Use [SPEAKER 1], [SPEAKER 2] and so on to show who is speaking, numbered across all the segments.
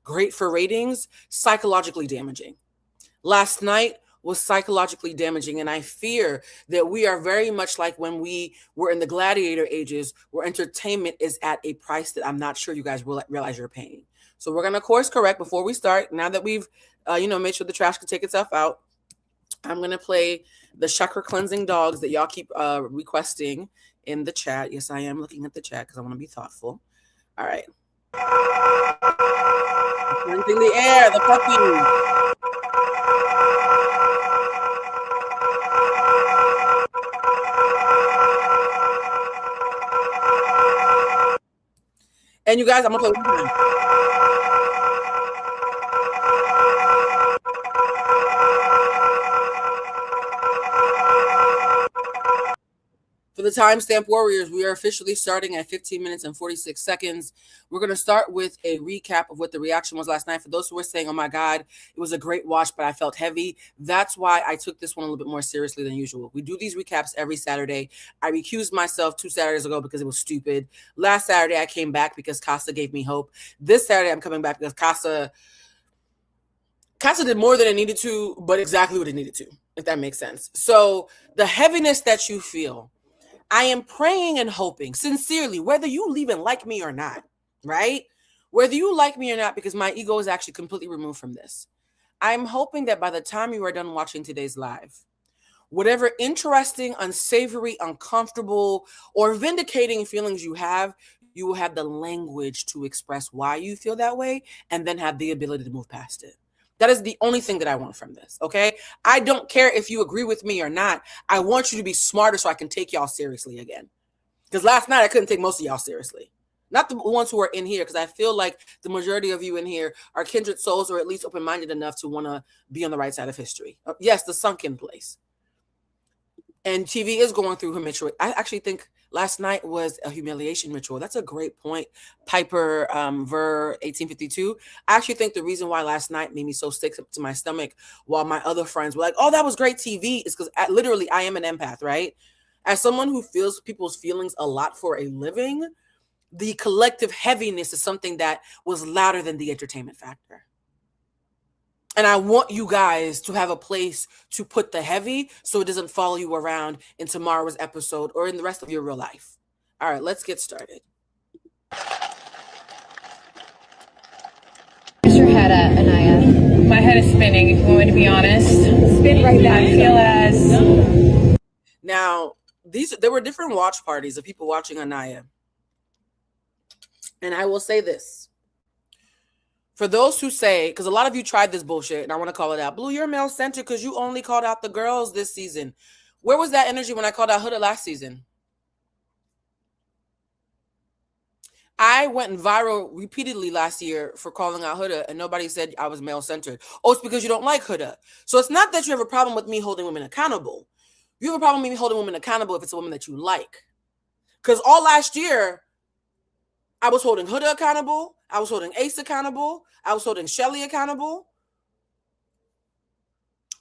[SPEAKER 1] great for ratings, psychologically damaging. Last night was psychologically damaging, and I fear that we are very much like when we were in the gladiator ages, where entertainment is at a price that I'm not sure you guys will realize you're paying. So we're gonna course correct before we start. Now that we've, made sure the trash can take itself out, I'm gonna play the chakra cleansing dogs that y'all keep requesting in the chat. Yes, I am looking at the chat because I want to be thoughtful. All right. Cleansing the air, the puppies. And you guys, I'm gonna play one time. For the timestamp warriors, we are officially starting at 15 minutes and 46 seconds. We're going to start with a recap of what the reaction was last night. For those who were saying, oh my God, it was a great watch, but I felt heavy. That's why I took this one a little bit more seriously than usual. We do these recaps every Saturday. I recused myself 2 Saturdays ago because it was stupid. Last Saturday, I came back because Casa gave me hope. This Saturday, I'm coming back because Casa did more than it needed to, but exactly what it needed to, if that makes sense. So the heaviness that you feel, I am praying and hoping sincerely, whether you even like me or not, right? Whether you like me or not, because my ego is actually completely removed from this. I'm hoping that by the time you are done watching today's live, whatever interesting, unsavory, uncomfortable, or vindicating feelings you will have the language to express why you feel that way and then have the ability to move past it. That is the only thing that I want from this, okay? I don't care if you agree with me or not. I want you to be smarter so I can take y'all seriously again. Because last night I couldn't take most of y'all seriously. Not the ones who are in here, because I feel like the majority of you in here are kindred souls or at least open-minded enough to want to be on the right side of history. Yes, the sunken place. And TV is going through her ritual. I actually think last night was a humiliation ritual. That's a great point. Piper Ver 1852. I actually think the reason why last night made me so sick to my stomach while my other friends were like, oh, that was great TV, is because literally I am an empath, right? As someone who feels people's feelings a lot for a living, the collective heaviness is something that was louder than the entertainment factor. And I want you guys to have a place to put the heavy so it doesn't follow you around in tomorrow's episode or in the rest of your real life. All right, let's get started.
[SPEAKER 2] Where's your head at, Anaya?
[SPEAKER 3] My head is spinning, if you want me to be honest.
[SPEAKER 2] Spin right back.
[SPEAKER 3] I feel as...
[SPEAKER 1] Now, there were different watch parties of people watching Anaya. And I will say this. For those who say, because a lot of you tried this bullshit, and I want to call it out, Blue, you're male-centered because you only called out the girls this season. Where was that energy when I called out Huda last season? I went viral repeatedly last year for calling out Huda, and nobody said I was male-centered. Oh, it's because you don't like Huda. So it's not that you have a problem with me holding women accountable. You have a problem with me holding women accountable if it's a woman that you like. Because all last year, I was holding Huda accountable. I was holding Ace accountable. I was holding Shelly accountable.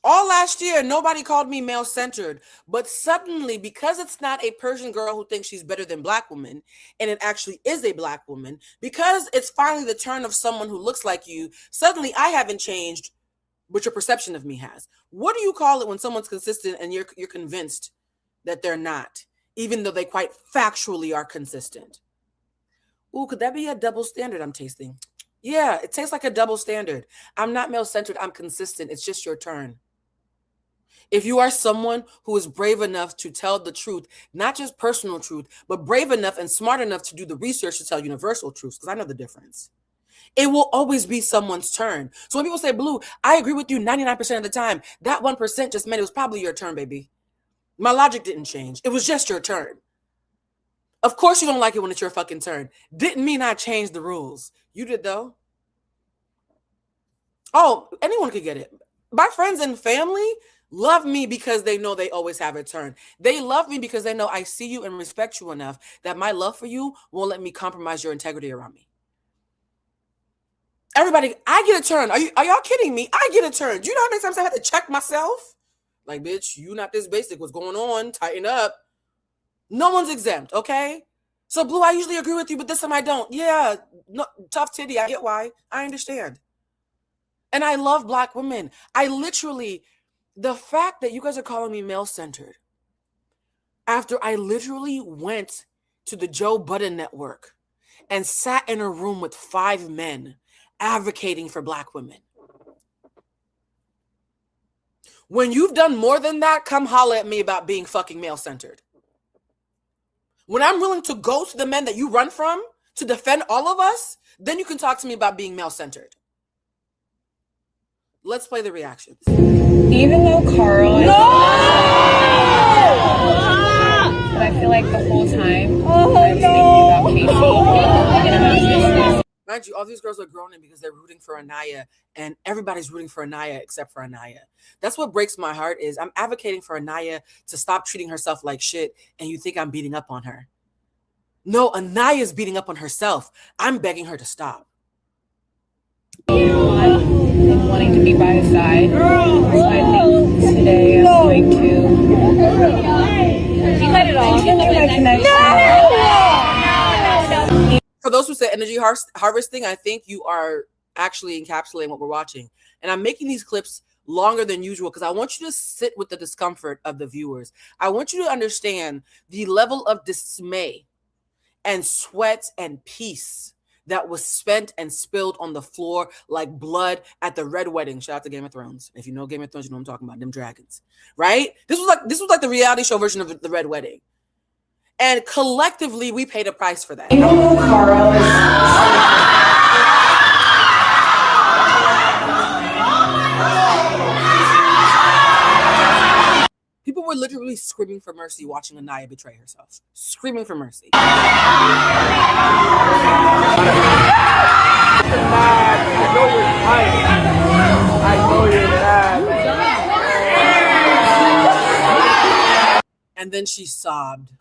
[SPEAKER 1] All last year, nobody called me male-centered. But suddenly, because it's not a Persian girl who thinks she's better than Black women, and it actually is a Black woman, because it's finally the turn of someone who looks like you, suddenly I haven't changed, but your perception of me has. What do you call it when someone's consistent and you're convinced that they're not, even though they quite factually are consistent? Ooh, could that be a double standard I'm tasting? Yeah, it tastes like a double standard. I'm not male-centered. I'm consistent. It's just your turn. If you are someone who is brave enough to tell the truth, not just personal truth, but brave enough and smart enough to do the research to tell universal truths, because I know the difference, it will always be someone's turn. So when people say, Blue, I agree with you 99% of the time, that 1% just meant it was probably your turn, baby. My logic didn't change. It was just your turn. Of course you don't like it when it's your fucking turn. Didn't mean I changed the rules. You did, though. Oh, anyone could get it. My friends and family love me because they know they always have a turn. They love me because they know I see you and respect you enough that my love for you won't let me compromise your integrity around me. Everybody, I get a turn. Are y'all kidding me? I get a turn. Do you know how many times I had to check myself? Like, bitch, you not this basic. What's going on? Tighten up. No one's exempt, okay? So, Blue, I usually agree with you, but this time I don't. Yeah, no, tough titty. I get why. I understand. And I love Black women. The fact that you guys are calling me male-centered after I literally went to the Joe Budden Network and sat in a room with 5 men advocating for Black women. When you've done more than that, come holler at me about being fucking male-centered. When I'm willing to go to the men that you run from to defend all of us, then you can talk to me about being male-centered. Let's play the reactions.
[SPEAKER 3] Even though Carl is but I feel like the whole time I was thinking about Casey and about this.
[SPEAKER 1] Mind you, all these girls are groaning because they're rooting for Anaya, and everybody's rooting for Anaya except for Anaya. That's what breaks my heart is I'm advocating for Anaya to stop treating herself like shit, and you think I'm beating up on her. No, Anaya's beating up on herself. I'm begging her to stop.
[SPEAKER 3] Wanting to be by his side. So I think today I'm going to... You cut it off.
[SPEAKER 1] For those who say energy harvesting, I think you are actually encapsulating what we're watching. And I'm making these clips longer than usual because I want you to sit with the discomfort of the viewers. I want you to understand the level of dismay and sweat and peace that was spent and spilled on the floor like blood at the Red Wedding. Shout out to Game of Thrones. If you know Game of Thrones, you know what I'm talking about. Them dragons, right? This was like the reality show version of the Red Wedding. And collectively, we paid a price for that. People were literally screaming for mercy watching Anaya betray herself. Screaming for mercy. And then she sobbed.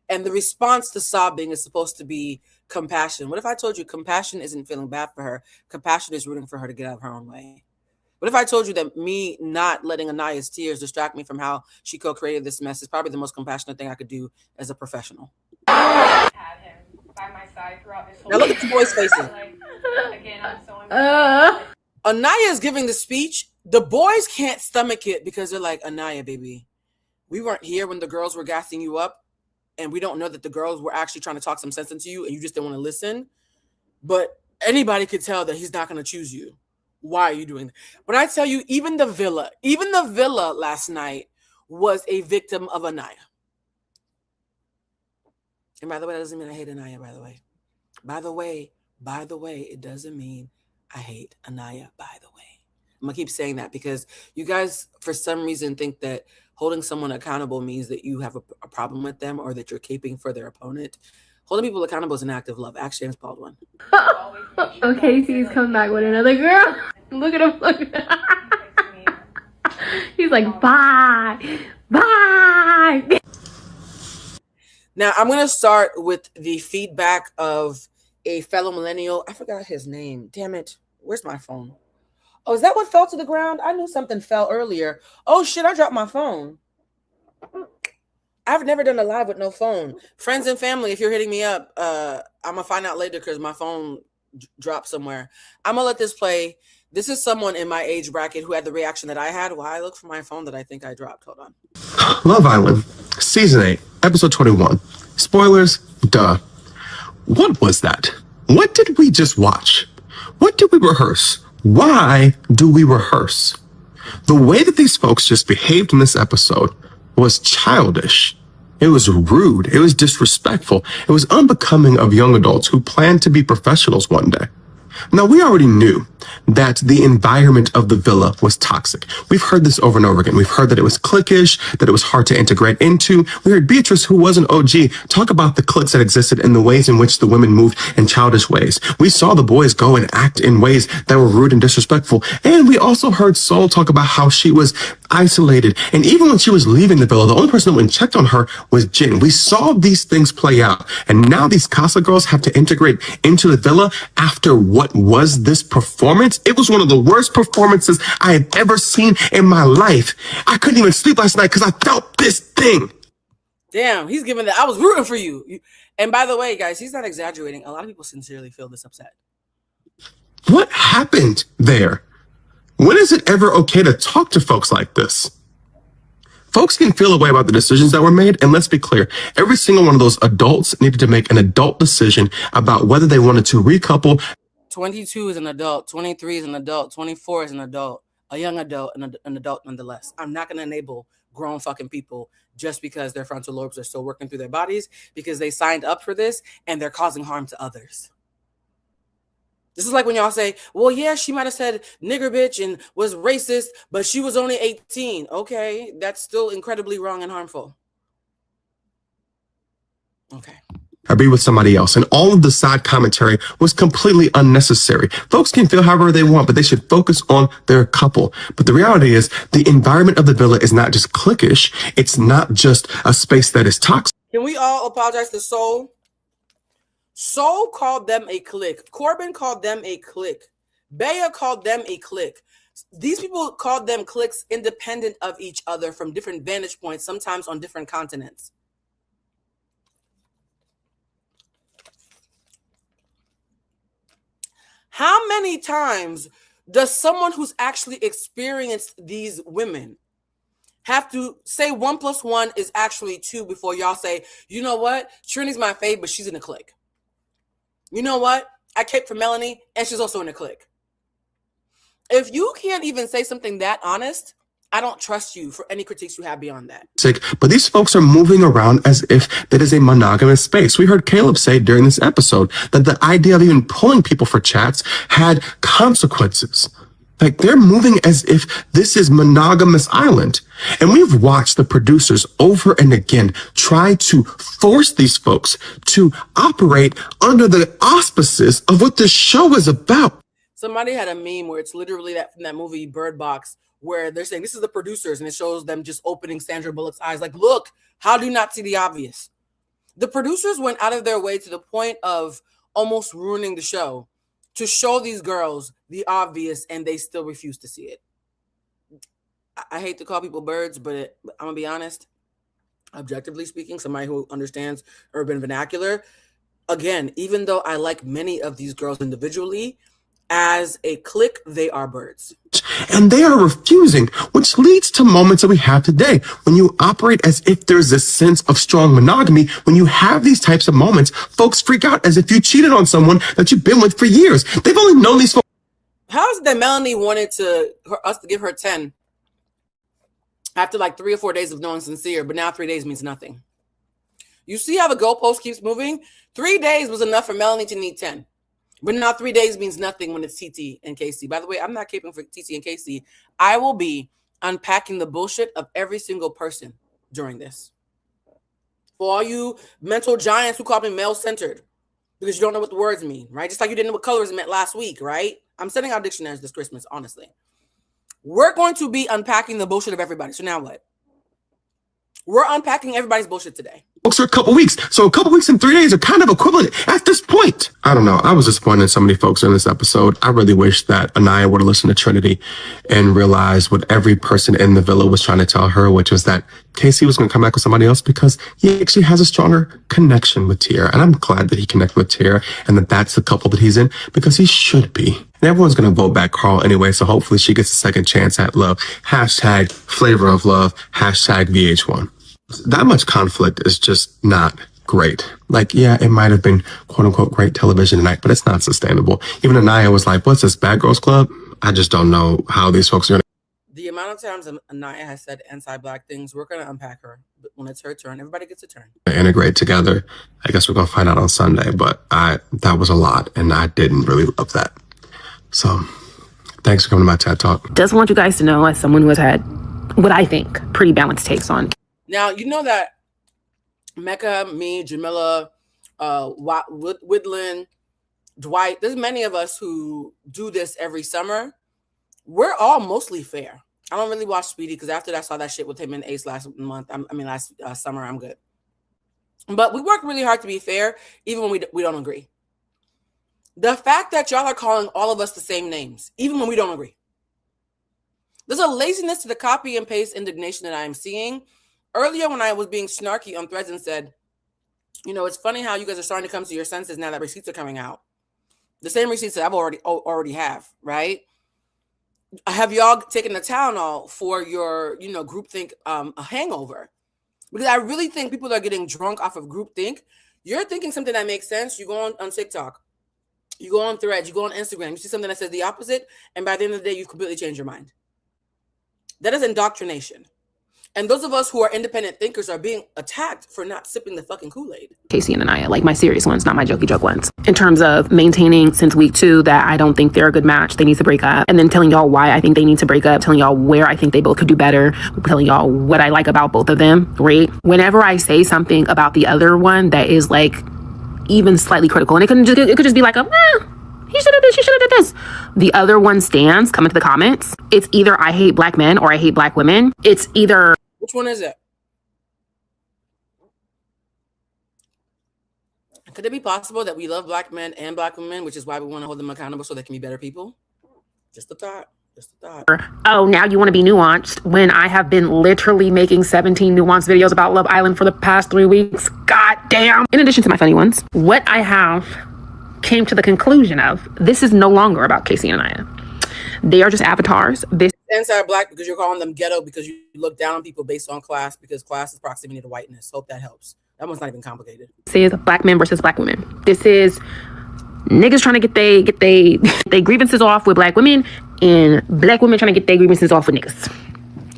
[SPEAKER 1] And the response to sobbing is supposed to be compassion. What if I told you compassion isn't feeling bad for her? Compassion is rooting for her to get out of her own way. What if I told you that me not letting Anaya's tears distract me from how she co-created this mess is probably the most compassionate thing I could do as a professional?
[SPEAKER 3] Had him by my side throughout this whole
[SPEAKER 1] Now look at the boys' faces.
[SPEAKER 3] Again, I'm so embarrassed.
[SPEAKER 1] Anaya is giving the speech. The boys can't stomach it because they're like, Anaya, baby, we weren't here when the girls were gassing you up. And we don't know that the girls were actually trying to talk some sense into you and you just didn't want to listen. But anybody could tell that he's not going to choose you. Why are you doing that? But I tell you, even the villa last night was a victim of Anaya. And by the way, that doesn't mean I hate Anaya, by the way. By the way, it doesn't mean I hate Anaya, by the way. I'm going to keep saying that because you guys, for some reason, think that holding someone accountable means that you have a problem with them or that you're caping for their opponent. Holding people accountable is an act of love. Ask James Baldwin.
[SPEAKER 2] Okay, he's coming back with another girl. Look at him. Look at him. He's like, bye. Bye.
[SPEAKER 1] Now, I'm going to start with the feedback of a fellow millennial. I forgot his name. Damn it. Where's my phone? Oh, is that what fell to the ground? I knew something fell earlier. Oh, shit, I dropped my phone. I've never done a live with no phone. Friends and family, if you're hitting me up, I'm going to find out later because my phone dropped somewhere. I'm going to let this play. This is someone in my age bracket who had the reaction that I had while I look for my phone that I think I dropped. Hold on.
[SPEAKER 4] Love Island, Season 8, Episode 21. Spoilers, duh. What was that? What did we just watch? What did we rehearse? Why do we rehearse? The way that these folks just behaved in this episode was childish. It was rude. It was disrespectful. It was unbecoming of young adults who plan to be professionals one day. Now, we already knew that the environment of the villa was toxic. We've heard this over and over again. We've heard that it was cliquish, that it was hard to integrate into. We heard Beatrice, who was an OG, talk about the cliques that existed and the ways in which the women moved in childish ways. We saw the boys go and act in ways that were rude and disrespectful. And we also heard Soul talk about how she was isolated. And even when she was leaving the villa, the only person that went and checked on her was Jin. We saw these things play out. And now these Casa girls have to integrate into the villa after what was this performance? It was one of the worst performances I had ever seen in my life. I couldn't even sleep last night because I felt this thing.
[SPEAKER 1] Damn, he's giving that. I was rooting for you. And by the way, guys, he's not exaggerating. A lot of people sincerely feel this upset.
[SPEAKER 4] What happened there? When is it ever okay to talk to folks like this? Folks can feel a way about the decisions that were made, and let's be clear, every single one of those adults needed to make an adult decision about whether they wanted to recouple.
[SPEAKER 1] 22 is an adult, 23 is an adult, 24 is an adult, a young adult, and an adult nonetheless. I'm not going to enable grown fucking people just because their frontal lobes are still working through their bodies because they signed up for this and they're causing harm to others. This is like when y'all say, well, yeah, she might have said nigger bitch and was racist, but she was only 18. Okay, that's still incredibly wrong and harmful. Okay.
[SPEAKER 4] Or be with somebody else. And all of the side commentary was completely unnecessary. Folks can feel however they want, but they should focus on their couple. But the reality is the environment of the villa is not just cliquish. It's not just a space that is toxic.
[SPEAKER 1] Can we all apologize to Soul? Soul called them a clique. Corbin called them a clique. Bea called them a clique. These people called them cliques independent of each other from different vantage points, sometimes on different continents. How many times does someone who's actually experienced these women have to say 1 + 1 is actually 2 before y'all say, you know what? Trinity's my fave, but she's in a clique. You know what? I cape for Melanie, and she's also in a clique. If you can't even say something that honest, I don't trust you for any critiques you have beyond that.
[SPEAKER 4] But these folks are moving around as if that is a monogamous space. We heard Caleb say during this episode that the idea of even pulling people for chats had consequences. Like they're moving as if this is monogamous island. And we've watched the producers over and again try to force these folks to operate under the auspices of what the show is about.
[SPEAKER 1] Somebody had a meme where it's literally that from that movie Bird Box, where they're saying this is the producers and it shows them just opening Sandra Bullock's eyes. Like, look, how do you not see the obvious? The producers went out of their way to the point of almost ruining the show to show these girls the obvious, and they still refuse to see it. I hate to call people birds, but I'm gonna be honest. Objectively speaking, somebody who understands urban vernacular, again, even though I like many of these girls individually, as a clique, they are birds.
[SPEAKER 4] And they are refusing, which leads to moments that we have today. When you operate as if there's a sense of strong monogamy, when you have these types of moments, folks freak out as if you cheated on someone that you've been with for years. They've only known these folks.
[SPEAKER 1] How is it that Melanie wanted us to give her 10 after like 3 or 4 days of knowing Sincere, but now 3 days means nothing? You see how the goalpost keeps moving? 3 days was enough for Melanie to need 10. But now 3 days means nothing when it's TT and Casey. By the way, I'm not caping for TT and Casey. I will be unpacking the bullshit of every single person during this. For all you mental giants who call me male-centered because you don't know what the words mean, right? Just like you didn't know what colors meant last week, right? I'm sending out dictionaries this Christmas, honestly. We're going to be unpacking the bullshit of everybody. So now what? We're unpacking everybody's bullshit today.
[SPEAKER 4] Folks are a couple weeks. So a couple weeks and 3 days are kind of equivalent at this point. I don't know. I was disappointed in so many folks in this episode. I really wish that Anaya would have listened to Trinity and realized what every person in the villa was trying to tell her, which was that Casey was going to come back with somebody else because he actually has a stronger connection with Tiara. And I'm glad that he connected with Tiara and that that's the couple that he's in because he should be. And everyone's going to vote back Carl anyway. So hopefully she gets a second chance at love. Hashtag flavor of love. Hashtag VH1. That much conflict is just not great. Like, yeah, it might have been quote unquote great television tonight, but it's not sustainable. Even Anaya was like, what's this, Bad Girls Club? I just don't know how these folks are going to.
[SPEAKER 1] The amount of times Anaya has said anti-Black things, we're going to unpack her. But when it's her turn, everybody gets a turn.
[SPEAKER 4] Integrate together. I guess we're going to find out on Sunday, but that was a lot, and I didn't really love that. So thanks for coming to my TED Talk.
[SPEAKER 5] Just want you guys to know, as someone who has had what I think pretty balanced takes on.
[SPEAKER 1] Now, you know that Mecca, me, Jamila, Woodland, Dwight, there's many of us who do this every summer. We're all mostly fair. I don't really watch Speedy because after I saw that shit with him and Ace last summer, I'm good. But we work really hard to be fair, even when we don't agree. The fact that y'all are calling all of us the same names, even when we don't agree. There's a laziness to the copy and paste indignation that I am seeing. Earlier when I was being snarky on Threads and said, you know, it's funny how you guys are starting to come to your senses now that receipts are coming out. The same receipts that I've already have, right? Have y'all taken a Tylenol for your, you know, groupthink a hangover? Because I really think people are getting drunk off of groupthink. You're thinking something that makes sense. You go on TikTok, you go on Threads, you go on Instagram, you see something that says the opposite, and by the end of the day, you've completely changed your mind. That is indoctrination. And those of us who are independent thinkers are being attacked for not sipping the fucking Kool-Aid.
[SPEAKER 5] Casey and Anaya, like my serious ones, not my jokey joke ones. In terms of maintaining since week 2 that I don't think they're a good match, they need to break up, and then telling y'all why I think they need to break up, telling y'all where I think they both could do better, telling y'all what I like about both of them, right? Whenever I say something about the other one that is like even slightly critical, and it could just be like he should have this, she should have did this. The other one stands, come into the comments. It's either I hate black men or I hate black women. It's either...
[SPEAKER 1] Which one is it? Could it be possible that we love black men and black women, which is why we want to hold them accountable so they can be better people? Just a thought. Just a thought.
[SPEAKER 5] Oh, now you want to be nuanced when I have been literally making 17 nuanced videos about Love Island for the past 3 weeks. God damn. In addition to my funny ones, what I have came to the conclusion of, this is no longer about Casey and Anaya. They are just avatars. This
[SPEAKER 1] Anti-black because you're calling them ghetto because you look down on people based on class because class is proximity to whiteness. Hope that helps. That one's not even complicated.
[SPEAKER 5] This is black men versus black women. This is niggas trying to get they grievances off with black women and black women trying to get their grievances off with niggas.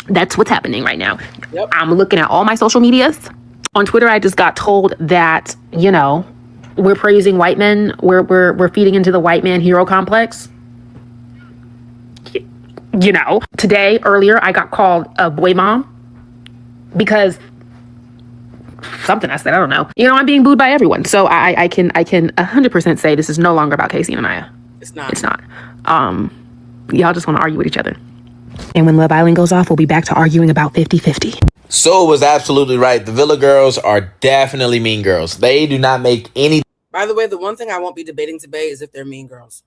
[SPEAKER 5] That's what's happening right now.
[SPEAKER 1] Yep.
[SPEAKER 5] I'm looking at all my social medias. On Twitter, I just got told that, you know, we're praising white men. We're feeding into the white man hero complex. You know, today, earlier, I got called a boy mom because something I said, I don't know. You know, I'm being booed by everyone. So I can 100% say this is no longer about Casey and Anaya.
[SPEAKER 1] It's not.
[SPEAKER 5] It's not. Y'all just want to argue with each other. And when Love Island goes off, we'll be back to arguing about 50-50.
[SPEAKER 6] Soul was absolutely right. The Villa girls are definitely mean girls. They do not make any...
[SPEAKER 1] By the way, the one thing I won't be debating today is if they're mean girls.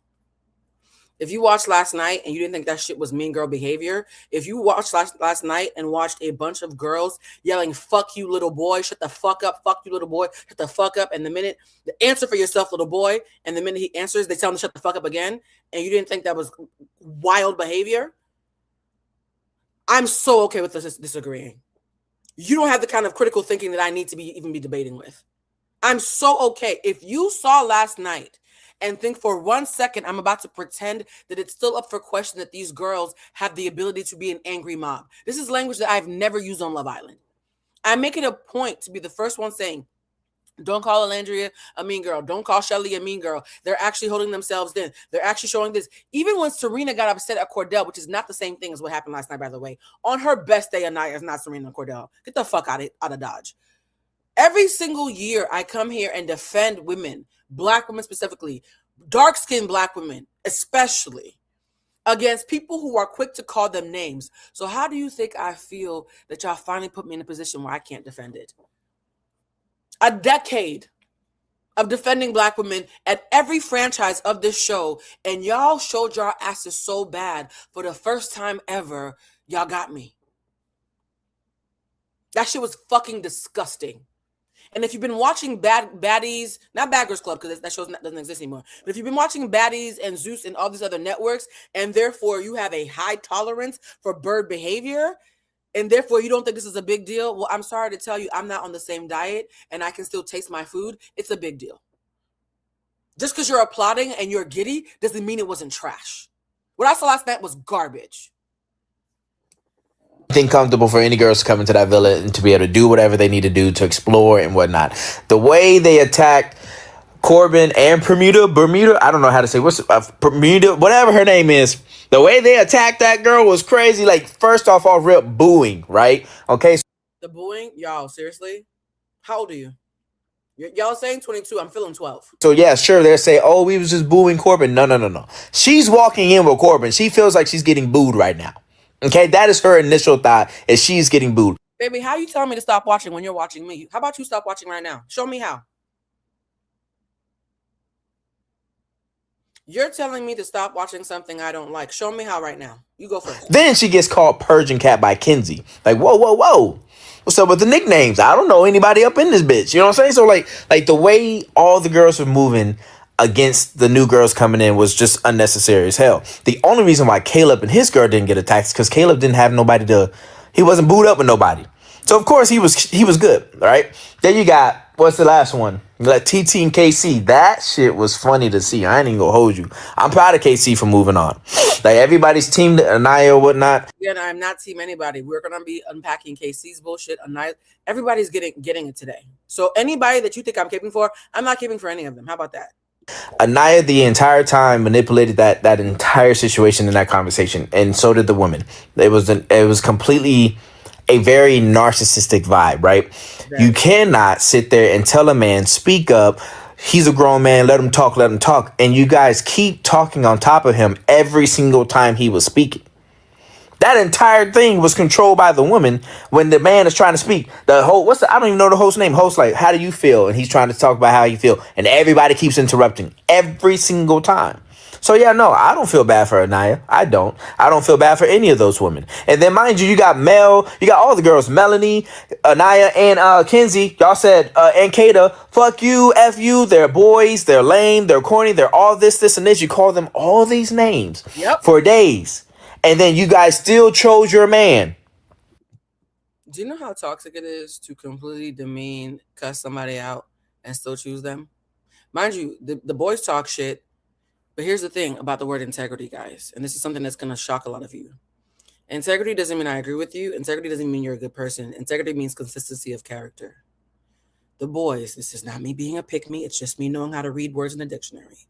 [SPEAKER 1] If you watched last night and you didn't think that shit was mean girl behavior, if you watched last night and watched a bunch of girls yelling, fuck you, little boy, shut the fuck up, fuck you, little boy, shut the fuck up, and the minute, the answer for yourself, little boy, and the minute he answers, they tell him to shut the fuck up again, and you didn't think that was wild behavior, I'm so okay with this disagreeing. You don't have the kind of critical thinking that I need to even be debating with. I'm so okay. If you saw last night and think for 1 second I'm about to pretend that it's still up for question that these girls have the ability to be an angry mob. This is language that I've never used on Love Island. I make it a point to be the first one saying, don't call Alandria a mean girl. Don't call Shelly a mean girl. They're actually holding themselves in. They're actually showing this. Even when Serena got upset at Cordell, which is not the same thing as what happened last night, by the way. On her best day, Anaya is not Serena and Cordell. Get the fuck out of Dodge. Every single year, I come here and defend women, black women specifically, dark-skinned black women especially, against people who are quick to call them names. So how do you think I feel that y'all finally put me in a position where I can't defend it? A decade of defending black women at every franchise of this show, and y'all showed your asses so bad for the first time ever, y'all got me. That shit was fucking disgusting. And if you've been watching Baddies, not Bad Girls Club, because that show doesn't exist anymore, but if you've been watching Baddies and Zeus and all these other networks, and therefore you have a high tolerance for bird behavior, and therefore you don't think this is a big deal, well, I'm sorry to tell you, I'm not on the same diet, and I can still taste my food. It's a big deal. Just because you're applauding and you're giddy doesn't mean it wasn't trash. What I saw last night was garbage.
[SPEAKER 6] Anything comfortable for any girls to come into that villa and to be able to do whatever they need to do to explore and whatnot. The way they attacked Corbin and Bermuda, I don't know how to say, what's Bermuda, whatever her name is. The way they attacked that girl was crazy. Like, first off, all real booing, right? Okay.
[SPEAKER 1] The booing, y'all, seriously? How old are you? Y'all saying 22. I'm feeling 12.
[SPEAKER 6] So, yeah, sure, they'll say, oh, we was just booing Corbin. No. She's walking in with Corbin. She feels like she's getting booed right now. Okay, that is her initial thought, is she's getting booed.
[SPEAKER 1] Baby, how you telling me to stop watching when you're watching me? How about you stop watching right now? Show me how. You're telling me to stop watching something I don't like. Show me how right now. You go first.
[SPEAKER 6] Then she gets called Persian Cat by Kenzie. Like, whoa, whoa, whoa. What's up with the nicknames? I don't know anybody up in this bitch. You know what I'm saying? So like the way all the girls were moving against the new girls coming in was just unnecessary as hell. The only reason why Caleb and his girl didn't get attacked is because Caleb didn't have nobody to. He wasn't booed up with nobody. So of course he was good, right? Then you got what's the last one? You got TT and KC. That shit was funny to see. I ain't even gonna hold you. I'm proud of KC for moving on. Like everybody's team, Anaya or whatnot.
[SPEAKER 1] Again, I'm not team anybody. We're gonna be unpacking KC's bullshit. Everybody's getting it today. So anybody that you think I'm caping for, I'm not caping for any of them. How about that?
[SPEAKER 6] Anaya the entire time manipulated that entire situation in that conversation, and so did the woman. It was completely a very narcissistic vibe, right? Yeah. You cannot sit there and tell a man, speak up. He's a grown man. Let him talk. And you guys keep talking on top of him every single time he was speaking. That entire thing was controlled by the woman when the man is trying to speak. I don't even know the host's name. Host, like, how do you feel? And he's trying to talk about how you feel. And everybody keeps interrupting every single time. So, yeah, no, I don't feel bad for Anaya. I don't feel bad for any of those women. And then, mind you got Mel, you got all the girls, Melanie, Anaya, and Kenzie. Y'all said, and Kata, fuck you, F you, they're boys, they're lame, they're corny, they're all this, and this. You call them all these names for days. And then you guys still chose your man.
[SPEAKER 1] Do you know how toxic it is to completely demean, cuss somebody out, and still choose them? Mind you, the boys talk shit. But here's the thing about the word integrity, guys. And this is something that's going to shock a lot of you. Integrity doesn't mean I agree with you. Integrity doesn't mean you're a good person. Integrity means consistency of character. The boys, this is not me being a pick-me. It's just me knowing how to read words in the dictionary.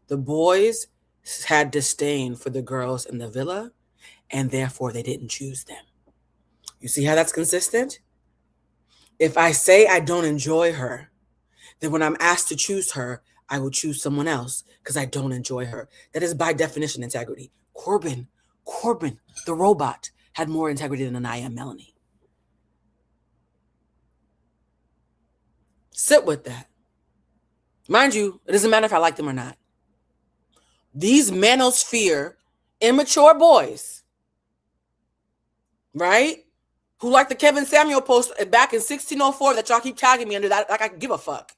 [SPEAKER 1] The boys had disdain for the girls in the villa, and therefore they didn't choose them. You see how that's consistent? If I say I don't enjoy her, then when I'm asked to choose her, I will choose someone else because I don't enjoy her. That is by definition integrity. Corbin, the robot, had more integrity than Anaya and Melanie. Sit with that. Mind you, it doesn't matter if I like them or not. These manosphere, immature boys, right? Who like the Kevin Samuel post back in 1604 that y'all keep tagging me under that, like I can give a fuck.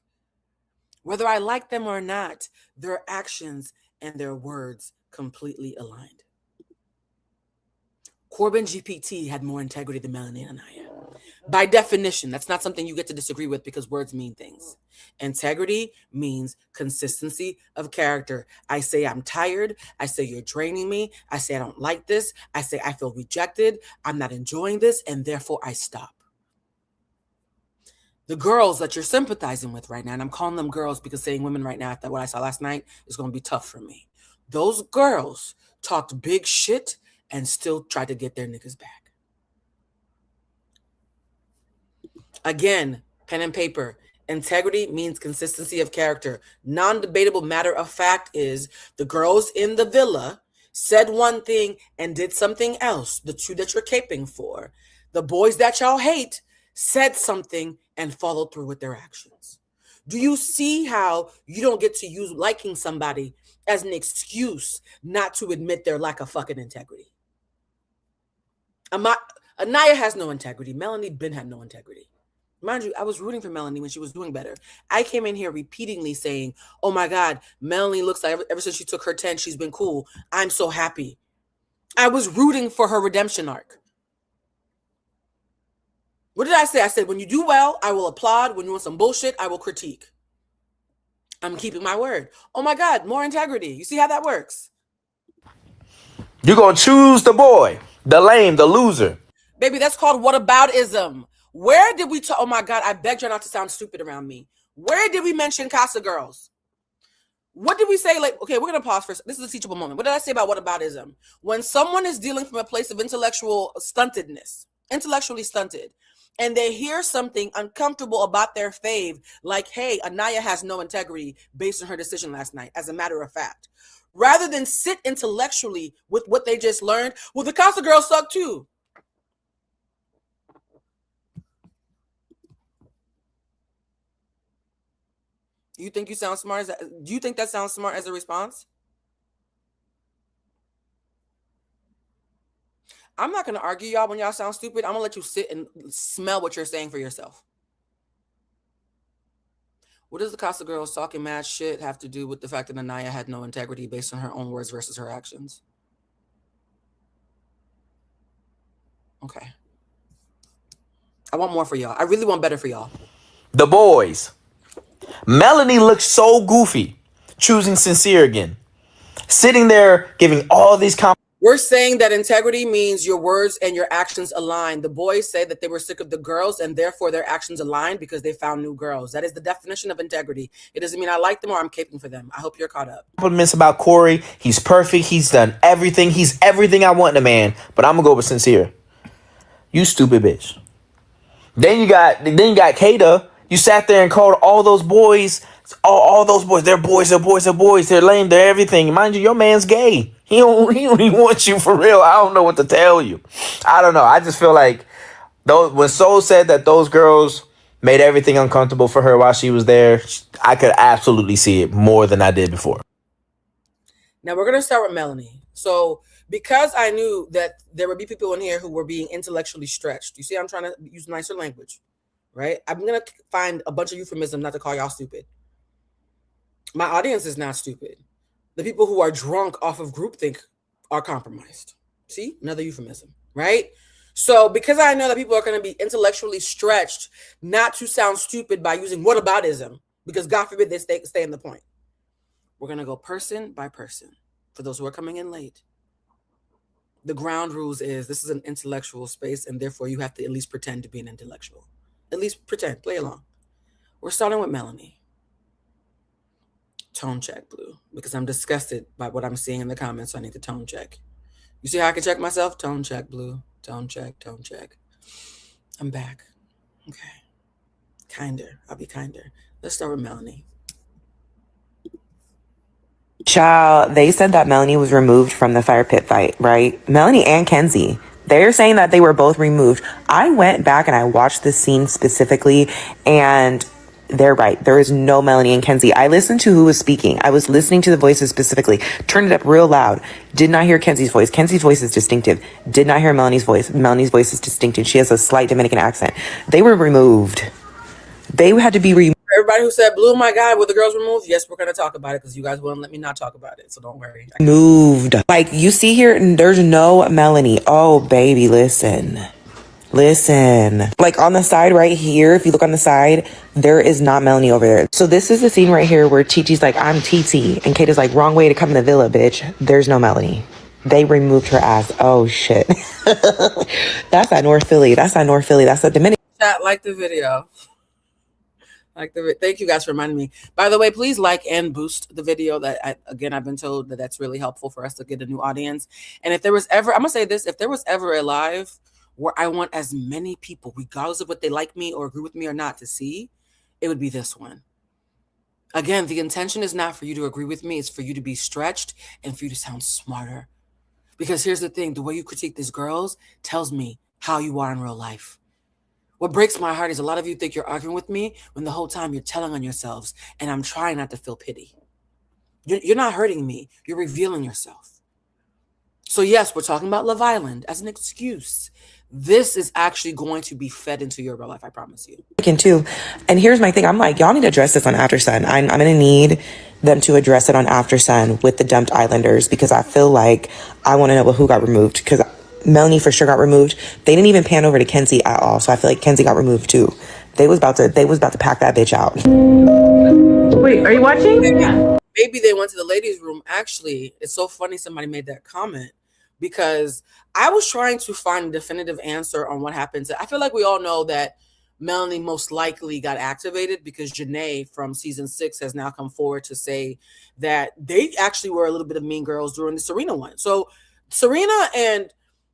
[SPEAKER 1] Whether I like them or not, their actions and their words completely aligned. Corbin GPT had more integrity than Melanie and Anaya. By definition, that's not something you get to disagree with because words mean things. Integrity means consistency of character. I say I'm tired. I say you're draining me. I say I don't like this. I say I feel rejected. I'm not enjoying this, and therefore I stop. The girls that you're sympathizing with right now, and I'm calling them girls because saying women right now after what I saw last night is going to be tough for me. Those girls talked big shit and still tried to get their niggas back. Again, pen and paper. Integrity means consistency of character. Non-debatable matter of fact is the girls in the villa said one thing and did something else, the two that you're caping for. The boys that y'all hate said something and followed through with their actions. Do you see how you don't get to use liking somebody as an excuse not to admit their lack of fucking integrity? Anaya has no integrity. Melanie Ben had no integrity. Mind you, I was rooting for Melanie when she was doing better. I came in here repeatedly saying, oh my God, Melanie looks like ever since she took her 10, she's been cool. I'm so happy. I was rooting for her redemption arc. What did I say? I said, when you do well, I will applaud. When you want some bullshit, I will critique. I'm keeping my word. Oh my God, more integrity. You see how that works?
[SPEAKER 6] You're going to choose the boy, the lame, the loser.
[SPEAKER 1] Baby, that's called whataboutism. Where did we talk? Oh my God, I begged you not to sound stupid around me. Where did we mention Casa girls? What did we say? Like, okay, we're going to pause first. This is a teachable moment. What did I say about whataboutism? When someone is dealing from a place of intellectually stunted, and they hear something uncomfortable about their fave, like, hey, Anaya has no integrity based on her decision last night, as a matter of fact. Rather than sit intellectually with what they just learned, well, the Casa girls suck too. You think you sound smart? Do you think that sounds smart as a response? I'm not going to argue y'all when y'all sound stupid. I'm going to let you sit and smell what you're saying for yourself. What does the Casa girls talking mad shit have to do with the fact that Anaya had no integrity based on her own words versus her actions? Okay. I want more for y'all. I really want better for y'all.
[SPEAKER 6] The boys. Melanie looks so goofy, choosing Sincere again. Sitting there giving all these
[SPEAKER 1] We're saying that integrity means your words and your actions align. The boys say that they were sick of the girls and therefore their actions aligned because they found new girls. That is the definition of integrity. It doesn't mean I like them or I'm caping for them. I hope you're caught up.
[SPEAKER 6] compliments about Corey. He's perfect. He's done everything. He's everything I want in a man. But I'm gonna go with Sincere. You stupid bitch. Then you got Kata. You sat there and called all those boys, all those boys. They're boys. They're lame. They're everything. Mind you, your man's gay. He don't even want you for real. I don't know what to tell you. I don't know. I just feel like when Soul said that those girls made everything uncomfortable for her while she was there, I could absolutely see it more than I did before.
[SPEAKER 1] Now we're going to start with Melanie. So because I knew that there would be people in here who were being intellectually stretched. You see, I'm trying to use nicer language, right? I'm going to find a bunch of euphemisms not to call y'all stupid. My audience is not stupid. The people who are drunk off of groupthink are compromised. See, another euphemism, right? So because I know that people are going to be intellectually stretched not to sound stupid by using whataboutism, because God forbid they stay in the point. We're going to go person by person. For those who are coming in late, the ground rules is this is an intellectual space, and therefore you have to at least pretend to be an intellectual. At least pretend, play along. We're starting with Melanie. Tone check, Blue, because I'm disgusted by what I'm seeing in the comments, so I need to tone check. You see how I can check myself? Tone check, Blue. Tone check, tone check. I'm back. Okay. Kinder. I'll be kinder. Let's start with Melanie.
[SPEAKER 7] Child, they said that Melanie was removed from the fire pit fight, right? Melanie and Kenzie. They're saying that they were both removed. I went back and I watched this scene specifically, and they're right. There is no Melanie and Kenzie. I listened to who was speaking. I was listening to the voices specifically. Turned it up real loud. Did not hear Kenzie's voice. Kenzie's voice is distinctive. Did not hear Melanie's voice. Melanie's voice is distinctive. She has a slight Dominican accent. They were removed. They had to be removed.
[SPEAKER 1] Everybody who said, Blue, my God, were the girls removed? Yes, we're going to talk about it because you guys wouldn't let me not talk about it. So don't worry.
[SPEAKER 7] Moved. Like, you see here, there's no Melanie. Oh, baby, listen. Like, on the side right here, if you look on the side, there is not Melanie over there. So this is the scene right here where Chi-Chi's like, I'm TT. And Kate is like, wrong way to come in the villa, bitch. There's no Melanie. They removed her ass. Oh, shit. That's at North Philly. That's at Dominican.
[SPEAKER 1] Chat, like the video. Thank you guys for reminding me. By the way, please like and boost the video. I've been told that that's really helpful for us to get a new audience. And if there was ever, I'm gonna say this, if there was ever a live where I want as many people, regardless of what they like me or agree with me or not, to see, it would be this one. Again, the intention is not for you to agree with me. It's for you to be stretched and for you to sound smarter. Because here's the thing, the way you critique these girls tells me how you are in real life. What breaks my heart is a lot of you think you're arguing with me when the whole time you're telling on yourselves, and I'm trying not to feel pity. You're not hurting me. You're revealing yourself. So yes, we're talking about Love Island as an excuse. This is actually going to be fed into your real life, I promise you.
[SPEAKER 7] Too. And here's my thing. I'm like, y'all need to address this on After Sun. I'm going to need them to address it on After Sun with the dumped Islanders, because I feel like I want to know who got removed, because Melanie for sure got removed. They didn't even pan over to Kenzie at all. So I feel like Kenzie got removed too. They was about to pack that bitch out.
[SPEAKER 2] Wait, are you watching?
[SPEAKER 1] Maybe they went to the ladies' room. Actually, it's so funny somebody made that comment, because I was trying to find a definitive answer on what happened. I feel like we all know that Melanie most likely got activated because Janae from season 6 has now come forward to say that they actually were a little bit of mean girls during the Serena one. So Serena and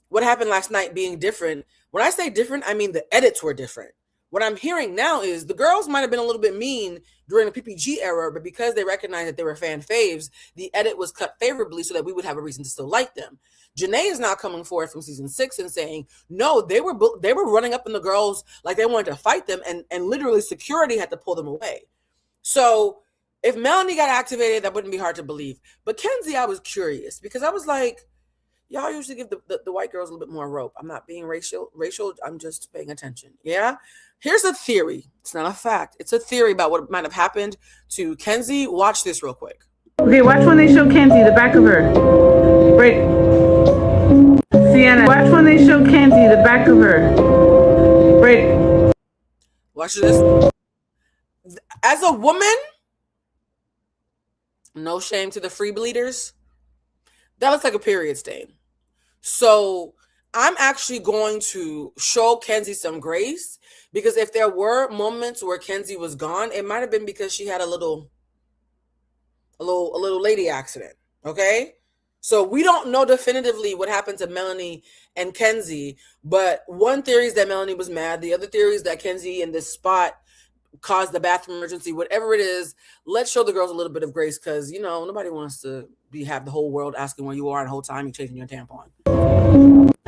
[SPEAKER 1] what happened last night being different. When I say different, I mean the edits were different. What I'm hearing now is the girls might have been a little bit mean during the PPG era, but because they recognized that they were fan faves, the edit was cut favorably so that we would have a reason to still like them. Janae is now coming forward from season 6 and saying, no, they were running up on the girls like they wanted to fight them, and literally security had to pull them away. So if Melanie got activated, that wouldn't be hard to believe. But Kenzie, I was curious because I was like, Y'all usually give the white girls a little bit more rope. I'm not being racial. I'm just paying attention. Yeah. Here's a theory. It's not a fact. It's a theory about what might have happened to Kenzie. Watch this real quick.
[SPEAKER 8] Okay, watch when they show Kenzie, the back of her. Right. Sienna, watch when they show Kenzie, the back of her. Right.
[SPEAKER 1] Watch this. As a woman, no shame to the free bleeders, that looks like a period stain. So I'm actually going to show Kenzie some grace, because if there were moments where Kenzie was gone, it might have been because she had a little lady accident. Okay. So we don't know definitively what happened to Melanie and Kenzie, but one theory is that Melanie was mad. The other theory is that Kenzie in this spot caused the bathroom emergency. Whatever it is, let's show the girls a little bit of grace, because nobody wants to have the whole world asking where you are, and the whole time you're changing your tampon.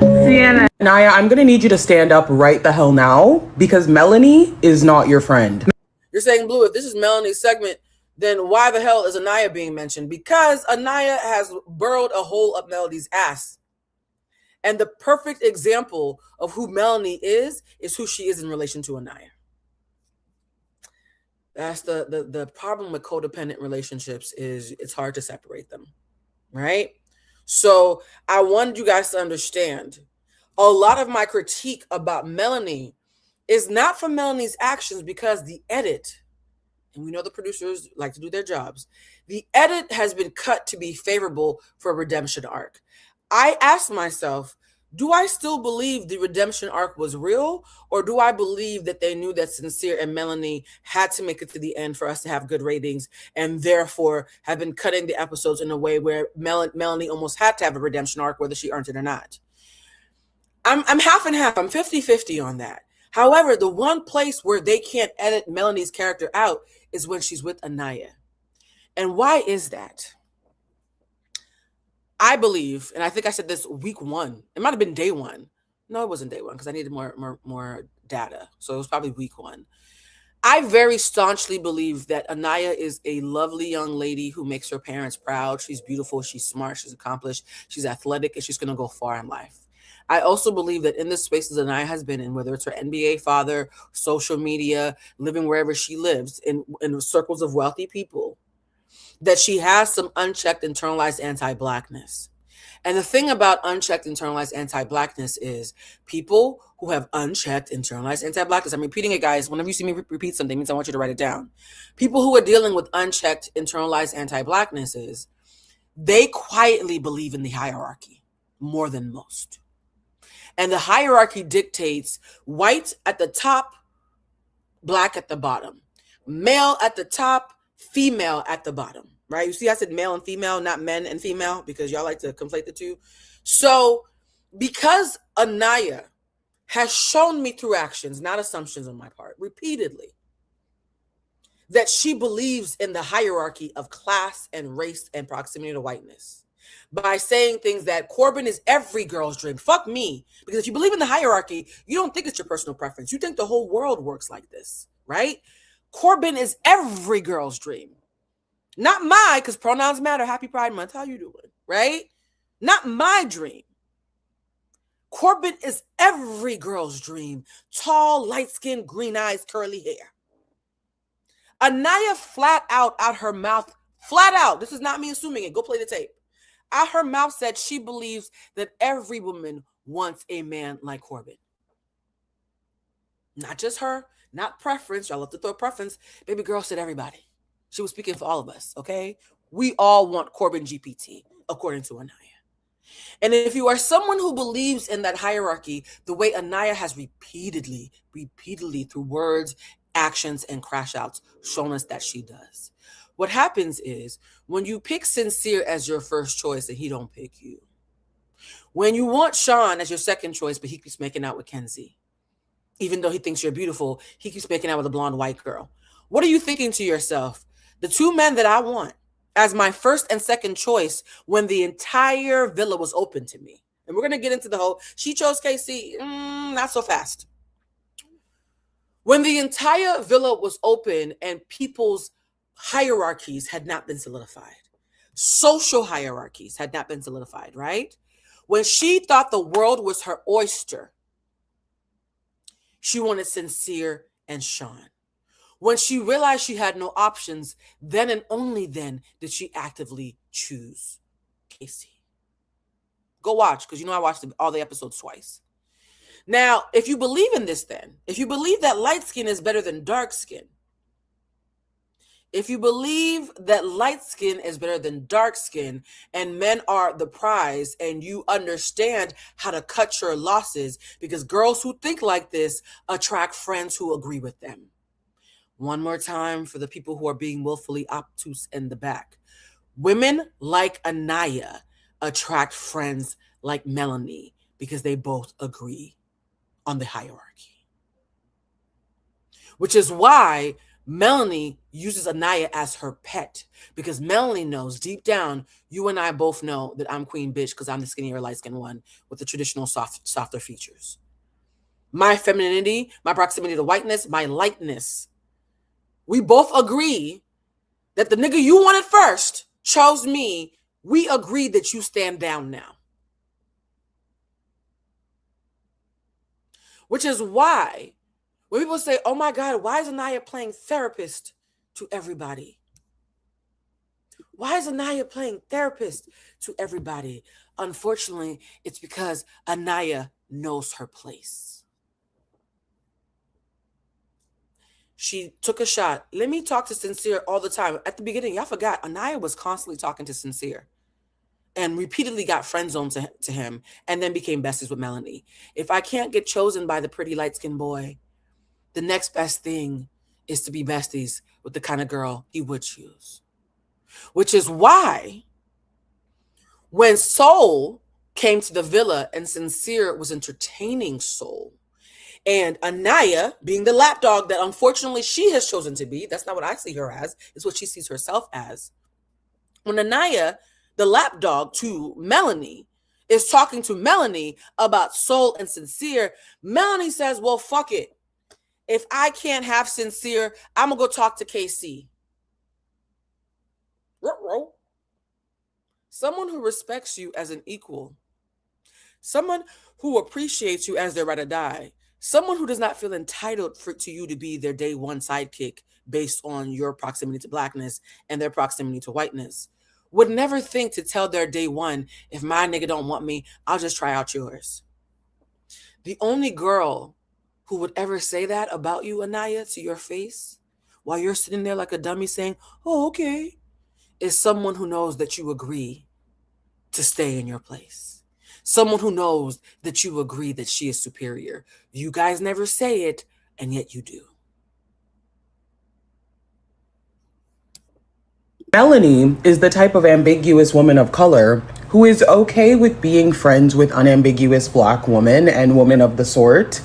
[SPEAKER 8] Sienna.
[SPEAKER 9] Naya, I'm gonna need you to stand up right the hell now, because Melanie is not your friend.
[SPEAKER 1] You're saying, Blue, if this is Melanie's segment, then why the hell is Anaya being mentioned? Because Anaya has burrowed a hole up Melody's ass. And the perfect example of who Melanie is who she is in relation to Anaya. That's the problem with codependent relationships, is it's hard to separate them, right? So I wanted you guys to understand, a lot of my critique about Melanie is not for Melanie's actions, because the edit, and we know the producers like to do their jobs, the edit has been cut to be favorable for a redemption arc. I asked myself, do I still believe the redemption arc was real, or do I believe that they knew that Sincere and Melanie had to make it to the end for us to have good ratings, and therefore have been cutting the episodes in a way where Melanie almost had to have a redemption arc, whether she earned it or not? I'm half and half. I'm 50-50 on that. However, the one place where they can't edit Melanie's character out is when she's with Anaya. And why is that? I believe, and I think I said this week one. It might have been day one. No, it wasn't day one, because I needed more data. So it was probably week one. I very staunchly believe that Anaya is a lovely young lady who makes her parents proud. She's beautiful, she's smart, she's accomplished, she's athletic, and she's going to go far in life. I also believe that in the spaces Anaya has been in, whether it's her NBA father, social media, living wherever she lives, in circles of wealthy people, that she has some unchecked internalized anti-Blackness. And the thing about unchecked internalized anti-Blackness is people who have unchecked internalized anti-Blackness. I'm repeating it, guys. Whenever you see me repeat something, it means I want you to write it down. People who are dealing with unchecked internalized anti-Blackness is they quietly believe in the hierarchy more than most. And the hierarchy dictates white at the top, Black at the bottom, male at the top, female at the bottom, right? You see, I said male and female, not men and female, because y'all like to conflate the two. So because Anaya has shown me through actions, not assumptions on my part, repeatedly, that she believes in the hierarchy of class and race and proximity to whiteness, by saying things that Corbin is every girl's dream. Fuck me. Because if you believe in the hierarchy, you don't think it's your personal preference. You think the whole world works like this, right? Corbin is every girl's dream. Not mine, because pronouns matter. Happy Pride Month. How you doing, right? Not my dream. Corbin is every girl's dream. Tall, light-skinned, green eyes, curly hair. Anaya flat out her mouth, flat out, this is not me assuming it, go play the tape. Out her mouth said she believes that every woman wants a man like Corbin. Not just her, not preference. Y'all love to throw preference. Baby girl said everybody. She was speaking for all of us, okay? We all want Corbin GPT, according to Anaya. And if you are someone who believes in that hierarchy, the way Anaya has repeatedly through words, actions, and crash outs shown us that she does. What happens is when you pick Sincere as your first choice and he don't pick you. When you want Sean as your second choice, but he keeps making out with Kenzie. Even though he thinks you're beautiful, he keeps making out with a blonde white girl. What are you thinking to yourself? The two men that I want as my first and second choice when the entire villa was open to me. And we're going to get into the whole, she chose KC, not so fast. When the entire villa was open and people's hierarchies had not been solidified. Social hierarchies had not been solidified, right? When she thought the world was her oyster, she wanted Sincere and Sean. When she realized she had no options, then and only then did she actively choose Casey. Go watch, because you know I watched all the episodes twice. Now, if you believe in this then, if you believe that light skin is better than dark skin, if you believe that light skin is better than dark skin and men are the prize and you understand how to cut your losses, because girls who think like this attract friends who agree with them. One more time for the people who are being willfully obtuse in the back. Women like Anaya attract friends like Melanie because they both agree on the hierarchy. Which is why Melanie uses Anaya as her pet, because Melanie knows deep down, you and I both know that I'm queen bitch because I'm the skinnier light-skinned one with the traditional softer features. My femininity, my proximity to whiteness, my lightness. We both agree that the nigga you wanted first chose me. We agreed that you stand down now. Which is why when people say, oh my God, why is Anaya playing therapist to everybody? Why is Anaya playing therapist to everybody? Unfortunately, it's because Anaya knows her place. She took a shot. Let me talk to Sincere all the time. At the beginning, y'all forgot, Anaya was constantly talking to Sincere and repeatedly got friend zoned to him and then became besties with Melanie. If I can't get chosen by the pretty light-skinned boy, the next best thing is to be besties with the kind of girl he would choose. Which is why when Soul came to the villa and Sincere was entertaining Soul, and Anaya, being the lapdog that unfortunately she has chosen to be, that's not what I see her as, it's what she sees herself as. When Anaya, the lapdog to Melanie, is talking to Melanie about Soul and Sincere, Melanie says, well, fuck it. If I can't have Sincere, I'm going to go talk to KC. Someone who respects you as an equal. Someone who appreciates you as their ride or die. Someone who does not feel entitled to you to be their day one sidekick based on your proximity to blackness and their proximity to whiteness would never think to tell their day one, if my nigga don't want me, I'll just try out yours. The only girl who would ever say that about you, Anaya, to your face, while you're sitting there like a dummy saying, oh, okay, is someone who knows that you agree to stay in your place. Someone who knows that you agree that she is superior. You guys never say it, and yet you do.
[SPEAKER 9] Melanie is the type of ambiguous woman of color who is okay with being friends with unambiguous black women and women of the sort,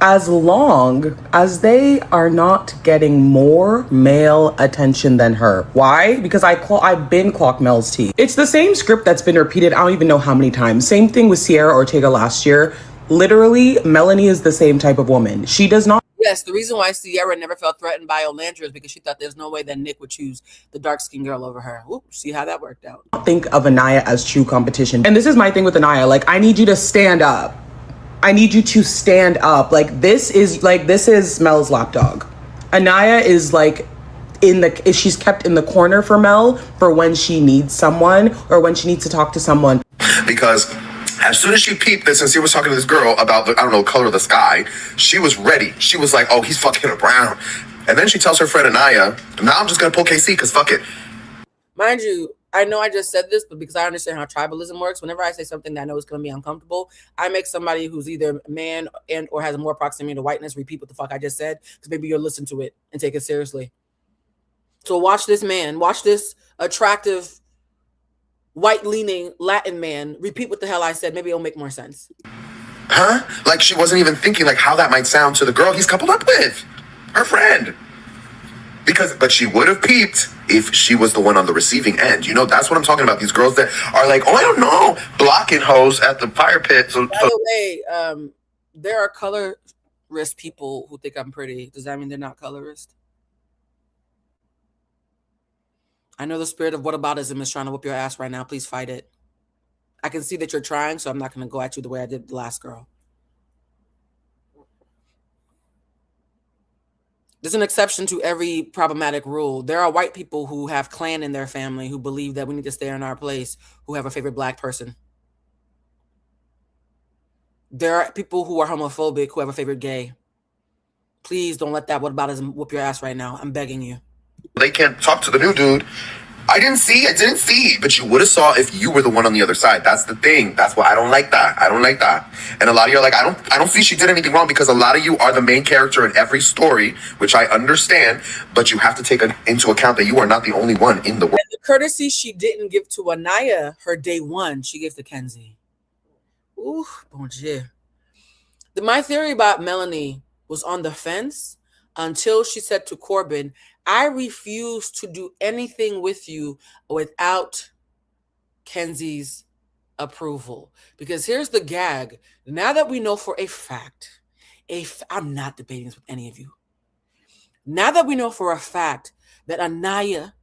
[SPEAKER 9] as long as they are not getting more male attention than her. Why? Because I've been clocked Mel's tea. It's the same script that's been repeated, I don't even know how many times. Same thing with Sierra Ortega last year. Literally, Melanie is the same type of woman. She does not.
[SPEAKER 1] Yes, the reason why Sierra never felt threatened by Olandra is because she thought there's no way that Nick would choose the dark-skinned girl over her. Ooh, see how that worked out.
[SPEAKER 9] Think of Anaya as true competition. And this is my thing with Anaya. Like, I need you to stand up. I need you to stand up. Like, this is Mel's lapdog. Anaya is like she's kept in the corner for Mel for when she needs someone or when she needs to talk to someone.
[SPEAKER 4] Because as soon as she peeped that Sincere was talking to this girl about the, I don't know, color of the sky, she was ready. She was like, oh, he's fucking around. And then she tells her friend Anaya, now I'm just going to pull KC because fuck it.
[SPEAKER 1] Mind you, I know I just said this, but because I understand how tribalism works, whenever I say something that I know is going to be uncomfortable, I make somebody who's either a man and or has more proximity to whiteness repeat what the fuck I just said, because maybe you'll listen to it and take it seriously. So watch this man, watch this attractive, white-leaning Latin man repeat what the hell I said. Maybe it'll make more sense.
[SPEAKER 4] Huh? Like she wasn't even thinking like how that might sound to the girl he's coupled up with, her friend. But she would have peeped if she was the one on the receiving end. You know, that's what I'm talking about. These girls that are like, oh, I don't know, blocking hoes at the fire pit. By
[SPEAKER 1] the way, there are colorist people who think I'm pretty. Does that mean they're not colorist? I know the spirit of whataboutism is trying to whoop your ass right now. Please fight it. I can see that you're trying, so I'm not going to go at you the way I did the last girl. There's an exception to every problematic rule. There are white people who have clan in their family who believe that we need to stay in our place, who have a favorite black person. There are people who are homophobic who have a favorite gay. Please don't let that whataboutism whoop your ass right now. I'm begging you.
[SPEAKER 4] They can't talk to the new dude. I didn't see, but you would have saw if you were the one on the other side. That's the thing. That's why I don't like that. And a lot of you are like, I don't see she did anything wrong, because a lot of you are the main character in every story, which I understand, but you have to take into account that you are not the only one in the world.
[SPEAKER 1] And the courtesy she didn't give to Anaya her day one, she gave to Kenzie. Ooh, bon Dieu. My theory about Melanie was on the fence until she said to Corbin, I refuse to do anything with you without Kenzie's approval. Because here's the gag. Now that we know for a fact, I'm not debating this with any of you. Now that we know for a fact that Anaya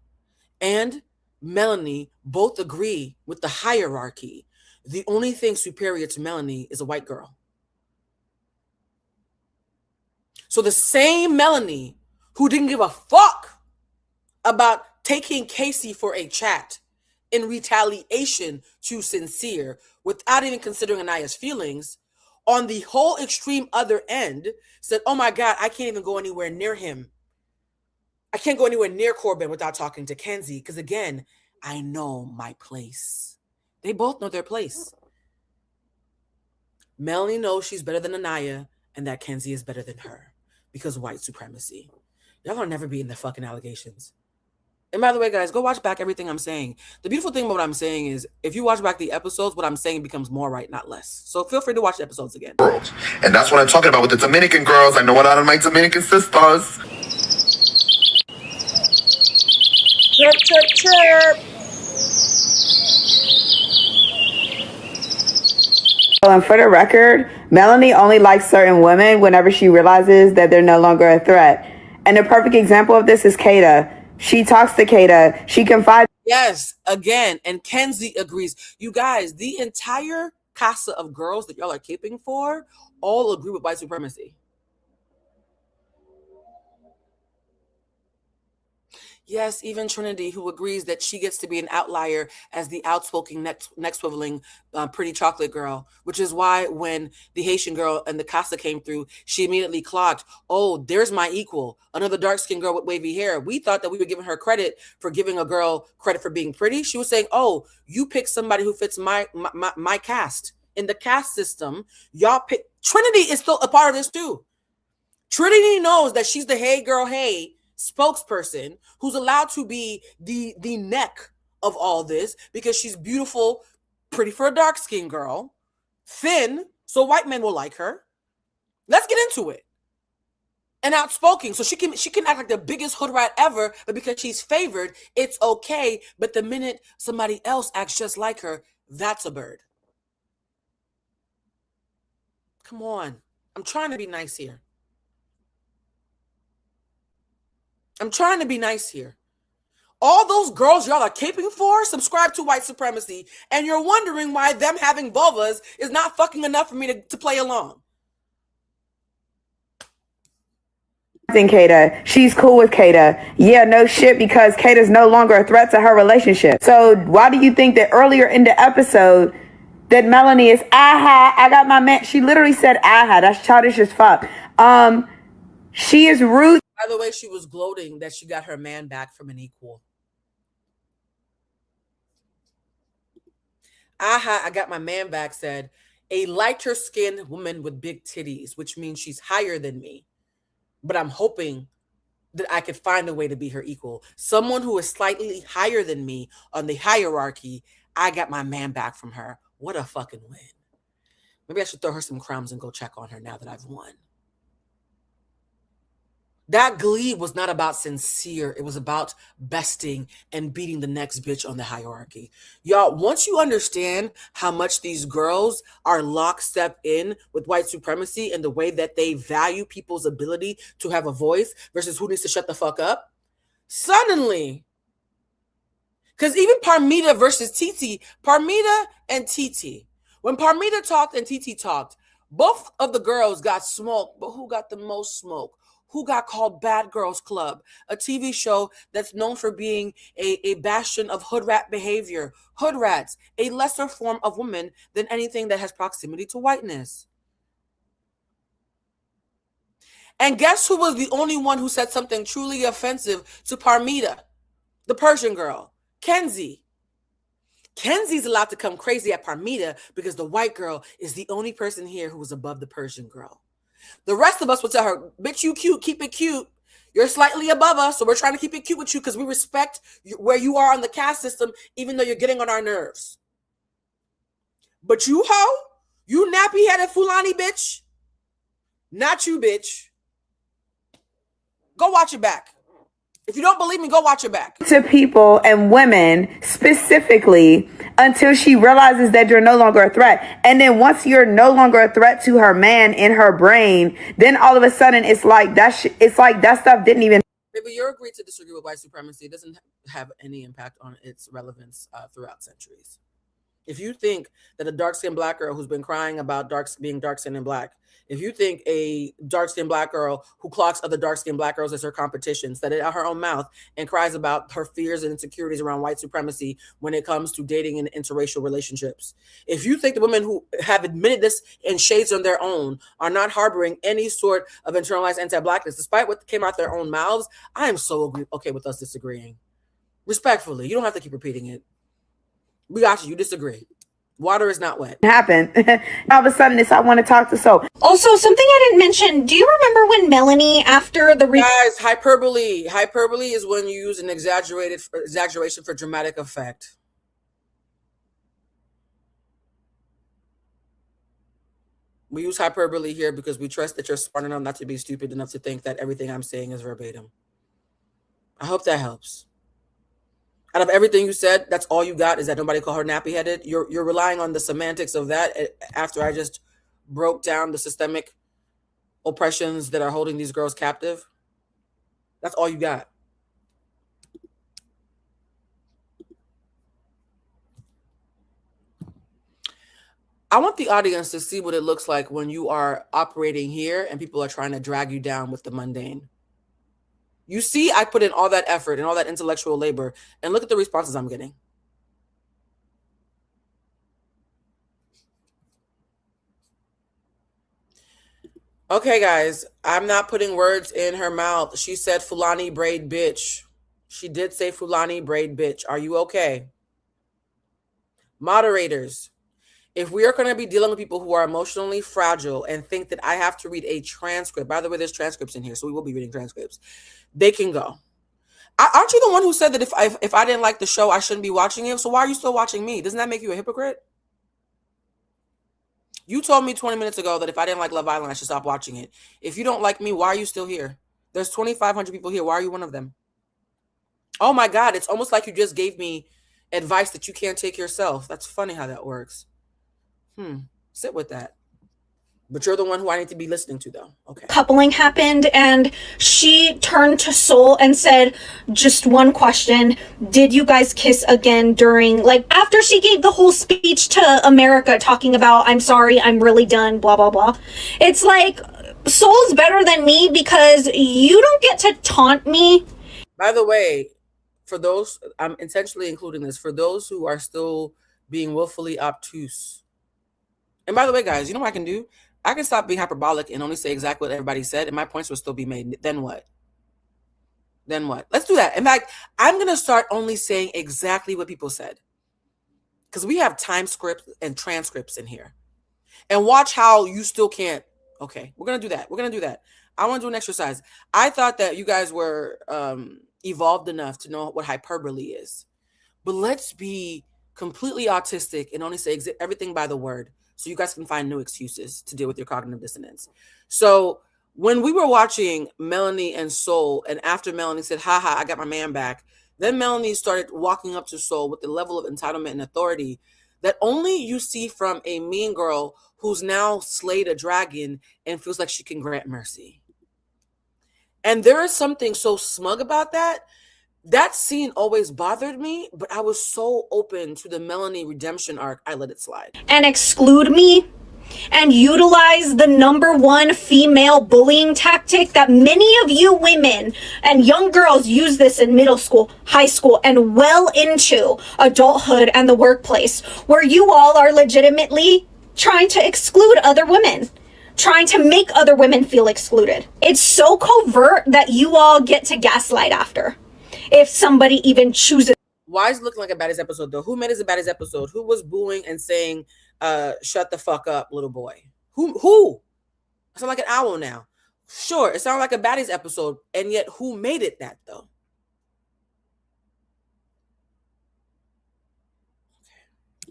[SPEAKER 1] and Melanie both agree with the hierarchy, the only thing superior to Melanie is a white girl. So the same Melanie who didn't give a fuck about taking Casey for a chat in retaliation to Sincere without even considering Anaya's feelings, on the whole extreme other end, said, oh my God, I can't even go anywhere near him. I can't go anywhere near Corbin without talking to Kenzie, because again, I know my place. They both know their place. Melanie knows she's better than Anaya and that Kenzie is better than her because white supremacy. Y'all will never be in the fucking allegations. And by the way, guys, go watch back everything I'm saying. The beautiful thing about what I'm saying is if you watch back the episodes, what I'm saying becomes more right, not less. So feel free to watch the episodes again.
[SPEAKER 4] And that's what I'm talking about with the Dominican girls. I know a lot of my Dominican sisters.
[SPEAKER 1] Chirp, chirp, chirp.
[SPEAKER 8] And for the record, Melanie only likes certain women whenever she realizes that they're no longer a threat. And the perfect example of this is Kata. She talks to Kata. She confides.
[SPEAKER 1] Yes, again, and Kenzie agrees. You guys, the entire Casa of girls that y'all are keeping for all agree with white supremacy. Yes, even Trinity, who agrees that she gets to be an outlier as the outspoken, neck-swiveling, pretty chocolate girl, which is why when the Haitian girl and the Casa came through, she immediately clocked, oh, there's my equal, another dark-skinned girl with wavy hair. We thought that we were giving her credit for giving a girl credit for being pretty. She was saying, oh, you pick somebody who fits my cast. In the caste system, y'all pick. Trinity is still a part of this too. Trinity knows that she's the hey girl, hey spokesperson who's allowed to be the neck of all this because she's beautiful, pretty for a dark-skinned girl, thin, so white men will like her. Let's get into it. And outspoken, so she can act like the biggest hood rat ever, but because she's favored, it's okay. But the minute somebody else acts just like her, that's a bird. Come on. I'm trying to be nice here. I'm trying to be nice here. All those girls y'all are caping for subscribe to white supremacy, and you're wondering why them having vulvas is not fucking enough for me to play along.
[SPEAKER 8] Kata. She's cool with Kata. Yeah, no shit, because Kata's no longer a threat to her relationship. So why do you think that earlier in the episode that Melanie is, I got my man. She literally said, that's childish as fuck. She is rude.
[SPEAKER 1] By the way, she was gloating that she got her man back from an equal. I got my man back said, a lighter skinned woman with big titties, which means she's higher than me. But I'm hoping that I could find a way to be her equal. Someone who is slightly higher than me on the hierarchy, I got my man back from her. What a fucking win. Maybe I should throw her some crumbs and go check on her now that I've won. That glee was not about Sincere. It was about besting and beating the next bitch on the hierarchy. Y'all, once you understand how much these girls are lockstep in with white supremacy and the way that they value people's ability to have a voice versus who needs to shut the fuck up, suddenly Because even Parmita versus Titi, Parmita and Titi, when Parmita talked and Titi talked, both of the girls got smoked, but who got the most smoke? Who got called Bad Girls Club, a TV show that's known for being a bastion of hood rat behavior. Hood rats, a lesser form of woman than anything that has proximity to whiteness. And guess who was the only one who said something truly offensive to Parmita, the Persian girl? Kenzie. Kenzie's allowed to come crazy at Parmita because the white girl is the only person here who was above the Persian girl. The rest of us will tell her, bitch, you cute, keep it cute. You're slightly above us, so we're trying to keep it cute with you because we respect where you are on the caste system, even though you're getting on our nerves. But you hoe, you nappy-headed Fulani bitch, not you, bitch. Go watch it back. If you don't believe me, go watch it back.
[SPEAKER 8] To people and women specifically until she realizes that you're no longer a threat. And then once you're no longer a threat to her man in her brain, then all of a sudden it's like that stuff didn't even.
[SPEAKER 1] Maybe you're agreed to disagree with white supremacy. It doesn't have any impact on its relevance throughout centuries. If you think that a dark-skinned black girl who's been crying about being dark-skinned and black, if you think a dark-skinned black girl who clocks other dark-skinned black girls as her competition, said it out her own mouth and cries about her fears and insecurities around white supremacy when it comes to dating and interracial relationships, if you think the women who have admitted this in shades on their own are not harboring any sort of internalized anti-blackness, despite what came out their own mouths, I am so okay with us disagreeing. Respectfully, you don't have to keep repeating it. We got you. You disagree. Water is not wet.
[SPEAKER 8] Happen. All of a sudden, I want to talk to Soul.
[SPEAKER 10] Also, something I didn't mention. Do you remember when Melanie, after the
[SPEAKER 1] guys, hyperbole is when you use an exaggeration for dramatic effect. We use hyperbole here because we trust that you're smart enough not to be stupid enough to think that everything I'm saying is verbatim. I hope that helps. Out of everything you said, that's all you got is that nobody called her nappy-headed. You're relying on the semantics of that after I just broke down the systemic oppressions that are holding these girls captive. That's all you got. I want the audience to see what it looks like when you are operating here and people are trying to drag you down with the mundane. You see, I put in all that effort and all that intellectual labor, and look at the responses I'm getting. Okay, guys, I'm not putting words in her mouth. She said Fulani braid bitch. She did say Fulani braid bitch. Are you okay? Moderators, if we are going to be dealing with people who are emotionally fragile and think that I have to read a transcript, by the way, there's transcripts in here, so we will be reading transcripts. They can go. Aren't you the one who said that if I didn't like the show, I shouldn't be watching it? So why are you still watching me? Doesn't that make you a hypocrite? You told me 20 minutes ago that if I didn't like Love Island, I should stop watching it. If you don't like me, why are you still here? There's 2,500 people here. Why are you one of them? Oh my God, it's almost like you just gave me advice that you can't take yourself. That's funny how that works. Sit with that. But you're the one who I need to be listening to, though. Okay.
[SPEAKER 10] Coupling happened, and she turned to Soul and said, just one question. Did you guys kiss again during, after she gave the whole speech to America talking about, I'm sorry, I'm really done, blah, blah, blah. It's like, Soul's better than me because you don't get to taunt me.
[SPEAKER 1] By the way, for those, I'm intentionally including this, for those who are still being willfully obtuse. And by the way, guys, you know what I can do? I can stop being hyperbolic and only say exactly what everybody said, and my points will still be made. Then what? Let's do that. In fact, I'm going to start only saying exactly what people said. Because we have time scripts and transcripts in here. And watch how you still can't. Okay, we're going to do that. I want to do an exercise. I thought that you guys were evolved enough to know what hyperbole is. But let's be completely autistic and only say everything by the word, so you guys can find new excuses to deal with your cognitive dissonance. So when we were watching Melanie and Soul, and after Melanie said, haha, I got my man back, then Melanie started walking up to Soul with the level of entitlement and authority that only you see from a mean girl who's now slayed a dragon and feels like she can grant mercy. And there is something so smug about that that scene always bothered me, but I was so open to the Melanie redemption arc, I let it slide.
[SPEAKER 10] And exclude me and utilize the #1 female bullying tactic that many of you women and young girls use this in middle school, high school, and well into adulthood and the workplace, where you all are legitimately trying to exclude other women, trying to make other women feel excluded. It's so covert that you all get to gaslight after. If somebody even chooses.
[SPEAKER 1] Why is it looking like a baddies episode though? Who made it a baddies episode? Who was booing and saying, shut the fuck up, little boy? Who? I sound like an owl now. Sure, it sounded like a baddies episode, and yet who made it that though?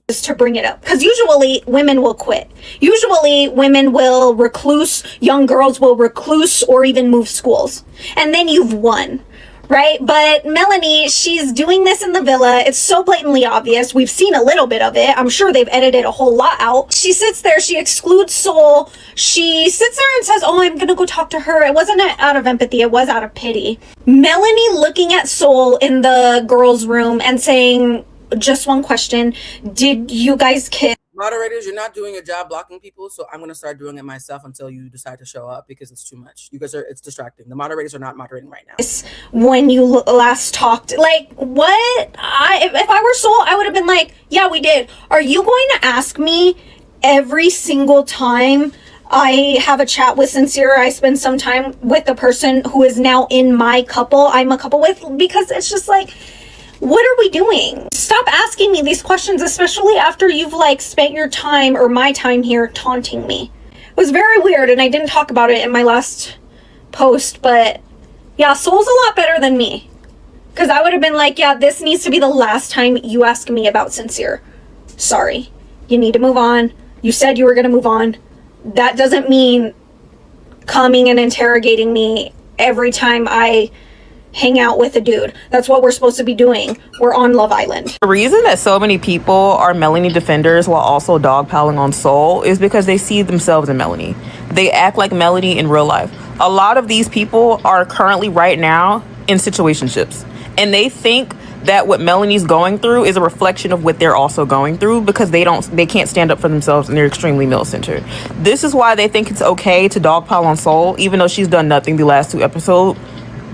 [SPEAKER 10] To bring it up, because usually women will quit. Usually women will recluse, young girls will recluse or even move schools, and then you've won, right? But Melanie, she's doing this in the villa. It's so blatantly obvious. We've seen a little bit of it. I'm sure they've edited a whole lot out. She sits there, she excludes Soul. She sits there and says, oh, I'm gonna go talk to her. It wasn't out of empathy, it was out of pity. Melanie looking at Soul in the girls' room and saying, just one question, did you guys kiss?
[SPEAKER 1] Moderators, you're not doing your job blocking people, so I'm going to start doing it myself until you decide to show up, because it's too much. You guys are, it's distracting. The moderators are not moderating right now.
[SPEAKER 10] When you last talked, like, what? If I were Soul, I would have been like, yeah, we did. Are you going to ask me every single time I have a chat with Sincere, I spend some time with the person who is now in my couple, I'm a couple with? Because it's just like, what are we doing? Stop asking me these questions, especially after you've like spent your time or my time here taunting me. It was very weird, and I didn't talk about it in my last post, but yeah, Soul's a lot better than me. Because I would have been like, yeah, this needs to be the last time you ask me about Sincere. Sorry. You need to move on. You said you were going to move on. That doesn't mean coming and interrogating me every time I hang out with a dude. That's what we're supposed to be doing. We're on Love Island.
[SPEAKER 7] The reason that so many people are Melanie defenders while also dogpiling on Soul is because they see themselves in Melanie. They act like Melanie in real life. A lot of these people are currently right now in situationships, and they think that what Melanie's going through is a reflection of what they're also going through, because they can't stand up for themselves and they're extremely male-centered. This is why they think it's okay to dogpile on Soul, even though she's done nothing the last 2 episodes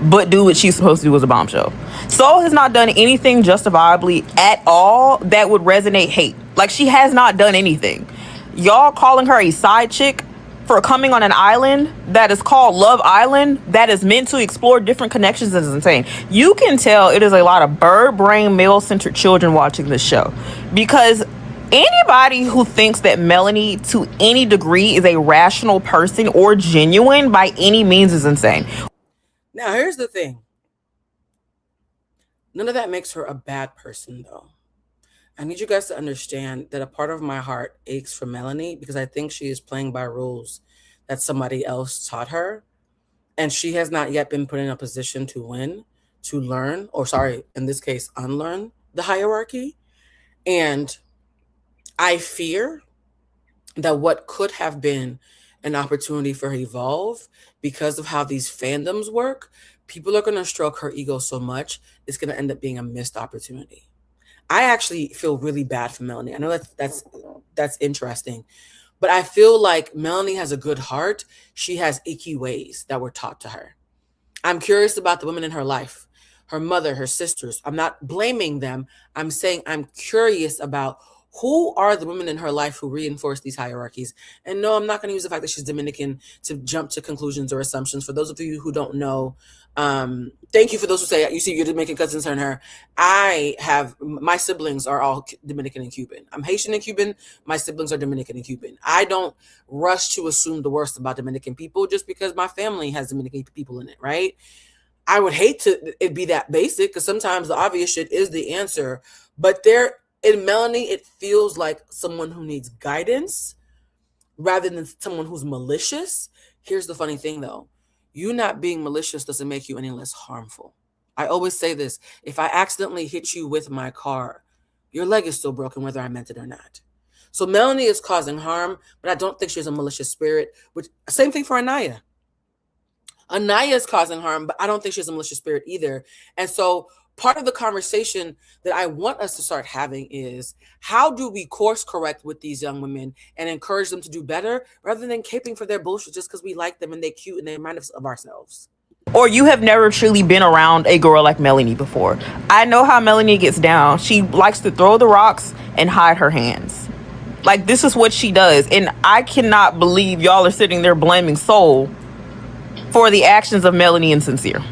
[SPEAKER 7] but do what she's supposed to do as a bombshell. Soul has not done anything justifiably at all that would resonate hate. Like, she has not done anything. Y'all calling her a side chick for coming on an island that is called Love Island, that is meant to explore different connections, is insane. You can tell it is a lot of bird brain male-centered children watching this show, because anybody who thinks that Melanie to any degree is a rational person or genuine by any means is insane.
[SPEAKER 1] Now, here's the thing. None of that makes her a bad person, though. I need you guys to understand that a part of my heart aches for Melanie, because I think she is playing by rules that somebody else taught her. And she has not yet been put in a position to win, to learn, or sorry, in this case, unlearn the hierarchy. And I fear that what could have been an opportunity for her to evolve, because of how these fandoms work, people are going to stroke her ego so much, it's going to end up being a missed opportunity. I actually feel really bad for Melanie. I know that's interesting, but I feel like Melanie has a good heart. She has icky ways that were taught to her. I'm curious about the women in her life, her mother, her sisters. I'm not blaming them. I'm saying I'm curious about who are the women in her life who reinforce these hierarchies. And no, I'm not going to use the fact that she's Dominican to jump to conclusions or assumptions. For those of you who don't know, thank you for those who say you see your Dominican cousins, her and her. My siblings are all Dominican and Cuban. I'm Haitian and Cuban. My siblings are Dominican and Cuban. I don't rush to assume the worst about Dominican people just because my family has Dominican people in it, right? I would hate to it be that basic, because sometimes the obvious shit is the answer. But in Melanie, it feels like someone who needs guidance rather than someone who's malicious. Here's the funny thing, though. You not being malicious doesn't make you any less harmful. I always say this. If I accidentally hit you with my car, your leg is still broken whether I meant it or not. So Melanie is causing harm, but I don't think she has a malicious spirit. Same thing for Anaya. Anaya is causing harm, but I don't think she has a malicious spirit either. And so Part of the conversation that I want us to start having is, how do we course correct with these young women and encourage them to do better rather than caping for their bullshit just because we like them and they're cute and they remind us of ourselves?
[SPEAKER 7] Or you have never truly been around a girl like Melanie before. I know how Melanie gets down. She likes to throw the rocks and hide her hands. Like, this is what she does. And I cannot believe y'all are sitting there blaming Soul for the actions of Melanie and Sincere.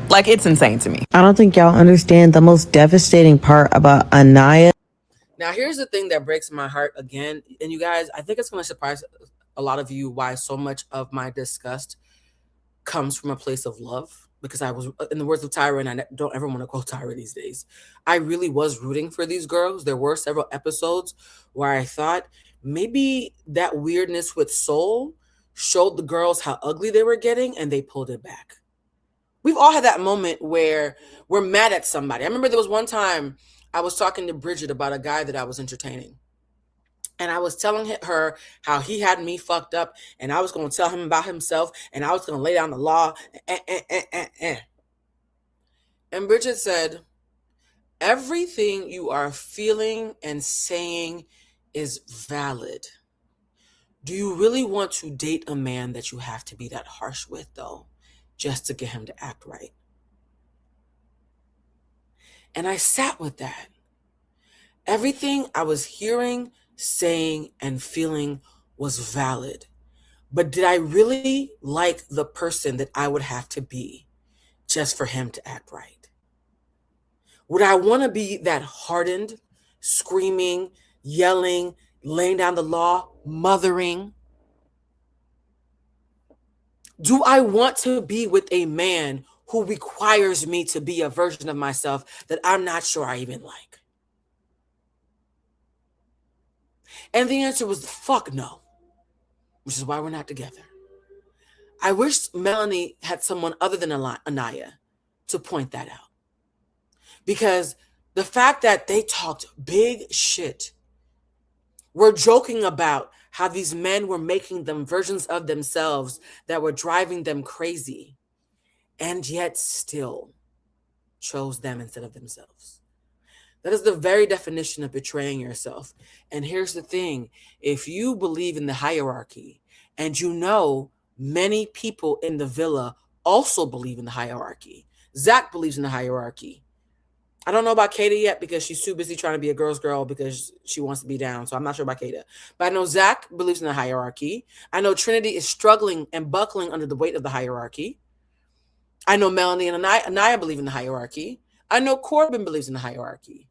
[SPEAKER 7] Like, it's insane to me.
[SPEAKER 11] I don't think y'all understand the most devastating part about Anaya.
[SPEAKER 1] Now, here's the thing that breaks my heart again. And you guys, I think it's going to surprise a lot of you why so much of my disgust comes from a place of love. Because I was, in the words of Tyra, and I don't ever want to quote Tyra these days, I really was rooting for these girls. There were several episodes where I thought maybe that weirdness with Soul showed the girls how ugly they were getting and they pulled it back. We've all had that moment where we're mad at somebody. I remember there was one time I was talking to Bridget about a guy that I was entertaining. And I was telling her how he had me fucked up, and I was going to tell him about himself, and I was going to lay down the law. And Bridget said, everything you are feeling and saying is valid. Do you really want to date a man that you have to be that harsh with, though, just to get him to act right? And I sat with that. Everything I was hearing, saying, and feeling was valid. But did I really like the person that I would have to be just for him to act right? Would I want to be that hardened, screaming, yelling, laying down the law, mothering? Do I want to be with a man who requires me to be a version of myself that I'm not sure I even like? And the answer was fuck no, which is why we're not together. I wish Melanie had someone other than Anaya to point that out. Because the fact that they talked big shit, were joking about how these men were making them versions of themselves that were driving them crazy, and yet still chose them instead of themselves. That is the very definition of betraying yourself. And here's the thing. If you believe in the hierarchy, and you know many people in the villa also believe in the hierarchy. Zach believes in the hierarchy. I don't know about Kata yet because she's too busy trying to be a girl's girl because she wants to be down. So I'm not sure about Kata. But I know Zach believes in the hierarchy. I know Trinity is struggling and buckling under the weight of the hierarchy. I know Melanie and Anaya believe in the hierarchy. I know Corbin believes in the hierarchy.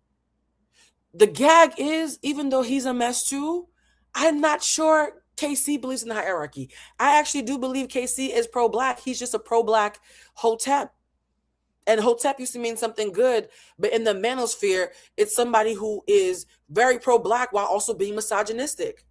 [SPEAKER 1] The gag is, even though he's a mess too, I'm not sure KC believes in the hierarchy. I actually do believe KC is pro-black. He's just a pro-black Hotep. And Hotep used to mean something good, but in the manosphere, it's somebody who is very pro-black while also being misogynistic.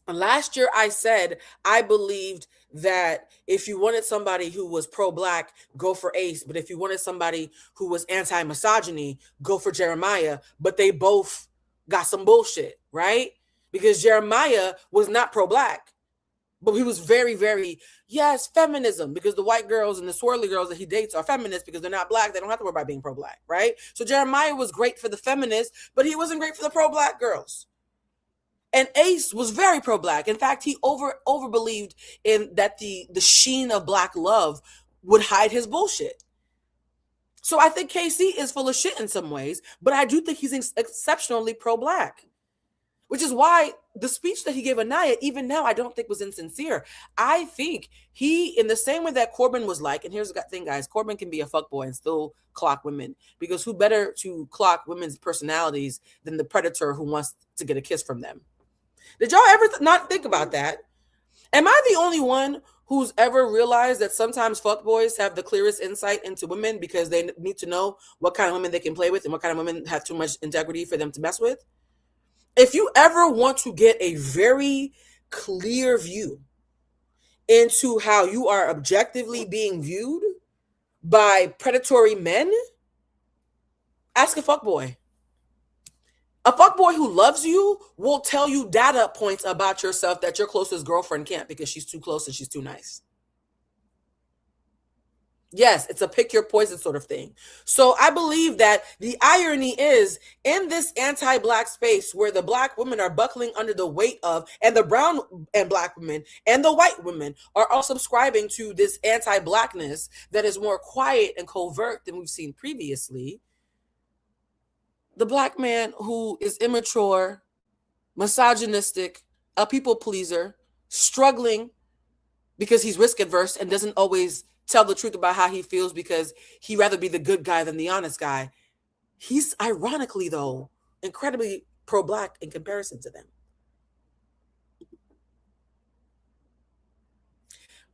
[SPEAKER 1] And last year I said I believed that if you wanted somebody who was pro-black, go for Ace. But if you wanted somebody who was anti-misogyny, go for Jeremiah. But they both got some bullshit, right? Because Jeremiah was not pro-black. But he was very, very, yes, feminism, because the white girls and the swirly girls that he dates are feminists because they're not black. They don't have to worry about being pro-black, right? So Jeremiah was great for the feminists, but he wasn't great for the pro-black girls. And Ace was very pro-black. In fact, he over believed in that the sheen of black love would hide his bullshit. So I think KC is full of shit in some ways, but I do think he's exceptionally pro-black. Which is why the speech that he gave Anaya, even now, I don't think was insincere. I think he, in the same way that Corbin was like, and here's the thing, guys, Corbin can be a fuckboy and still clock women, because who better to clock women's personalities than the predator who wants to get a kiss from them? Did y'all ever not think about that? Am I the only one who's ever realized that sometimes fuckboys have the clearest insight into women because they need to know what kind of women they can play with and what kind of women have too much integrity for them to mess with? If you ever want to get a very clear view into how you are objectively being viewed by predatory men, ask a fuckboy. A fuckboy who loves you will tell you data points about yourself that your closest girlfriend can't because she's too close and she's too nice. Yes, it's a pick your poison sort of thing. So I believe that the irony is in this anti-black space where the black women are buckling under the weight of, and the brown and black women and the white women are all subscribing to this anti-blackness that is more quiet and covert than we've seen previously. The black man who is immature, misogynistic, a people pleaser, struggling because he's risk adverse and doesn't always tell the truth about how he feels because he'd rather be the good guy than the honest guy. He's ironically, though, incredibly pro-black in comparison to them.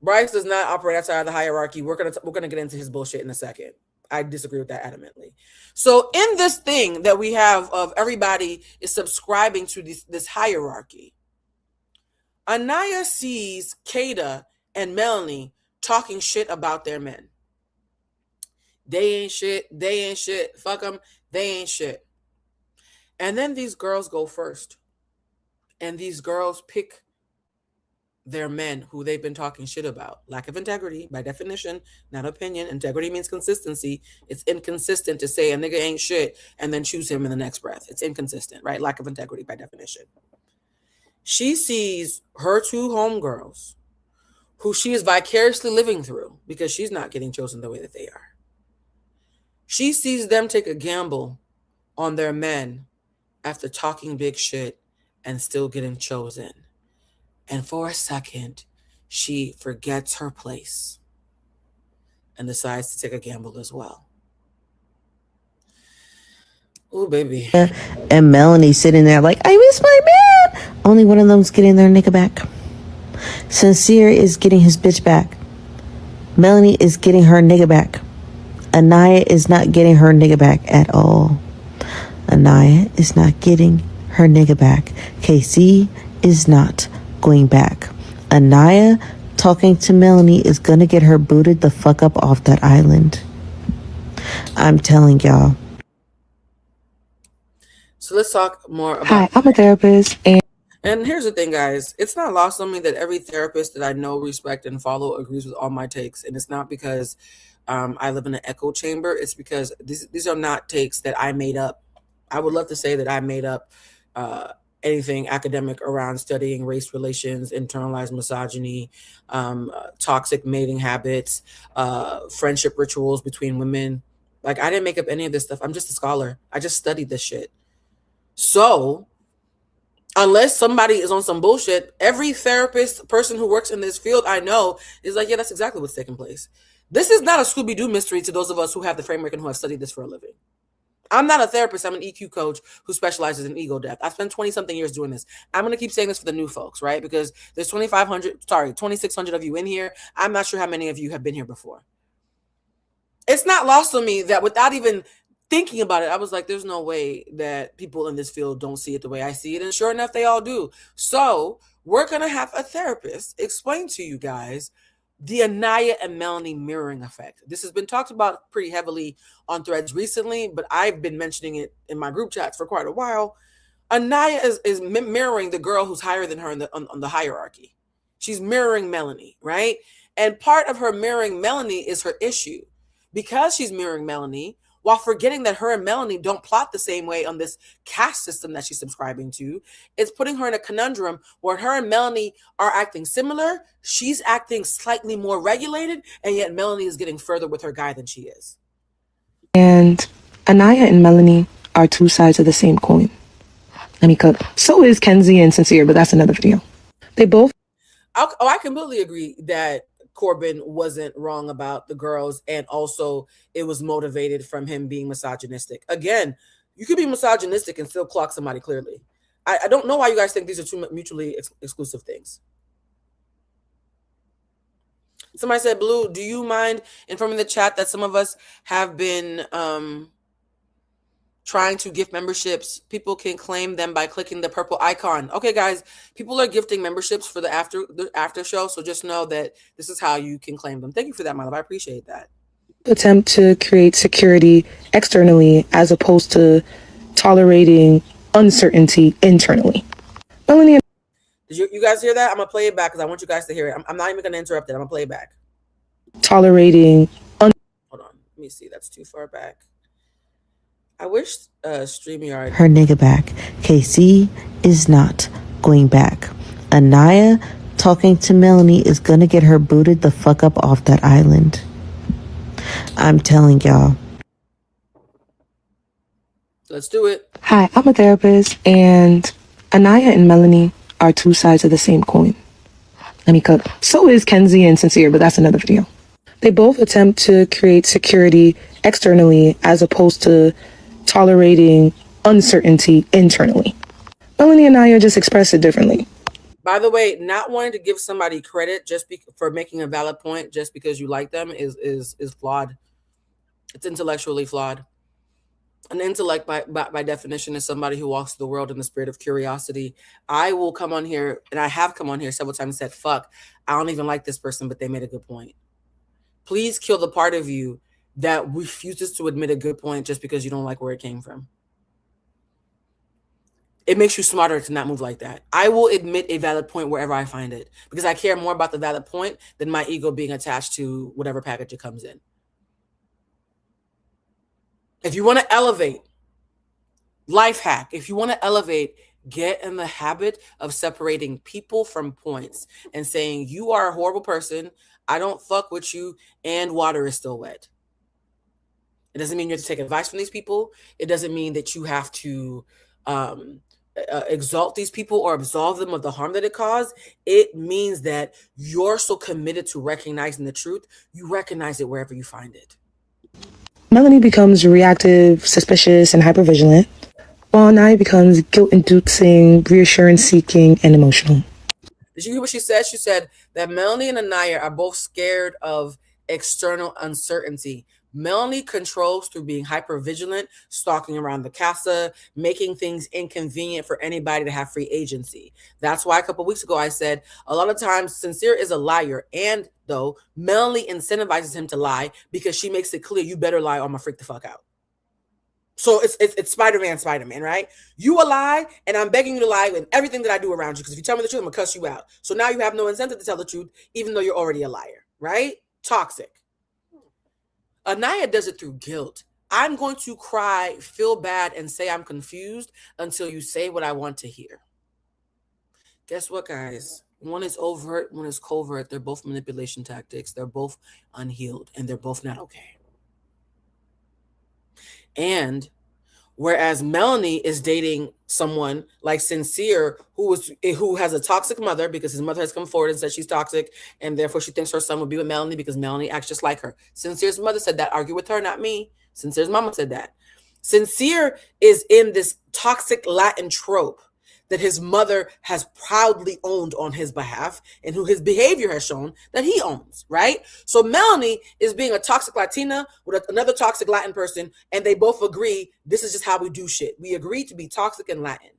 [SPEAKER 1] Bryce does not operate outside of the hierarchy. We're gonna get into his bullshit in a second. I disagree with that adamantly. So in this thing that we have of everybody is subscribing to this hierarchy, Anaya sees Kada and Melanie talking shit about their men. They ain't shit. They ain't shit. Fuck them. They ain't shit. And then these girls go first. And these girls pick their men who they've been talking shit about. Lack of integrity, by definition, not opinion. Integrity means consistency. It's inconsistent to say a nigga ain't shit and then choose him in the next breath. It's inconsistent, right? Lack of integrity by definition. She sees her two homegirls who she is vicariously living through because she's not getting chosen the way that they are. She sees them take a gamble on their men after talking big shit and still getting chosen. And for a second, she forgets her place and decides to take a gamble as well. Oh, baby.
[SPEAKER 11] And Melanie sitting there like, I miss my man. Only one of them's getting their nigga back. Sincere is getting his bitch back. Melanie is getting her nigga back. Anaya is not getting her nigga back at all. Anaya is not getting her nigga back. KC is not going back. Anaya talking to Melanie is gonna get her booted the fuck up off that island. I'm telling y'all.
[SPEAKER 1] So let's talk more about...
[SPEAKER 12] Hi, I'm a therapist.
[SPEAKER 1] And here's the thing, guys. It's not lost on me that every therapist that I know, respect, and follow agrees with all my takes. And it's not because I live in an echo chamber. It's because these are not takes that I made up. I would love to say that I made up anything academic around studying race relations, internalized misogyny, toxic mating habits, friendship rituals between women. Like, I didn't make up any of this stuff. I'm just a scholar. I just studied this shit. So unless somebody is on some bullshit, every therapist, person who works in this field I know is like, yeah, that's exactly what's taking place. This is not a Scooby-Doo mystery to those of us who have the framework and who have studied this for a living. I'm not a therapist. I'm an EQ coach who specializes in ego death. I've spent 20-something years doing this. I'm going to keep saying this for the new folks, right? Because there's 2,600 of you in here. I'm not sure how many of you have been here before. It's not lost on me that without even thinking about it, I was like, there's no way that people in this field don't see it the way I see it. And sure enough, they all do. So we're going to have a therapist explain to you guys the Anaya and Melanie mirroring effect. This has been talked about pretty heavily on threads recently, but I've been mentioning it in my group chats for quite a while. Anaya is mirroring the girl who's higher than her on the hierarchy. She's mirroring Melanie, right? And part of her mirroring Melanie is her issue. Because she's mirroring Melanie, while forgetting that her and Melanie don't plot the same way on this caste system that she's subscribing to, it's putting her in a conundrum where her and Melanie are acting similar. She's acting slightly more regulated, and yet Melanie is getting further with her guy than she is.
[SPEAKER 12] And Anaya and Melanie are two sides of the same coin. Let me cut. So is Kenzie and Sincere, but that's another video. They both...
[SPEAKER 1] I completely agree that Corbin wasn't wrong about the girls, and also it was motivated from him being misogynistic. Again, you could be misogynistic and still clock somebody clearly. I don't know why you guys think these are two mutually exclusive things. Somebody said, Blue, do you mind informing the chat that some of us have been trying to gift memberships? People can claim them by clicking the purple icon. Okay, guys, people are gifting memberships for the after show, so just know that this is how you can claim them. Thank you for that, my love. I appreciate that.
[SPEAKER 12] Attempt to create security externally as opposed to tolerating uncertainty internally. Melanie,
[SPEAKER 1] did you guys hear that? I'm gonna play it back because I want you guys to hear it. I'm not even gonna interrupt it. I'm gonna play it back.
[SPEAKER 12] Tolerating
[SPEAKER 1] Let me see. That's too far back. I wish StreamYard.
[SPEAKER 11] Her nigga back. KC is not going back. Anaya talking to Melanie is gonna get her booted the fuck up off that island. I'm telling y'all.
[SPEAKER 1] Let's do it.
[SPEAKER 12] Hi, I'm a therapist, and Anaya and Melanie are two sides of the same coin. Let me cook. So is Kenzie and Sincere, but that's another video. They both attempt to create security externally as opposed to tolerating uncertainty internally. Melanie and Anaya just express it differently.
[SPEAKER 1] By the way, not wanting to give somebody credit just for making a valid point just because you like them is flawed. It's intellectually flawed. An intellect, by definition, is somebody who walks the world in the spirit of curiosity. I will come on here, and I have come on here several times and said, fuck, I don't even like this person, but they made a good point. Please kill the part of you that refuses to admit a good point just because you don't like where it came from. It makes you smarter to not move like that. I will admit a valid point wherever I find it because I care more about the valid point than my ego being attached to whatever package it comes in. If you want to elevate, life hack, if you want to elevate, get in the habit of separating people from points and saying, you are a horrible person, I don't fuck with you, and water is still wet. It doesn't mean you have to take advice from these people. It doesn't mean that you have to exalt these people or absolve them of the harm that it caused. It means that you're so committed to recognizing the truth, you recognize it wherever you find it.
[SPEAKER 12] Melanie becomes reactive, suspicious, and hypervigilant, while Anaya becomes guilt-inducing, reassurance-seeking, and emotional.
[SPEAKER 1] Did you hear what she said? She said that Melanie and Anaya are both scared of external uncertainty. Melanie controls through being hypervigilant, stalking around the Casa, making things inconvenient for anybody to have free agency. That's why a couple of weeks ago I said a lot of times Sincere is a liar, and though Melanie incentivizes him to lie because she makes it clear you better lie or I'm gonna freak the fuck out. So it's Spider-Man, right? You a lie, and I'm begging you to lie in everything that I do around you, because if you tell me the truth, I'm gonna cuss you out. So now you have no incentive to tell the truth, even though you're already a liar, right? Toxic. Anaya does it through guilt. I'm going to cry, feel bad, and say I'm confused until you say what I want to hear. Guess what, guys? One is overt, one is covert. They're both manipulation tactics. They're both unhealed, and they're both not okay. And whereas Melanie is dating someone like Sincere, who has a toxic mother because his mother has come forward and said she's toxic, and therefore she thinks her son will be with Melanie because Melanie acts just like her. Sincere's mother said that. Argue with her, not me. Sincere's mama said that. Sincere is in this toxic Latin trope that his mother has proudly owned on his behalf and who his behavior has shown that he owns, right? So Melanie is being a toxic Latina with another toxic Latin person, and they both agree this is just how we do shit. We agree to be toxic and Latin.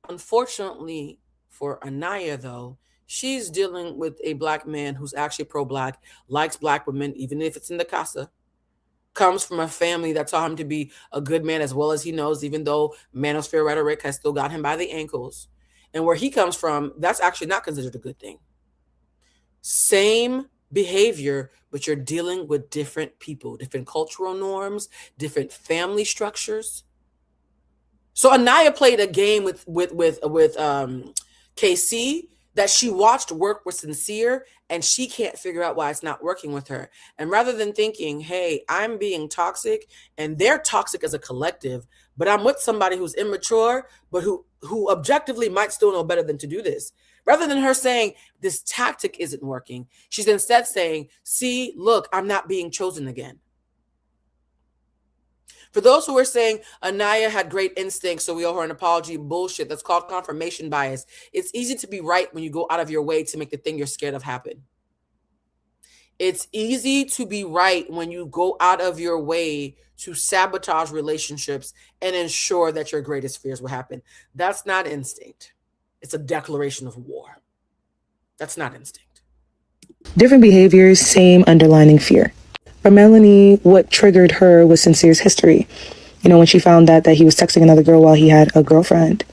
[SPEAKER 1] Unfortunately for Anaya, though, she's dealing with a black man who's actually pro-black, likes black women, even if it's in the Casa, comes from a family that taught him to be a good man as well as he knows, even though manosphere rhetoric has still got him by the ankles. And where he comes from, that's actually not considered a good thing. Same behavior, but you're dealing with different people, different cultural norms, different family structures. So Anaya played a game with KC that she watched work with Sincere, and she can't figure out why it's not working with her. And rather than thinking, hey, I'm being toxic and they're toxic as a collective, but I'm with somebody who's immature, but who objectively might still know better than to do this. Rather than her saying this tactic isn't working, she's instead saying, see, look, I'm not being chosen again. For those who are saying Anaya had great instincts, so we owe her an apology, bullshit, that's called confirmation bias. It's easy to be right when you go out of your way to make the thing you're scared of happen. It's easy to be right when you go out of your way to sabotage relationships and ensure that your greatest fears will happen. That's not instinct. It's a declaration of war. That's not instinct.
[SPEAKER 12] Different behaviors, same underlining fear. For Melanie, what triggered her was Sincere's history. You know, when she found out that he was texting another girl while he had a girlfriend.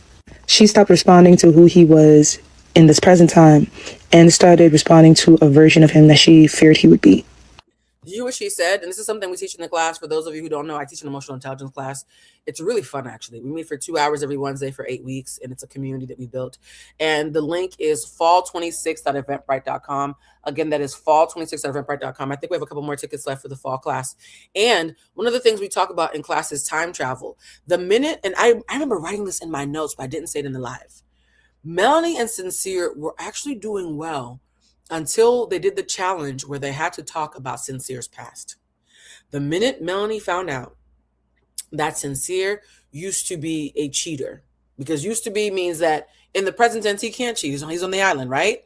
[SPEAKER 12] She stopped responding to who he was in this present time and started responding to a version of him that she feared he would be.
[SPEAKER 1] Did you hear what she said? And this is something we teach in the class. For those of you who don't know, I teach an emotional intelligence class. It's really fun, actually. We meet for 2 hours every Wednesday for 8 weeks, and it's a community that we built. And the link is fall26.eventbrite.com. Again, that is fall26.eventbrite.com. I think we have a couple more tickets left for the fall class. And one of the things we talk about in class is time travel. The minute, and I remember writing this in my notes, but I didn't say it in the live. Melanie and Sincere were actually doing well until they did the challenge where they had to talk about Sincere's past. The minute Melanie found out that Sincere used to be a cheater, because used to be means that in the present tense, he can't cheat. He's on the island, right?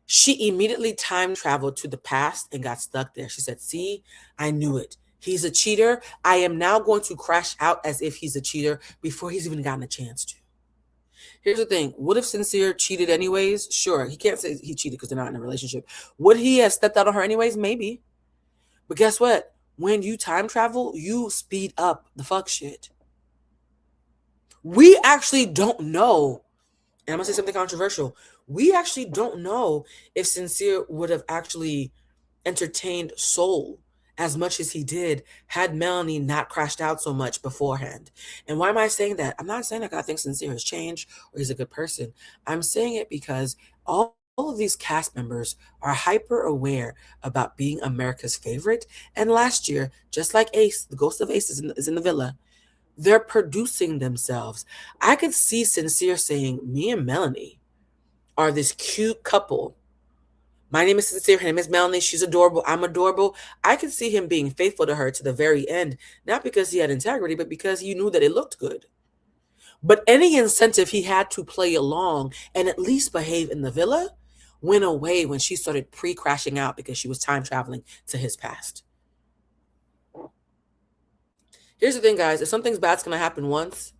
[SPEAKER 1] She immediately time traveled to the past and got stuck there. She said, see, I knew it. He's a cheater. I am now going to crash out as if he's a cheater before he's even gotten a chance to. Here's the thing. What if Sincere cheated anyways? Sure. He can't say he cheated because they're not in a relationship. Would he have stepped out on her anyways? Maybe. But guess what? When you time travel, you speed up the fuck shit. We actually don't know. And I'm going to say something controversial. We actually don't know if Sincere would have actually entertained Soul as much as he did had Melanie not crashed out so much beforehand. And why am I saying that? I'm not saying that I think Sincere has changed or he's a good person. I'm saying it because all of these cast members are hyper aware about being America's favorite. And last year, just like Ace, the ghost of Ace is in the villa, they're producing themselves. I could see Sincere saying, me and Melanie are this cute couple. My name is Sincere. Her name is Melanie. She's adorable. I'm adorable. I could see him being faithful to her to the very end, not because he had integrity, but because he knew that it looked good. But any incentive he had to play along and at least behave in the villa went away when she started pre-crashing out because she was time traveling to his past. Here's the thing, guys. If something's bad's going to happen once,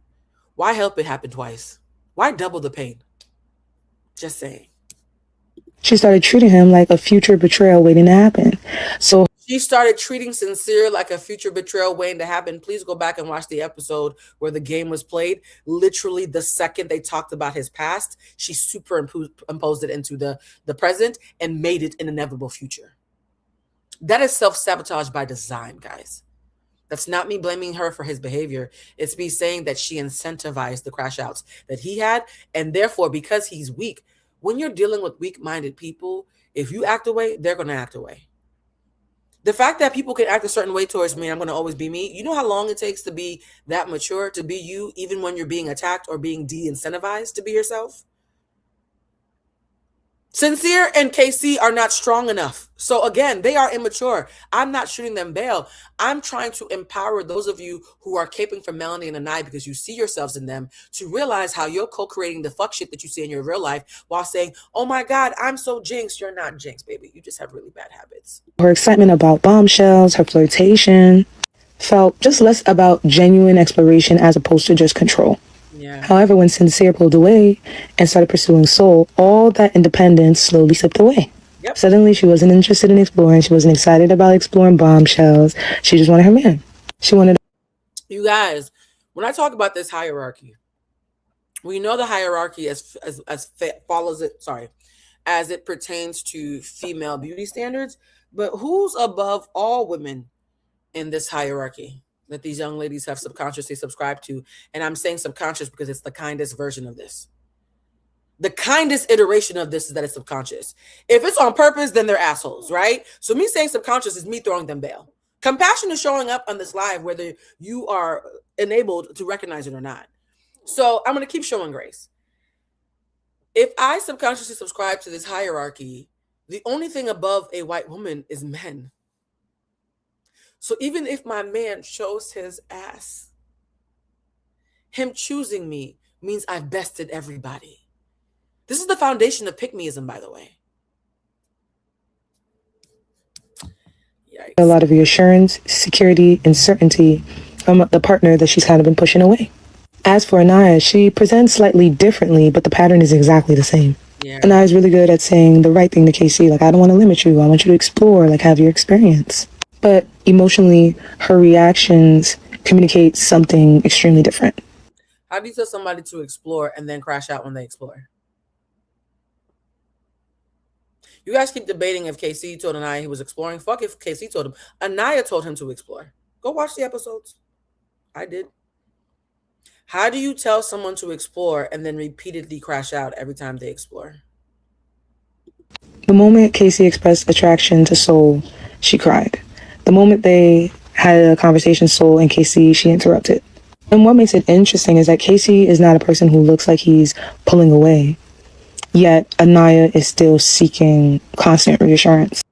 [SPEAKER 1] why help it happen twice? Why double the pain? Just saying.
[SPEAKER 12] She started treating him like a future betrayal waiting to happen. So
[SPEAKER 1] she started treating Sincere like a future betrayal waiting to happen. Please go back and watch the episode where the game was played. Literally the second they talked about his past, she superimposed it into the present and made it an inevitable future. That is self-sabotage by design, guys. That's not me blaming her for his behavior. It's me saying that she incentivized the crash outs that he had. And therefore, because he's weak, when you're dealing with weak-minded people, if you act away, they're going to act away. The fact that people can act a certain way towards me, I'm going to always be me. You know how long it takes to be that mature, to be you, even when you're being attacked or being de-incentivized to be yourself? Sincere and KC are not strong enough. So again, they are immature. I'm not shooting them bail. I'm trying to empower those of you who are caping for Melanie and Anai because you see yourselves in them to realize how you're co-creating the fuck shit that you see in your real life while saying, oh my God, I'm so jinxed. You're not jinxed, baby. You just have really bad habits.
[SPEAKER 12] her excitement about bombshells, her flirtation, felt just less about genuine exploration as opposed to just control.
[SPEAKER 1] Yeah.
[SPEAKER 12] However, when Sincere pulled away and started pursuing Soul, all that independence slowly slipped away.
[SPEAKER 1] Yep.
[SPEAKER 12] Suddenly, she wasn't interested in exploring. She wasn't excited about exploring bombshells. She just wanted her man. She wanted...
[SPEAKER 1] You guys, when I talk about this hierarchy, we know the hierarchy as follows it. Sorry, as it pertains to female beauty standards. But who's above all women in this hierarchy that these young ladies have subconsciously subscribed to? And I'm saying subconscious because it's the kindest version of this. The kindest iteration of this is that it's subconscious. If it's on purpose, then they're assholes, right? So me saying subconscious is me throwing them bail. Compassion is showing up on this live, whether you are enabled to recognize it or not. So I'm going to keep showing grace. If I subconsciously subscribe to this hierarchy, the only thing above a white woman is men. So even if my man shows his ass, him choosing me means I've bested everybody. This is the foundation of pick-meism, by the way. Yikes.
[SPEAKER 12] A lot of reassurance, security, and certainty from the partner that she's kind of been pushing away. As for Anaya, she presents slightly differently, but the pattern is exactly the same.
[SPEAKER 1] Yeah.
[SPEAKER 12] Anaya is really good at saying the right thing to KC, like, I don't want to limit you. I want you to explore, like, have your experience. But emotionally, her reactions communicate something extremely different.
[SPEAKER 1] How do you tell somebody to explore and then crash out when they explore? You guys keep debating if KC told Anaya he was exploring. Fuck if KC told him. Anaya told him to explore. Go watch the episodes. I did. How do you tell someone to explore and then repeatedly crash out every time they explore?
[SPEAKER 12] The moment Casey expressed attraction to Soul, she cried. The moment they had a conversation, Soul and Casey, she interrupted. And what makes it interesting is that Casey is not a person who looks like he's pulling away. Yet Anaya is still seeking constant reassurance.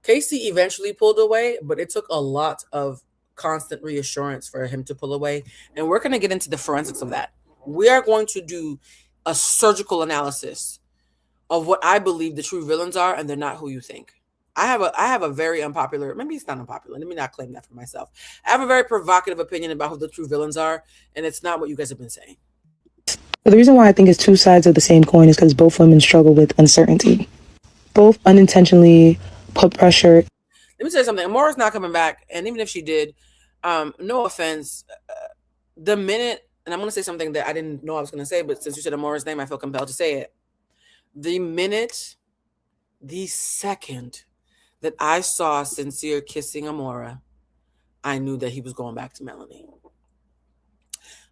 [SPEAKER 1] Casey eventually pulled away, but it took a lot of constant reassurance for him to pull away. And we're going to get into the forensics of that. We are going to do a surgical analysis of what I believe the true villains are, and they're not who you think. I have a very unpopular, maybe it's not unpopular, let me not claim that for myself. I have a very provocative opinion about who the true villains are, and it's not what you guys have been saying.
[SPEAKER 12] But the reason why I think it's two sides of the same coin is because both women struggle with uncertainty. Both unintentionally put pressure.
[SPEAKER 1] Let me tell you something. Amora's not coming back, and even if she did, no offense, the minute, and I'm going to say something that I didn't know I was going to say, but since you said Amora's name, I feel compelled to say it. The minute, the second that I saw Sincere kissing Amora, I knew that he was going back to Melanie.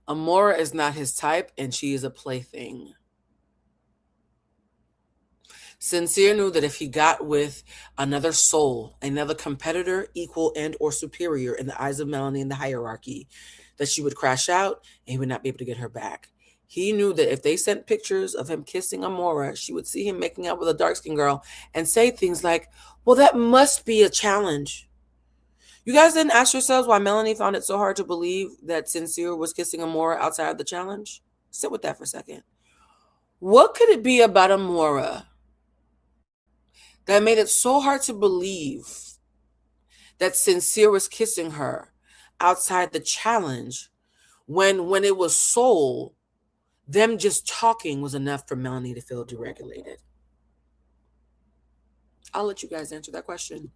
[SPEAKER 1] Amora is not his type, and she is a plaything. Sincere knew that if he got with another soul, another competitor, equal and or superior in the eyes of Melanie in the hierarchy, that she would crash out and he would not be able to get her back. He knew that if they sent pictures of him kissing Amora, she would see him making out with a dark-skinned girl and say things like, well, that must be a challenge. You guys didn't ask yourselves why Melanie found it so hard to believe that Sincere was kissing Amora outside of the challenge? Sit with that for a second. What could it be about Amora that made it so hard to believe that Sincere was kissing her outside the challenge when it was Soul, them just talking was enough for Melanie to feel deregulated? I'll let you guys answer that question.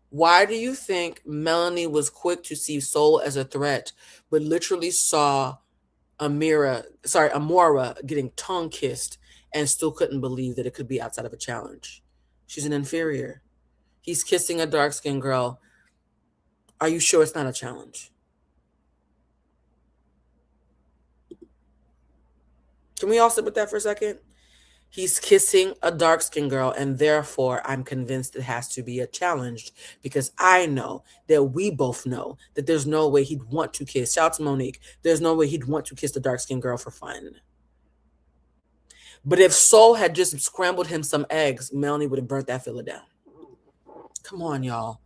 [SPEAKER 1] Why do you think Melanie was quick to see Soul as a threat, but literally saw Amora getting tongue kissed and still couldn't believe that it could be outside of a challenge? She's an inferior. He's kissing a dark-skinned girl. Are you sure it's not a challenge? Can we all sit with that for a second? He's kissing a dark-skinned girl, and therefore I'm convinced it has to be a challenge, because I know that we both know that there's no way he'd want to kiss. Shout out to Monique. There's no way he'd want to kiss the dark-skinned girl for fun. But if Soul had just scrambled him some eggs, Melanie would have burnt that filler down. Come on, y'all.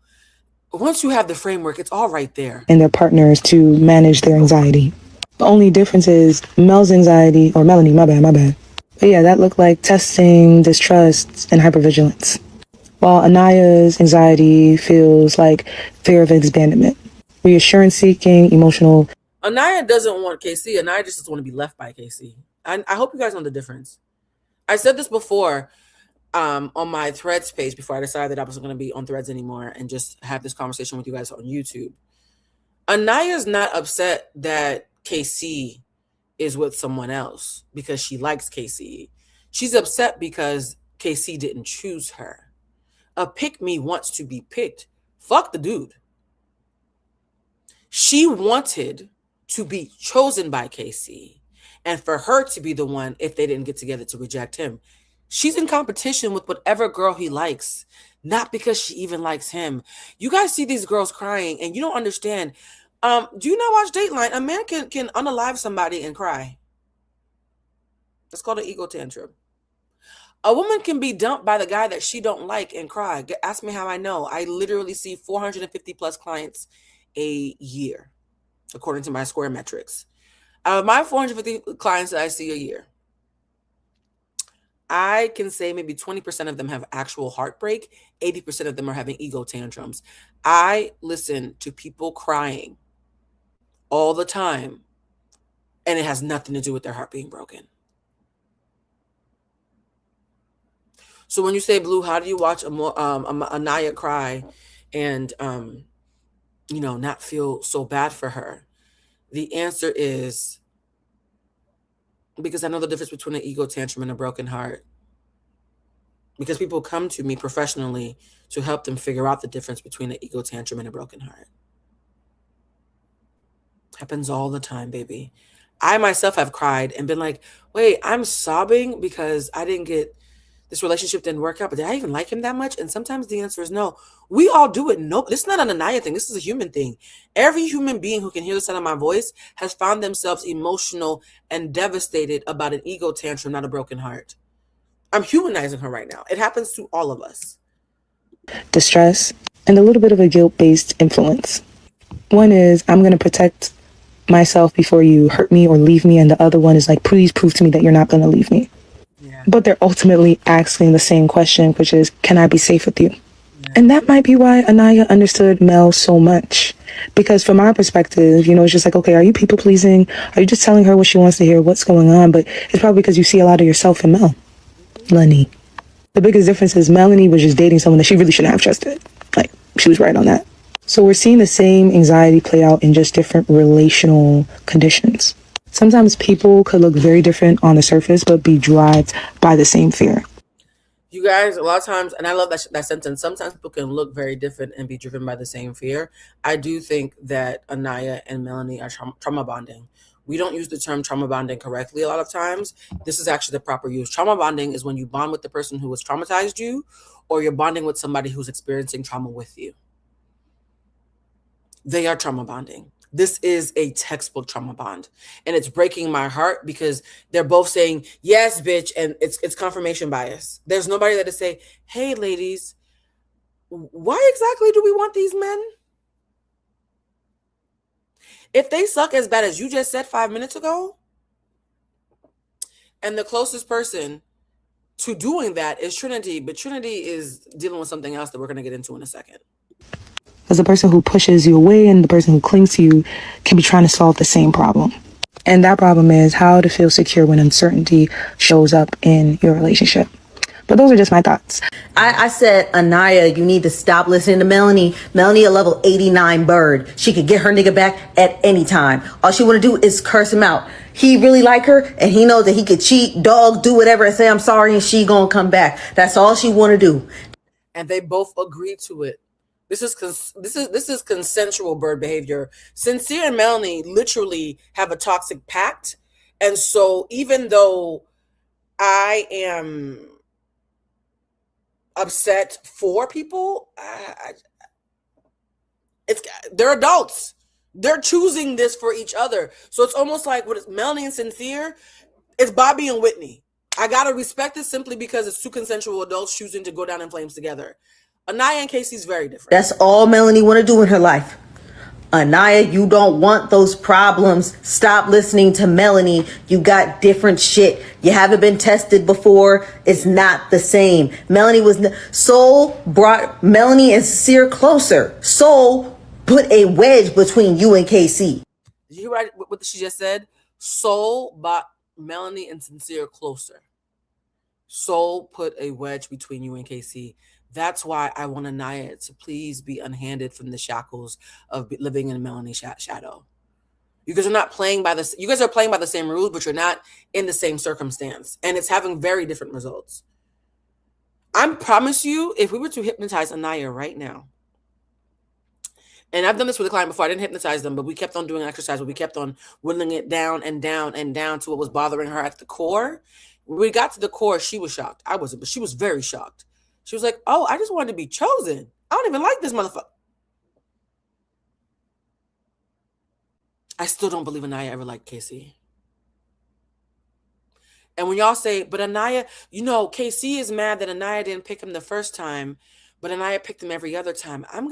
[SPEAKER 1] Once you have the framework, it's all right there.
[SPEAKER 12] And their partners to manage their anxiety. The only difference is Mel's anxiety, or Melanie, my bad. But yeah, that looked like testing, distrust, and hypervigilance. While Anaya's anxiety feels like fear of abandonment, reassurance seeking, emotional.
[SPEAKER 1] Anaya doesn't want KC. Anaya just doesn't want to be left by KC. I hope you guys know the difference. I said this before on my Threads page before I decided that I wasn't going to be on Threads anymore and just have this conversation with you guys on YouTube. Anaya's not upset that KC is with someone else because she likes KC. She's upset because KC didn't choose her. A pick-me wants to be picked. Fuck the dude. She wanted to be chosen by KC and for her to be the one, if they didn't get together, to reject him. She's in competition with whatever girl he likes, not because she even likes him. You guys see these girls crying and you don't understand. Do you not watch Dateline? A man can unalive somebody and cry. That's called an ego tantrum. A woman can be dumped by the guy that she don't like and cry. Ask me how I know. I literally see 450 plus clients a year, according to my Square metrics. Out of my 450 clients that I see a year, I can say maybe 20% of them have actual heartbreak. 80% of them are having ego tantrums. I listen to people crying all the time, and it has nothing to do with their heart being broken. So when you say, Blue, how do you watch Anaya cry and, not feel so bad for her? The answer is because I know the difference between an ego tantrum and a broken heart. because people come to me professionally to help them figure out the difference between an ego tantrum and a broken heart. Happens all the time, baby. I myself have cried and been like, wait, I'm sobbing because this relationship didn't work out, but did I even like him that much? And sometimes the answer is no. We all do it. No, this is not an Anaya thing. This is a human thing. Every human being who can hear the sound of my voice has found themselves emotional and devastated about an ego tantrum, not a broken heart. I'm humanizing her right now. It happens to all of us.
[SPEAKER 12] Distress, and a little bit of a guilt-based influence. One is, I'm going to protect myself before you hurt me or leave me, and the other one is like, please prove to me that you're not going to leave me. Yeah. But they're ultimately asking the same question, which is, can I be safe with you? Yeah. And that might be why Anaya understood Mel so much. Because from our perspective, it's just like, okay, are you people pleasing? Are you just telling her what she wants to hear? What's going on? But it's probably because you see a lot of yourself in Mel. Lenny. The biggest difference is Melanie was just dating someone that she really shouldn't have trusted. Like, she was right on that. So we're seeing the same anxiety play out in just different relational conditions. Sometimes people could look very different on the surface, but be driven by the same fear.
[SPEAKER 1] You guys, a lot of times, and I love that sentence, sometimes people can look very different and be driven by the same fear. I do think that Anaya and Melanie are trauma bonding. We don't use the term trauma bonding correctly a lot of times. This is actually the proper use. Trauma bonding is when you bond with the person who has traumatized you, or you're bonding with somebody who's experiencing trauma with you. They are trauma bonding. This is a textbook trauma bond. And it's breaking my heart because they're both saying, yes, bitch, and it's confirmation bias. There's nobody that to say, hey, ladies, why exactly do we want these men? If they suck as bad as you just said 5 minutes ago, and the closest person to doing that is Trinity, but Trinity is dealing with something else that we're going to get into in a second.
[SPEAKER 12] Because the person who pushes you away and the person who clings to you can be trying to solve the same problem. And that problem is how to feel secure when uncertainty shows up in your relationship. But those are just my thoughts.
[SPEAKER 11] I said, Anaya, you need to stop listening to Melanie. Melanie, a level 89 bird. She could get her nigga back at any time. All she want to do is curse him out. He really like her, and he knows that he could cheat, dog, do whatever, and say, I'm sorry, and she gonna come back. That's all she want to do.
[SPEAKER 1] And they both agree to it. This is consensual bird behavior. Sincere and Melanie literally have a toxic pact. And so even though I am upset for people, they're adults. They're choosing this for each other. So it's almost like what is Melanie and Sincere, it's Bobby and Whitney. I gotta respect it simply because it's two consensual adults choosing to go down in flames together. Anaya and Casey's very different.
[SPEAKER 11] That's all Melanie want to do in her life. Anaya, you don't want those problems. Stop listening to Melanie. You got different shit. You haven't been tested before. It's not the same. Soul brought Melanie and Sincere closer. Soul put a wedge between you and KC.
[SPEAKER 1] Did you hear what she just said? Soul brought Melanie and Sincere closer. Soul put a wedge between you and KC. That's why I want Anaya to please be unhanded from the shackles of living in Melanie's shadow. You guys are not playing by the. You guys are playing by the same rules, but you're not in the same circumstance, and it's having very different results. I promise you, if we were to hypnotize Anaya right now, and I've done this with a client before, I didn't hypnotize them, but we kept on doing an exercise where we kept on whittling it down and down and down to what was bothering her at the core. When we got to the core, she was shocked. I wasn't, but she was very shocked. She was like, oh, I just wanted to be chosen. I don't even like this motherfucker. I still don't believe Anaya ever liked Casey. And when y'all say, but Anaya, Casey is mad that Anaya didn't pick him the first time, but Anaya picked him every other time. I'm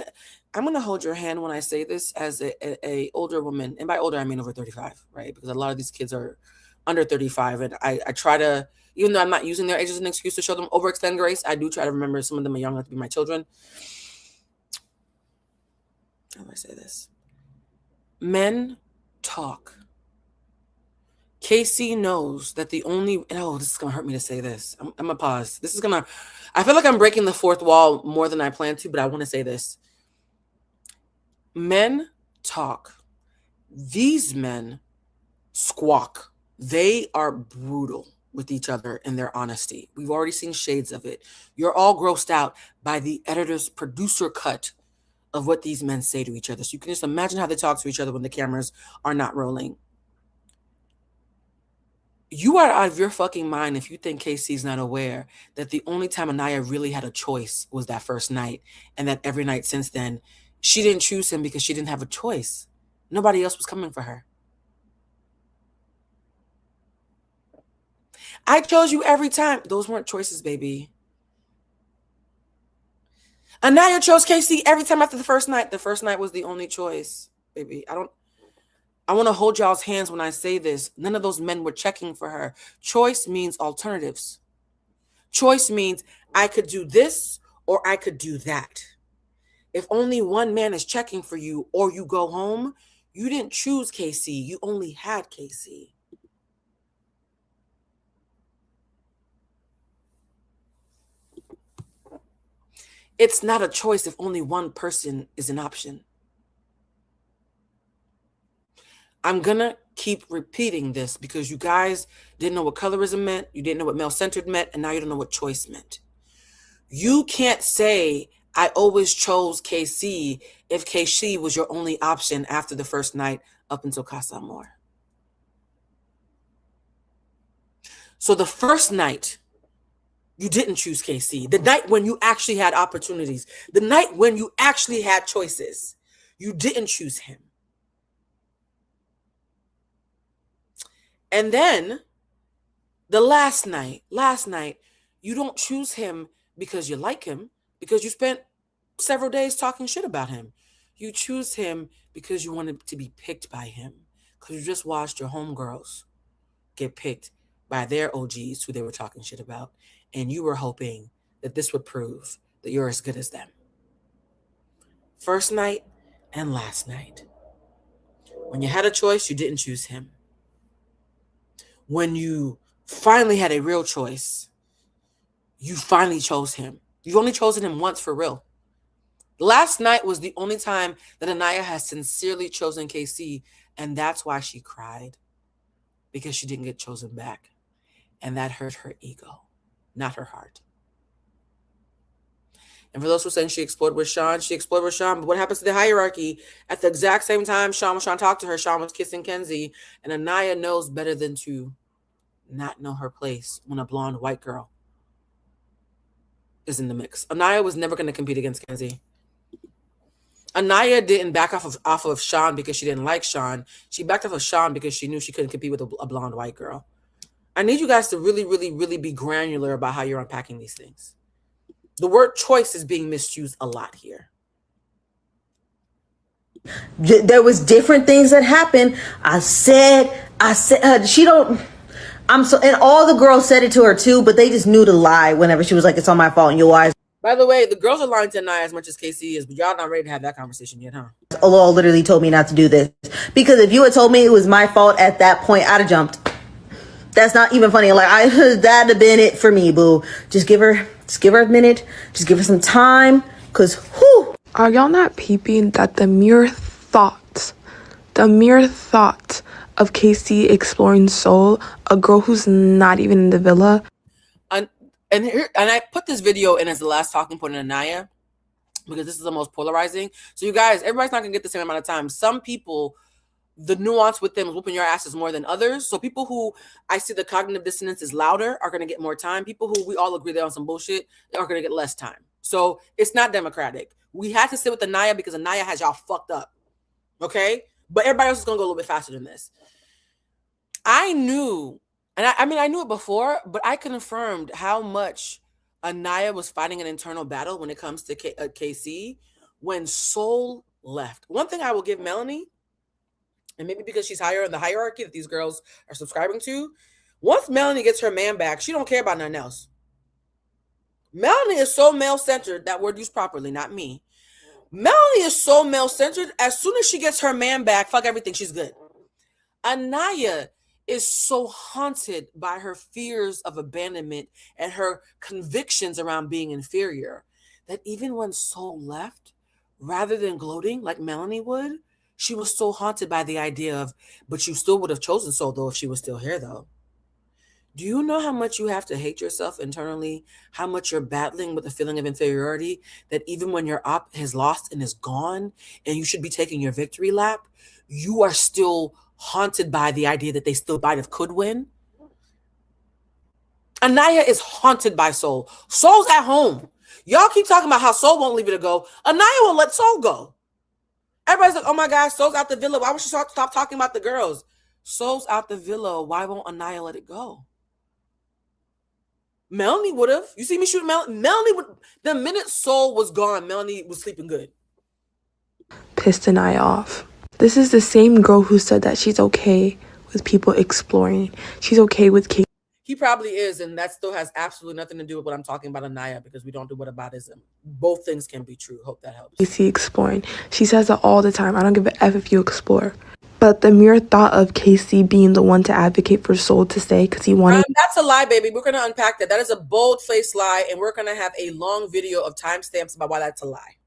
[SPEAKER 1] going to hold your hand when I say this as a older woman. And by older, I mean over 35, right? Because a lot of these kids are under 35. And I try to, even though I'm not using their age as an excuse to show them overextend grace, I do try to remember some of them are young enough to be my children. How do I say this? Men talk. Casey knows that this is going to hurt me to say this. I'm going to pause. I feel like I'm breaking the fourth wall more than I plan to, but I want to say this. Men talk. These men squawk. They are brutal. with each other in their honesty. We've already seen shades of it. You're all grossed out by the editor's producer cut of what these men say to each other. So you can just imagine how they talk to each other when the cameras are not rolling. You are out of your fucking mind if you think Casey's not aware that the only time Anaya really had a choice was that first night, and that every night since then, she didn't choose him because she didn't have a choice. Nobody else was coming for her. I chose you every time. Those weren't choices, baby. Anaya chose Casey every time after the first night. The first night was the only choice, baby. I want to hold y'all's hands when I say this. None of those men were checking for her. Choice means alternatives. Choice means I could do this or I could do that. If only one man is checking for you or you go home, you didn't choose Casey. You only had Casey. It's not a choice if only one person is an option. I'm going to keep repeating this because you guys didn't know what colorism meant. You didn't know what male-centered meant. And now you don't know what choice meant. You can't say, I always chose KC if KC was your only option after the first night up until Casa Amor. So the first night, you didn't choose KC. The night when you actually had opportunities, the night when you actually had choices, you didn't choose him. And then the last night, you don't choose him because you like him, because you spent several days talking shit about him. You choose him because you wanted to be picked by him, because you just watched your homegirls get picked by their OGs who they were talking shit about, and you were hoping that this would prove that you're as good as them. First night and last night. When you had a choice, you didn't choose him. When you finally had a real choice, you finally chose him. You've only chosen him once for real. Last night was the only time that Anaya has sincerely chosen KC, and that's why she cried, because she didn't get chosen back. And that hurt her ego, not her heart. And for those who are saying she explored with Sean, but what happens to the hierarchy? At the exact same time Sean was trying to talk to her, Sean was kissing Kenzie, and Anaya knows better than to not know her place when a blonde white girl is in the mix. Anaya was never going to compete against Kenzie. Anaya didn't back off of Sean because she didn't like Sean. She backed off of Sean because she knew she couldn't compete with a blonde white girl. I need you guys to really, really, really be granular about how you're unpacking these things. The word choice is being misused a lot here.
[SPEAKER 11] There was different things that happened. I said, she don't, and all the girls said it to her too, but they just knew to lie whenever she was like, it's all my fault and your eyes.
[SPEAKER 1] By the way, the girls are lying to Anaya as much as KC is, but y'all not ready to have that conversation yet, huh?
[SPEAKER 11] Allah literally told me not to do this. Because if you had told me it was my fault at that point, I'd have jumped. That's not even funny. Like, that'd have been it for me, boo. Just give her a minute. Just give her some time. Cause whew.
[SPEAKER 12] Are y'all not peeping that the mere thought of Casey exploring Seoul, a girl who's not even in the villa?
[SPEAKER 1] And I put this video in as the last talking point in Anaya, because this is the most polarizing. So you guys, everybody's not gonna get the same amount of time. Some people, the nuance with them is whooping your asses more than others. So people who I see the cognitive dissonance is louder are going to get more time. People who we all agree they're on some bullshit are going to get less time. So it's not democratic. We had to sit with Anaya because Anaya has y'all fucked up. Okay? But everybody else is going to go a little bit faster than this. I knew, and I knew it before, but I confirmed how much Anaya was fighting an internal battle when it comes to KC when Seoul left. One thing I will give Melanie, and maybe because she's higher in the hierarchy that these girls are subscribing to, once Melanie gets her man back, she don't care about nothing else. Melanie is so male-centered, that word used properly, not me. Melanie is so male-centered, as soon as she gets her man back, fuck everything, she's good. Anaya is so haunted by her fears of abandonment and her convictions around being inferior that even when Seoul left, rather than gloating like Melanie would, she was so haunted by the idea of, but you still would have chosen Seoul though if she was still here though. Do you know how much you have to hate yourself internally? How much you're battling with a feeling of inferiority? That even when your op has lost and is gone, and you should be taking your victory lap, you are still haunted by the idea that they still might have could win. Anaya is haunted by Soul. Soul's at home. Y'all keep talking about how Soul won't leave it to go. Anaya won't let Soul go. Everybody's like, oh my God, Soul's out the villa. Why would she stop talking about the girls? Soul's out the villa. Why won't Anaya let it go? Melanie would have. You see me shoot Melanie? Melanie would. The minute Soul was gone, Melanie was sleeping good.
[SPEAKER 12] Pissed Anaya off. This is the same girl who said that she's okay with people exploring. She's okay with Kate.
[SPEAKER 1] He probably is, and that still has absolutely nothing to do with what I'm talking about Anaya, because we don't do whataboutism. Both things can be true. Hope that helps.
[SPEAKER 12] Casey exploring. She says that all the time. I don't give a F if you explore. But the mere thought of Casey being the one to advocate for Soul to stay because he wanted...
[SPEAKER 1] That's a lie, baby. We're going to unpack that. That is a bold-faced lie, and we're going to have a long video of timestamps about why that's a lie.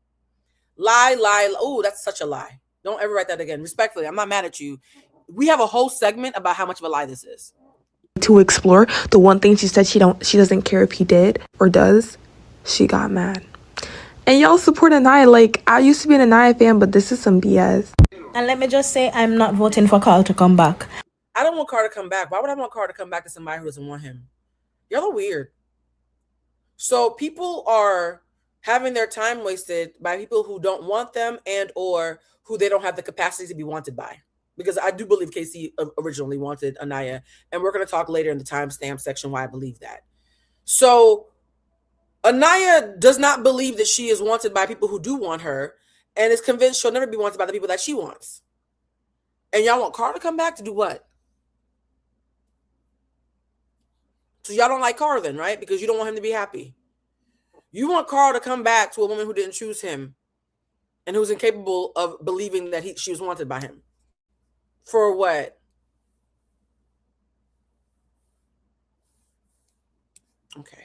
[SPEAKER 1] Lie. Oh, that's such a lie. Don't ever write that again. Respectfully, I'm not mad at you. We have a whole segment about how much of a lie this is.
[SPEAKER 12] To explore. The one thing she said she doesn't care if he did or does. She got mad. And y'all support Anaya. Like, I used to be an Anaya fan, but this is some BS.
[SPEAKER 13] And let me just say, I'm not voting for Carl to come back.
[SPEAKER 1] I don't want Carl to come back. Why would I want Carl to come back to somebody who doesn't want him? Y'all are weird. So people are having their time wasted by people who don't want them and or who they don't have the capacity to be wanted by. Because I do believe Casey originally wanted Anaya. And we're going to talk later in the timestamp section why I believe that. So Anaya does not believe that she is wanted by people who do want her and is convinced she'll never be wanted by the people that she wants. And y'all want Carl to come back to do what? So y'all don't like Carl then, right? Because you don't want him to be happy. You want Carl to come back to a woman who didn't choose him and who's incapable of believing that she was wanted by him. For what? Okay.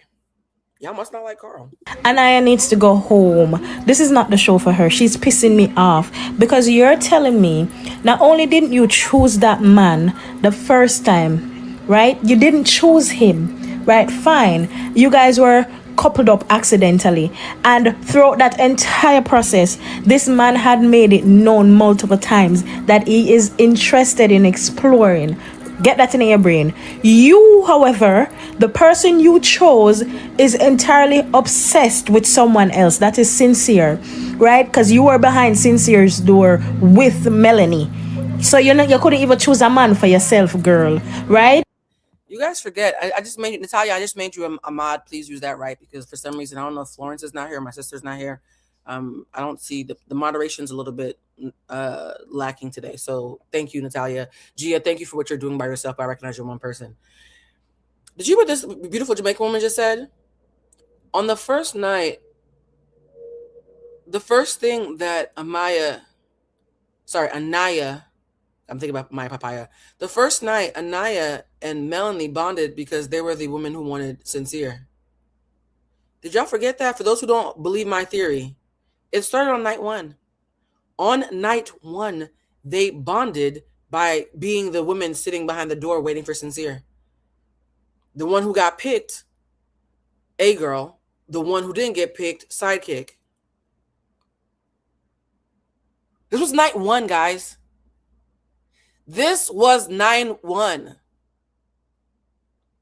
[SPEAKER 1] Y'all must not like Carl.
[SPEAKER 13] Anaya needs to go home. This is not the show for her. She's pissing me off because you're telling me not only didn't you choose that man the first time, right? You didn't choose him, right? Fine. You guys were coupled up accidentally, and throughout that entire process, this man had made it known multiple times that he is interested in exploring. Get that in your brain. You, however, the person you chose is entirely obsessed with someone else. That is Sincere, right? Because you were behind Sincere's door with Melanie. So you couldn't even choose a man for yourself, girl, right?
[SPEAKER 1] You guys forget. I just made you, Natalia, I just made you a mod. Please use that right, because for some reason, I don't know if Florence is not here, my sister's not here. I don't see the moderation's a little bit lacking today. So thank you, Natalia. Gia, thank you for what you're doing by yourself. I recognize you're one person. Did you hear what this beautiful Jamaican woman just said? On the first night, the first thing that Anaya, I'm thinking about my papaya. The first night, Anaya and Melanie bonded because they were the women who wanted Sincere. Did y'all forget that? For those who don't believe my theory, it started on night one. On night one, they bonded by being the women sitting behind the door waiting for Sincere. The one who got picked, a girl. The one who didn't get picked, sidekick. This was night one, guys. This was 9-1.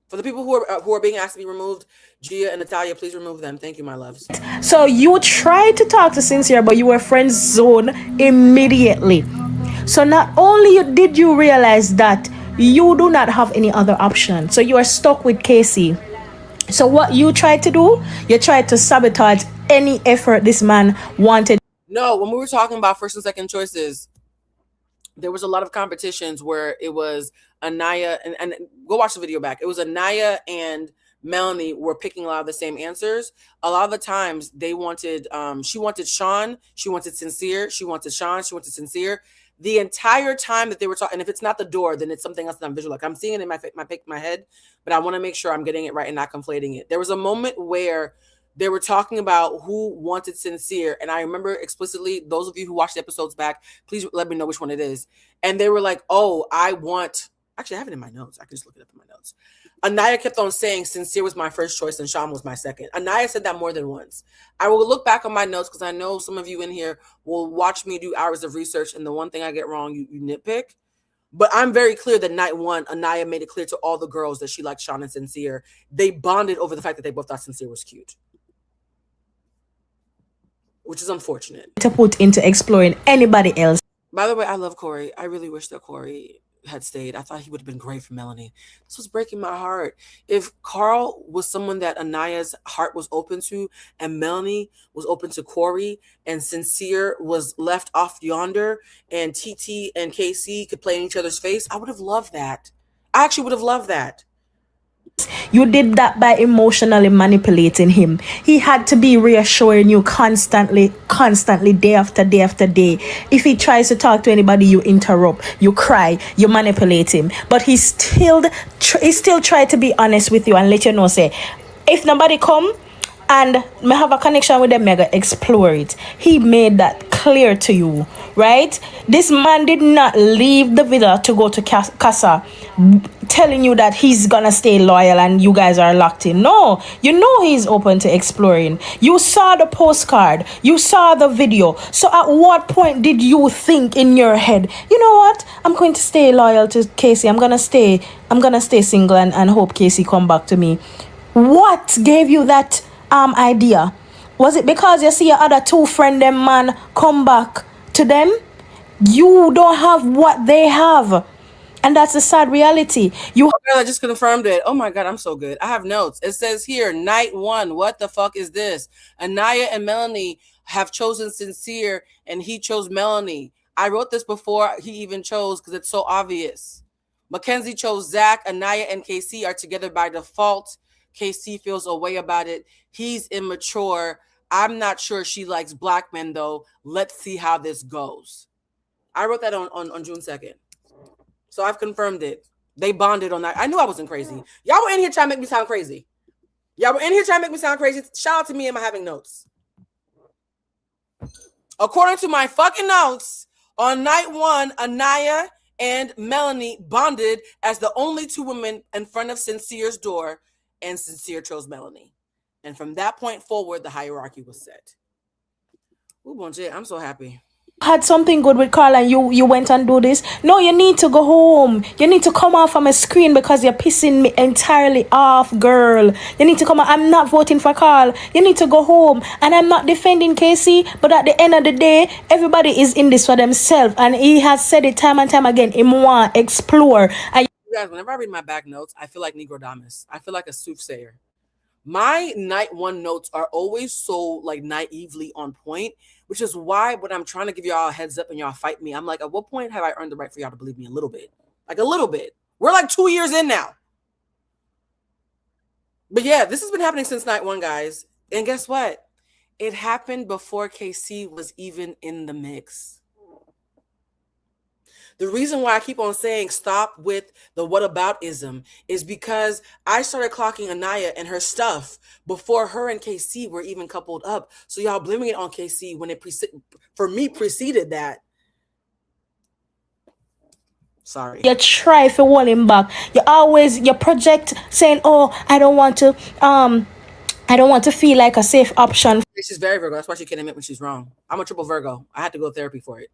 [SPEAKER 1] For the people who are being asked to be removed, Gia and Natalia, please remove them. Thank you, my loves.
[SPEAKER 13] So you tried to talk to Sincere, but you were friend zone immediately. So not only did you realize that you do not have any other option, so you are stuck with Casey. So what you tried to do, you tried to sabotage any effort this man wanted.
[SPEAKER 1] No, when we were talking about first and second choices, there was a lot of competitions where it was Anaya and go watch the video back. It was Anaya and Melanie were picking a lot of the same answers. A lot of the times they wanted, she wanted Sean, she wanted Sincere, she wanted Sean, she wanted Sincere. The entire time that they were talking, and if it's not the door, then it's something else that I'm visual. Like I'm seeing it in my head, but I want to make sure I'm getting it right and not conflating it. There was a moment where they were talking about who wanted Sincere. And I remember explicitly, those of you who watched the episodes back, please let me know which one it is. And they were like, oh, I want Actually, I have it in my notes. I can just look it up in my notes. Anaya kept on saying Sincere was my first choice and Sean was my second. Anaya said that more than once. I will look back on my notes because I know some of you in here will watch me do hours of research, and the one thing I get wrong, you nitpick. But I'm very clear that night one, Anaya made it clear to all the girls that she liked Sean and Sincere. They bonded over the fact that they both thought Sincere was cute, which is unfortunate.
[SPEAKER 13] To put into exploring anybody else.
[SPEAKER 1] By the way, I love Corey. I really wish that Corey had stayed. I thought he would have been great for Melanie. This was breaking my heart. If Carl was someone that Anaya's heart was open to, and Melanie was open to Corey, and Sincere was left off yonder, and TT and KC could play in each other's face, I would have loved that. I actually would have loved that.
[SPEAKER 13] You did that by emotionally manipulating him. He had to be reassuring you constantly, day after day after day. If he tries to talk to anybody, you interrupt, you cry, you manipulate him. But he still tried to be honest with you and let you know, say, if nobody come and may have a connection with them, mega explore it. He made that clear to you, right? This man did not leave the villa to go to Casa telling you that he's gonna stay loyal and you guys are locked in. No, you know he's open to exploring. You saw the postcard, you saw the video. So at what point did you think in your head, you know what, I'm going to stay loyal to Casey, I'm gonna stay single and hope Casey come back to me? What gave you that idea? Was it because you see your other two friend them man come back to them? You don't have what they have, and that's the sad reality.
[SPEAKER 1] I just confirmed it. Oh my god, I'm so good. I have notes. It says here, night one. What the fuck is this? Anaya and Melanie have chosen Sincere, and he chose Melanie. I wrote this before he even chose because it's so obvious. Mackenzie chose Zach. Anaya and KC are together by default. KC feels a way about it. He's immature. I'm not sure she likes black men, though. Let's see how this goes. I wrote that on June 2nd. So I've confirmed it. They bonded on that. I knew I wasn't crazy. Y'all were in here trying to make me sound crazy. Shout out to me. Am I having notes? According to my fucking notes, on night one, Anaya and Melanie bonded as the only two women in front of Sincere's door, and Sincere chose Melanie. And from that point forward, the hierarchy was set. Ooh, bon Dieu, I'm so happy.
[SPEAKER 13] Had something good with Carl and you went and do this. No, you need to go home. You need to come off from a screen because you're pissing me entirely off, girl. You need to come out. I'm not voting for Carl. You need to go home. And I'm not defending Casey, but at the end of the day, everybody is in this for themselves. And he has said it time and time again. He want to explore. And
[SPEAKER 1] you guys, whenever I read my back notes, I feel like Negrodamus. I feel like a soothsayer. My night one notes are always so like naively on point, which is why when I'm trying to give y'all a heads up and y'all fight me, I'm like, at what point have I earned the right for y'all to believe me a little bit? Like a little bit. We're like 2 years in now. But yeah, this has been happening since night one, guys. And guess what? It happened before KC was even in the mix. The reason why I keep on saying stop with the whataboutism is because I started clocking Anaya and her stuff before her and KC were even coupled up. So y'all blaming it on KC when it preceded that. Sorry.
[SPEAKER 13] You try to hold him back. You project saying, oh, I don't want to feel like a safe option.
[SPEAKER 1] She's very Virgo. That's why she can't admit when she's wrong. I'm a triple Virgo. I had to go to therapy for it.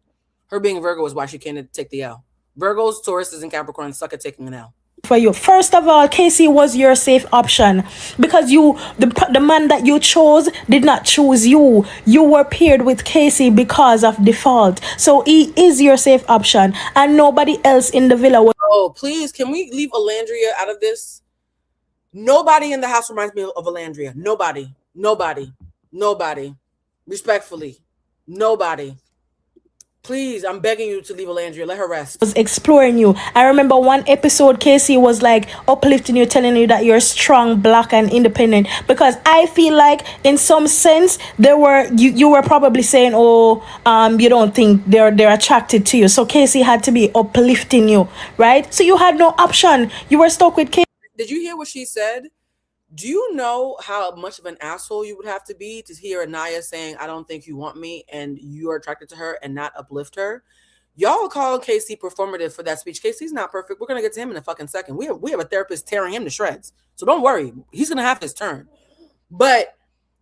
[SPEAKER 1] Her being Virgo is why she can't take the L. Virgos, Tauruses, and Capricorns suck at taking an L.
[SPEAKER 13] For you, first of all, Casey was your safe option because the man that you chose did not choose you. You were paired with Casey because of default. So he is your safe option, and nobody else in the villa was.
[SPEAKER 1] Oh, please, can we leave Alandria out of this? Nobody in the house reminds me of Alandria. Nobody. Respectfully, nobody. Please, I'm begging you to leave Alandria. Let her rest.
[SPEAKER 13] Was exploring you. I remember one episode, Casey was like uplifting you, telling you that you're strong, black, and independent. Because I feel like, in some sense, you were probably saying, oh, you don't think they're attracted to you. So Casey had to be uplifting you, right? So you had no option. You were stuck with Casey.
[SPEAKER 1] Did you hear what she said? Do you know how much of an asshole you would have to be to hear Anaya saying, I don't think you want me, and you are attracted to her and not uplift her? Y'all call Casey performative for that speech. Casey's not perfect. We're gonna get to him in a fucking second. We have a therapist tearing him to shreds. So don't worry. He's gonna have his turn. But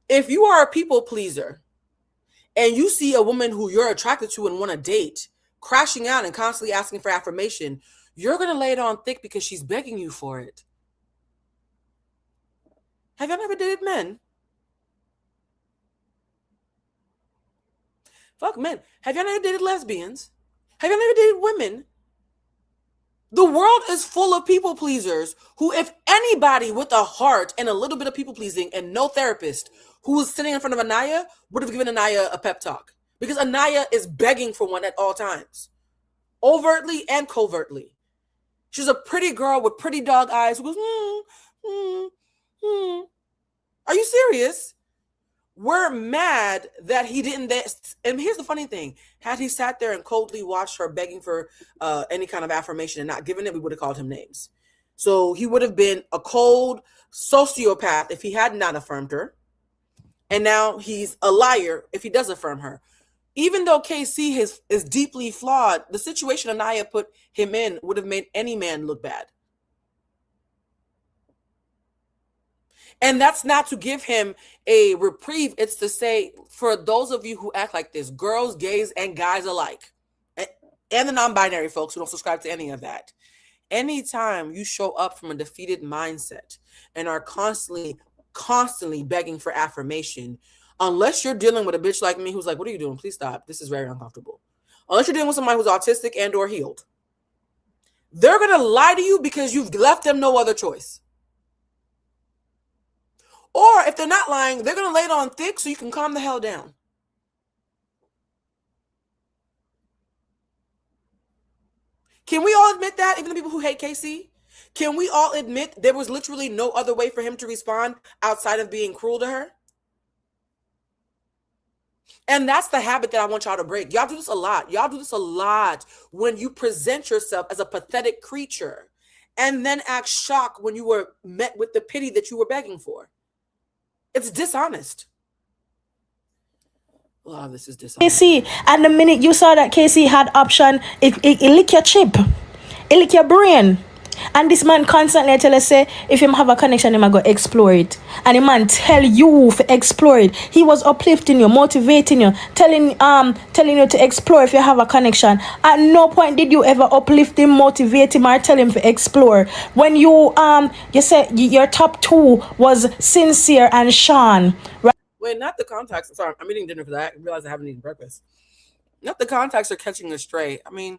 [SPEAKER 1] if you are a people pleaser and you see a woman who you're attracted to and want to date crashing out and constantly asking for affirmation, you're gonna lay it on thick because she's begging you for it. Have y'all never dated men? Fuck men. Have y'all never dated lesbians? Have y'all never dated women? The world is full of people pleasers who, if anybody with a heart and a little bit of people pleasing and no therapist who was sitting in front of Anaya would have given Anaya a pep talk. Because Anaya is begging for one at all times. Overtly and covertly. She's a pretty girl with pretty dog eyes who goes, Are you serious? We're mad that he didn't. And here's the funny thing. Had he sat there and coldly watched her begging for any kind of affirmation and not giving it, we would have called him names. So he would have been a cold sociopath if he had not affirmed her. And now he's a liar if he does affirm her. Even though KC is deeply flawed, the situation Anaya put him in would have made any man look bad. And that's not to give him a reprieve. It's to say, for those of you who act like this, girls, gays, and guys alike, and the non-binary folks who don't subscribe to any of that, anytime you show up from a defeated mindset and are constantly begging for affirmation, unless you're dealing with a bitch like me who's like, what are you doing? Please stop. This is very uncomfortable. Unless you're dealing with somebody who's autistic and or healed, they're going to lie to you because you've left them no other choice. Or if they're not lying, they're going to lay it on thick so you can calm the hell down. Can we all admit that? Even the people who hate KC? Can we all admit there was literally no other way for him to respond outside of being cruel to her? And that's the habit that I want y'all to break. Y'all do this a lot. Y'all do this a lot when you present yourself as a pathetic creature and then act shocked when you were met with the pity that you were begging for. It's dishonest. Oh, this is dishonest.
[SPEAKER 13] Casey, and the minute you saw that Casey had option, it lick your chip. It lick your brain. And this man constantly tell us, say, if him have a connection, him a go explore it. And the man tell you to explore it. He was uplifting you, motivating you, telling you to explore if you have a connection. At no point did you ever uplift him, motivate him, or tell him to explore. When you said your top two was Sincere and Sean, right?
[SPEAKER 1] Wait, not the contacts. Sorry, I'm eating dinner because I realized I haven't eaten breakfast. Not the contacts are catching astray. I mean,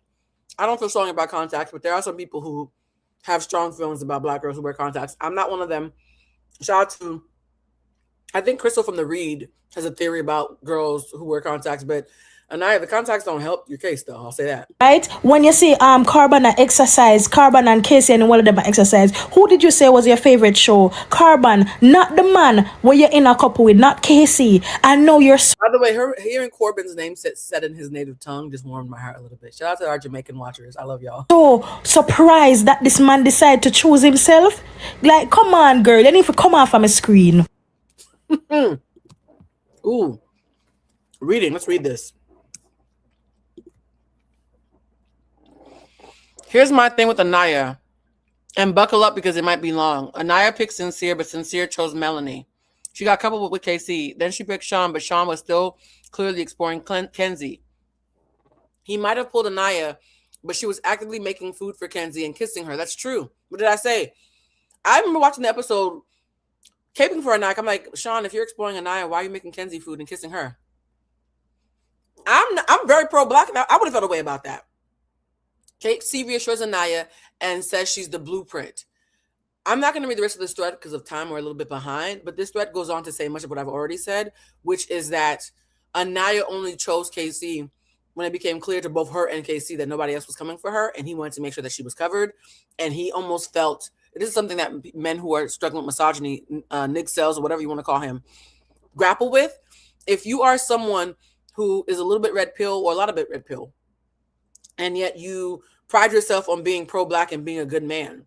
[SPEAKER 1] I don't feel strongly about contacts, but there are some people who have strong feelings about Black girls who wear contacts. I'm not one of them. Shout out to, I think Crystal from The Read has a theory about girls who wear contacts, but Anaya, the contacts don't help your case though. I'll say that.
[SPEAKER 13] Right? When you see Carbon and exercise, Carbon and Casey and one of them exercise, who did you say was your favorite show? Carbon, not the man where you're in a couple with, not Casey. I know you're
[SPEAKER 1] By the way, hearing Corbin's name said in his native tongue just warmed my heart a little bit. Shout out to our Jamaican watchers. I love y'all.
[SPEAKER 13] so surprised that this man decided to choose himself. Like, come on, girl, you need to come off of my screen.
[SPEAKER 1] Ooh. Reading. Let's read this. Here's my thing with Anaya. And buckle up because it might be long. Anaya picked Sincere, but Sincere chose Melanie. She got coupled with KC. Then she picked Sean, but Sean was still clearly exploring Kenzie. He might have pulled Anaya, but she was actively making food for Kenzie and kissing her. That's true. What did I say? I remember watching the episode, caping for Anaya. I'm like, Sean, if you're exploring Anaya, why are you making Kenzie food and kissing her? I'm very pro-Black. I would have felt a way about that. KC reassures Anaya and says she's the blueprint. I'm not going to read the rest of this thread because of time. We're a little bit behind, but this thread goes on to say much of what I've already said, which is that Anaya only chose KC when it became clear to both her and KC that nobody else was coming for her, and he wanted to make sure that she was covered. And he almost felt, this is something that men who are struggling with misogyny, Nick Sells or whatever you want to call him, grapple with. If you are someone who is a little bit red pill or a lot of bit red pill, and yet you pride yourself on being pro-Black and being a good man,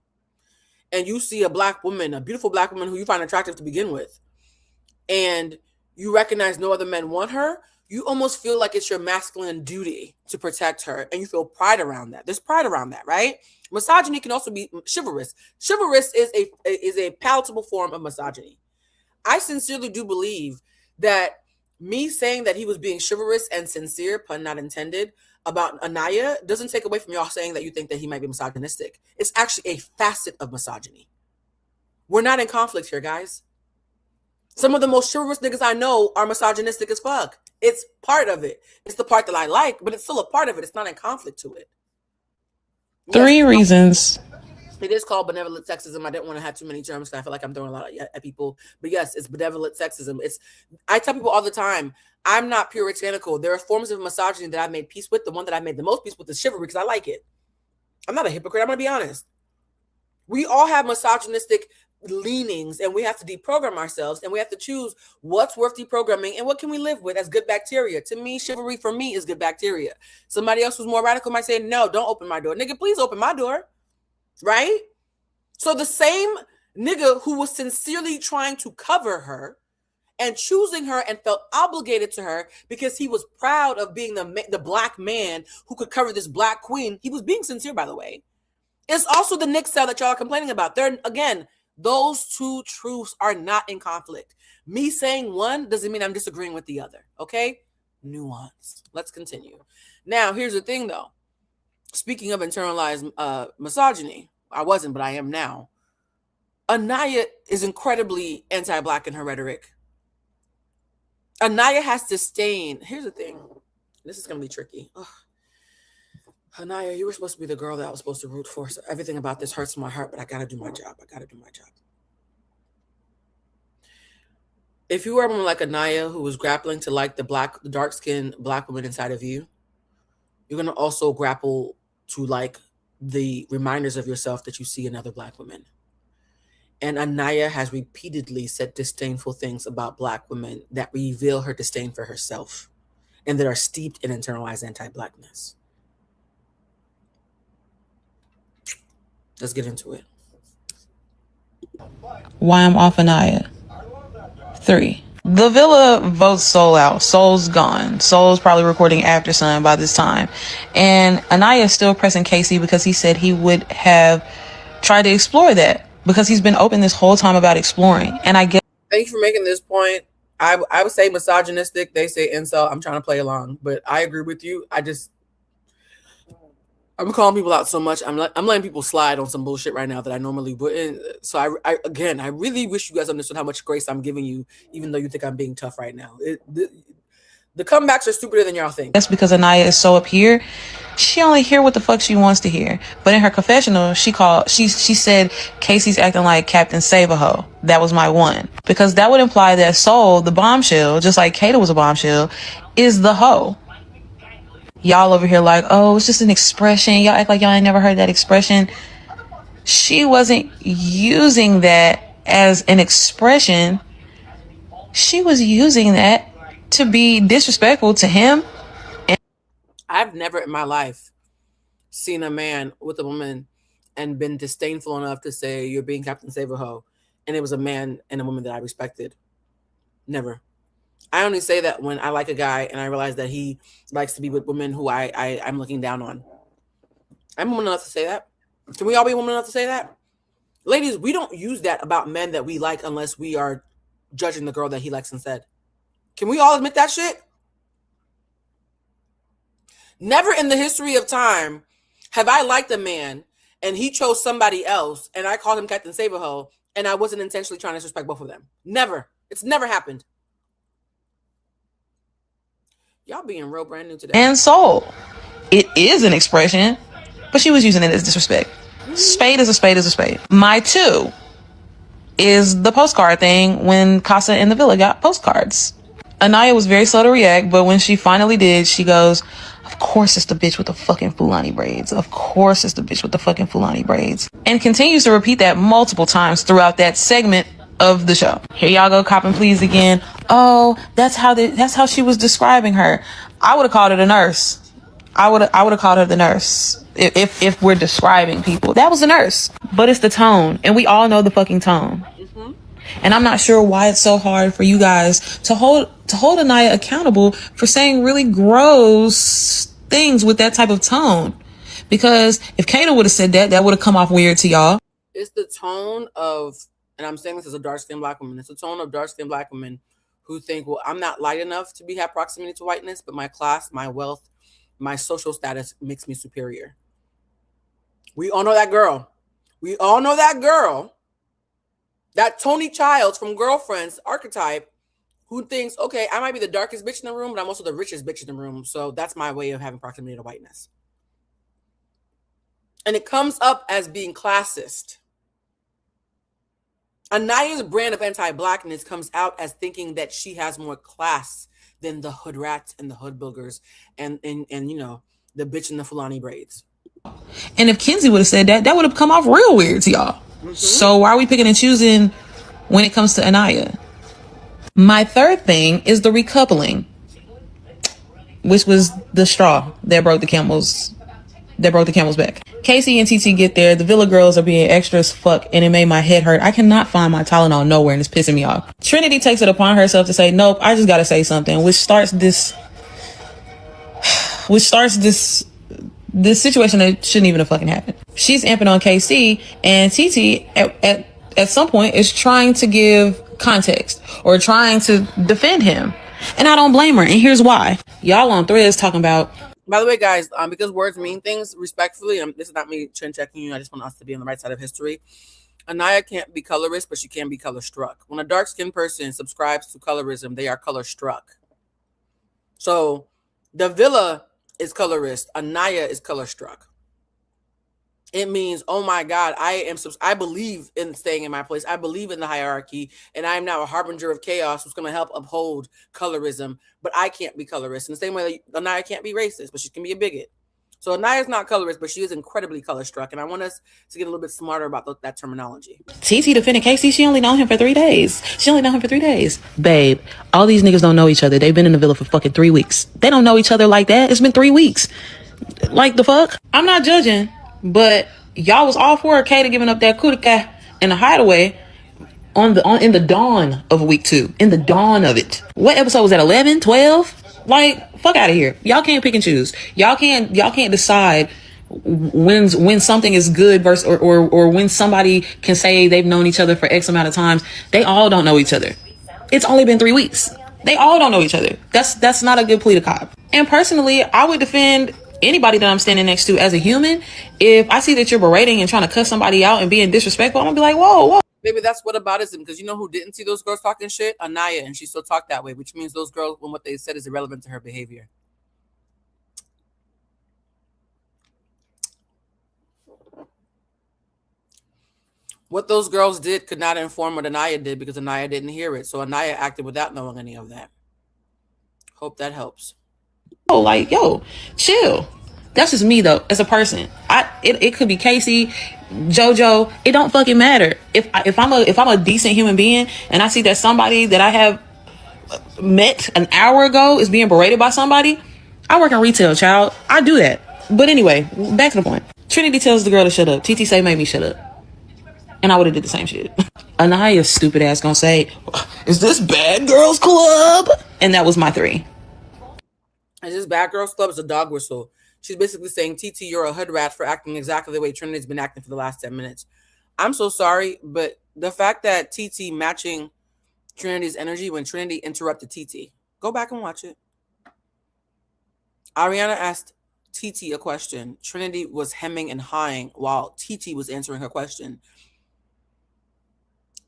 [SPEAKER 1] and you see a Black woman, a beautiful Black woman who you find attractive to begin with, and you recognize no other men want her, you almost feel like it's your masculine duty to protect her, and you feel pride around that. There's pride around that, right? Misogyny can also be chivalrous. Chivalrous is a palatable form of misogyny. I sincerely do believe that me saying that he was being chivalrous and sincere, pun not intended, about Anaya doesn't take away from y'all saying that you think that he might be misogynistic. It's actually a facet of misogyny. We're not in conflict here, guys. Some of the most chivalrous niggas I know are misogynistic as fuck. It's part of it. It's the part that I like, but it's still a part of it. It's not in conflict to it.
[SPEAKER 12] Three reasons.
[SPEAKER 1] It is called benevolent sexism. I didn't want to have too many terms because I feel like I'm throwing a lot at people. But yes, it's benevolent sexism. I tell people all the time, I'm not puritanical. There are forms of misogyny that I've made peace with. The one that I made the most peace with is chivalry because I like it. I'm not a hypocrite. I'm going to be honest. We all have misogynistic leanings, and we have to deprogram ourselves, and we have to choose what's worth deprogramming and what can we live with as good bacteria. To me, chivalry for me is good bacteria. Somebody else who's more radical might say, no, don't open my door. Nigga, please open my door. Right? So the same nigga who was sincerely trying to cover her and choosing her and felt obligated to her because he was proud of being the black man who could cover this black queen. He was being sincere, by the way. It's also the Nick cell that y'all are complaining about. They're, again, those two truths are not in conflict. Me saying one doesn't mean I'm disagreeing with the other. Okay? Nuance. Let's continue. Now, here's the thing, though. Speaking of internalized misogyny, I wasn't, but I am now. Anaya is incredibly anti-black in her rhetoric. Anaya has disdain. Here's the thing. This is going to be tricky. Ugh. Anaya, you were supposed to be the girl that I was supposed to root for. So everything about this hurts my heart, but I got to do my job. If you were a woman like Anaya who was grappling to like the dark-skinned black woman inside of you, you're going to also grapple to like the reminders of yourself that you see in other black women. And Anaya has repeatedly said disdainful things about black women that reveal her disdain for herself and that are steeped in internalized anti-blackness. Let's get into it.
[SPEAKER 12] Why I'm off Anaya. 3. The Villa votes Soul out. Soul's gone. Soul's probably recording After Sun by this time. And Anaya is still pressing Casey because he said he would have tried to explore that because he's been open this whole time about exploring. And I get.
[SPEAKER 1] Thank you for making this point. I would say misogynistic. They say incel. I'm trying to play along, but I agree with you. I'm calling people out so much. I'm letting people slide on some bullshit right now that I normally wouldn't. So I really wish you guys understood how much grace I'm giving you, even though you think I'm being tough right now. The comebacks are stupider than y'all think.
[SPEAKER 12] That's because Anaya is so up here. She only hear what the fuck she wants to hear. But in her confessional, she said Casey's acting like Captain Save-A-Ho. That was my one. Because that would imply that Soul, the bombshell, just like Kata was a bombshell, is the hoe. Y'all over here like, oh, it's just an expression. Y'all act like y'all ain't never heard that expression. She wasn't using that as an expression. She was using that to be disrespectful to him.
[SPEAKER 1] I've never in my life seen a man with a woman and been disdainful enough to say you're being Captain Save-A-Ho, and it was a man and a woman that I respected. Never. I only say that when I like a guy and I realize that he likes to be with women who I'm looking down on. I'm woman enough to say that. Can we all be woman enough to say that? Ladies, we don't use that about men that we like unless we are judging the girl that he likes instead. Can we all admit that shit? Never in the history of time have I liked a man and he chose somebody else and I called him Captain Save-A-Ho and I wasn't intentionally trying to disrespect both of them. Never. It's never happened. Y'all being real brand new today.
[SPEAKER 12] And Soul. It is an expression, but she was using it as disrespect. Spade is a spade is a spade. My 2 is the postcard thing when Casa and the Villa got postcards. Anaya was very slow to react, but when she finally did, she goes, of course it's the bitch with the fucking Fulani braids. Of course it's the bitch with the fucking Fulani braids. And continues to repeat that multiple times throughout that segment of the show. Here y'all go copping please again. Oh, that's how she was describing her. I would have called her the nurse. I would have called her the nurse. If we're describing people. That was the nurse. But it's the tone. And we all know the fucking tone. Mm-hmm. And I'm not sure why it's so hard for you guys to hold
[SPEAKER 14] to hold Anaya accountable for saying really gross things with that type of tone. Because if Kana would have said that, that would have come off weird to y'all.
[SPEAKER 1] It's the tone of, and I'm saying this as a dark-skinned Black woman, it's the tone of dark-skinned Black women who think, well, I'm not light enough to have proximity to whiteness, but my class, my wealth, my social status makes me superior. We all know that girl. We all know that girl, that Tony Childs from Girlfriends archetype, who thinks, okay, I might be the darkest bitch in the room, but I'm also the richest bitch in the room. So that's my way of having proximity to whiteness. And it comes up as being classist. Anaya's brand of anti-Blackness comes out as thinking that she has more class than the hood rats and the hood boogers and you know, the bitch in the Fulani braids.
[SPEAKER 14] And if Kenzie would have said that, that would have come off real weird to y'all. Mm-hmm. So why are we picking and choosing when it comes to Anaya? My third thing is the recoupling, which was the straw that broke the camel's back. Casey and TT get there. The Villa girls are being extra as fuck, and it made my head hurt. I cannot find my Tylenol nowhere, and it's pissing me off. Trinity takes it upon herself to say, nope, I just gotta say something, which starts this situation that shouldn't even have fucking happened. She's amping on KC, and TT at some point is trying to give context or trying to defend him. And I don't blame her, and here's why. Y'all on Threads talking about...
[SPEAKER 1] By the way, guys, because words mean things, respectfully, this is not me chin checking you. I just want us to be on the right side of history. Anaya can't be colorist, but she can be color struck. When a dark-skinned person subscribes to colorism, they are color struck. So the Villa is colorist. Anaya is color struck. It means, oh my God, I believe in staying in my place. I believe in the hierarchy, and I am now a harbinger of chaos who's going to help uphold colorism, but I can't be colorist. In the same way that Anaya can't be racist, but she can be a bigot. So Anaya's not colorist, but she is incredibly color struck, and I want us to get a little bit smarter about that terminology.
[SPEAKER 14] TT defending Casey, she only known him for 3 days. Babe, all these niggas don't know each other. They've been in the Villa for fucking 3 weeks. They don't know each other like that. It's been 3 weeks. Like the fuck? I'm not judging. But y'all was all for Kata giving up that kutika in the hideaway in the dawn of week 2. In the dawn of it. What episode was that? 11? 12? Like, fuck out of here. Y'all can't pick and choose. Y'all can't decide when something is good versus or when somebody can say they've known each other for X amount of times. They all don't know each other. It's only been 3 weeks. They all don't know each other. That's not a good plea to cop. And personally, I would defend anybody that I'm standing next to as a human. If I see that you're berating and trying to cuss somebody out and being disrespectful, I'm gonna be like, whoa.
[SPEAKER 1] Maybe that's what aboutism, because you know who didn't see those girls talking shit? Anaya, and she still talked that way, which means those girls, when what they said is irrelevant to her behavior. What those girls did could not inform what Anaya did because Anaya didn't hear it. So Anaya acted without knowing any of that. Hope that helps.
[SPEAKER 14] Oh, like, yo, chill. That's just me though, as a person. It could be Casey, JoJo. It don't fucking matter. If I'm a decent human being and I see that somebody that I have met an hour ago is being berated by somebody, I work in retail, child. I do that. But anyway, back to the point. Trinity tells the girl to shut up. TT say made me shut up. And I would have did the same shit. Anaya's stupid ass gonna say, is this Bad Girls Club? And that was my 3.
[SPEAKER 1] And this Bad Girls Club is a dog whistle. She's basically saying, TT, you're a hood rat for acting exactly the way Trinity's been acting for the last 10 minutes. I'm so sorry, but the fact that TT matching Trinity's energy when Trinity interrupted TT. Go back and watch it. Ariana asked TT a question. Trinity was hemming and hawing while TT was answering her question.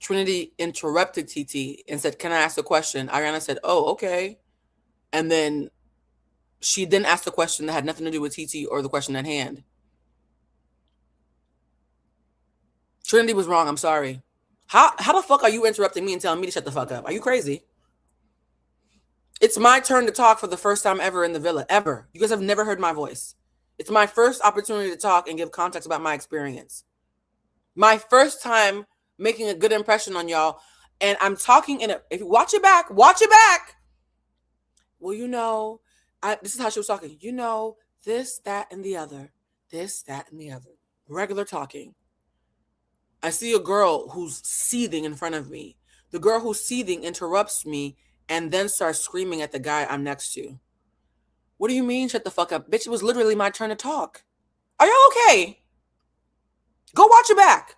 [SPEAKER 1] Trinity interrupted TT and said, can I ask a question? Ariana said, oh, okay. And then she then asked a question that had nothing to do with TT or the question at hand. Trinity was wrong. I'm sorry. How the fuck are you interrupting me and telling me to shut the fuck up? Are you crazy? It's my turn to talk for the first time ever in the Villa. Ever. You guys have never heard my voice. It's my first opportunity to talk and give context about my experience. My first time making a good impression on y'all. And I'm talking if you watch it back. Well, you know, this is how she was talking. You know, this, that, and the other. This, that, and the other. Regular talking. I see a girl who's seething in front of me. The girl who's seething interrupts me and then start screaming at the guy I'm next to. What do you mean, shut the fuck up? Bitch, it was literally my turn to talk. Are y'all okay? Go watch your back.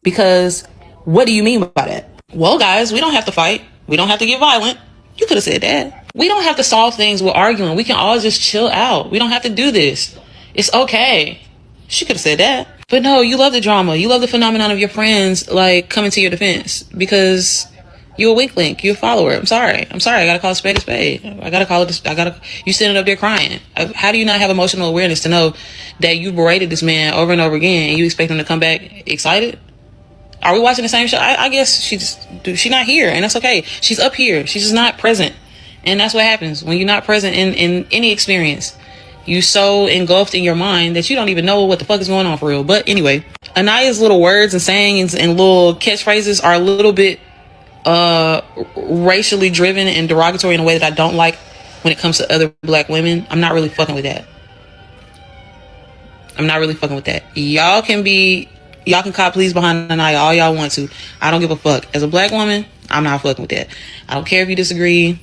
[SPEAKER 14] Because what do you mean by that? Well, guys, we don't have to fight. We don't have to get violent. You could have said that. We don't have to solve things with arguing. We can all just chill out. We don't have to do this. It's okay. She could have said that. But no, you love the drama. You love the phenomenon of your friends, like, coming to your defense. Because you're a weak link. You're a follower. I'm sorry. I gotta call a spade a spade. You sitting up there crying. How do you not have emotional awareness to know that you berated this man over and over again and you expect him to come back excited? Are we watching the same show? I guess she's not here, and that's okay. She's up here. She's just not present. And that's what happens when you're not present in any experience. You so engulfed in your mind that you don't even know what the fuck is going on for real. But anyway, Anaya's little words and sayings and little catchphrases are a little bit racially driven and derogatory in a way that I don't like when it comes to other black women. I'm not really fucking with that. Y'all can cop please behind Anaya all y'all want to. I don't give a fuck. As a black woman, I'm not fucking with that. I don't care if you disagree.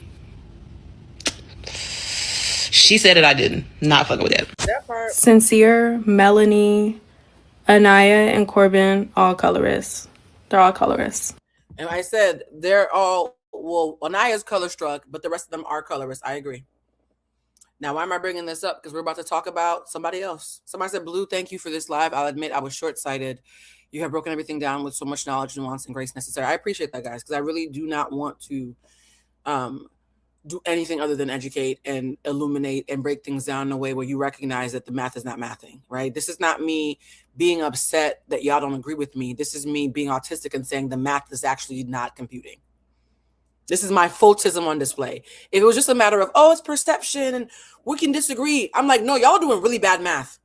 [SPEAKER 14] She said it, I didn't. Not fucking with that.
[SPEAKER 2] Sincere, Melanie, Anaya, and Corbin, all colorists. They're all colorists.
[SPEAKER 1] And I said they're all, well, Anaya's color struck, but the rest of them are colorists. I agree. Now, why am I bringing this up? Because we're about to talk about somebody else. Somebody said, Blue, thank you for this live. I'll admit I was short-sighted. You have broken everything down with so much knowledge, nuance, and grace necessary. I appreciate that, guys, because I really do not want to do anything other than educate and illuminate and break things down in a way where you recognize that the math is not mathing, right? This is not me being upset that y'all don't agree with me. This is me being autistic and saying the math is actually not computing. This is my fultism on display. If it was just a matter of, oh, it's perception and we can disagree, I'm like, no, y'all doing really bad math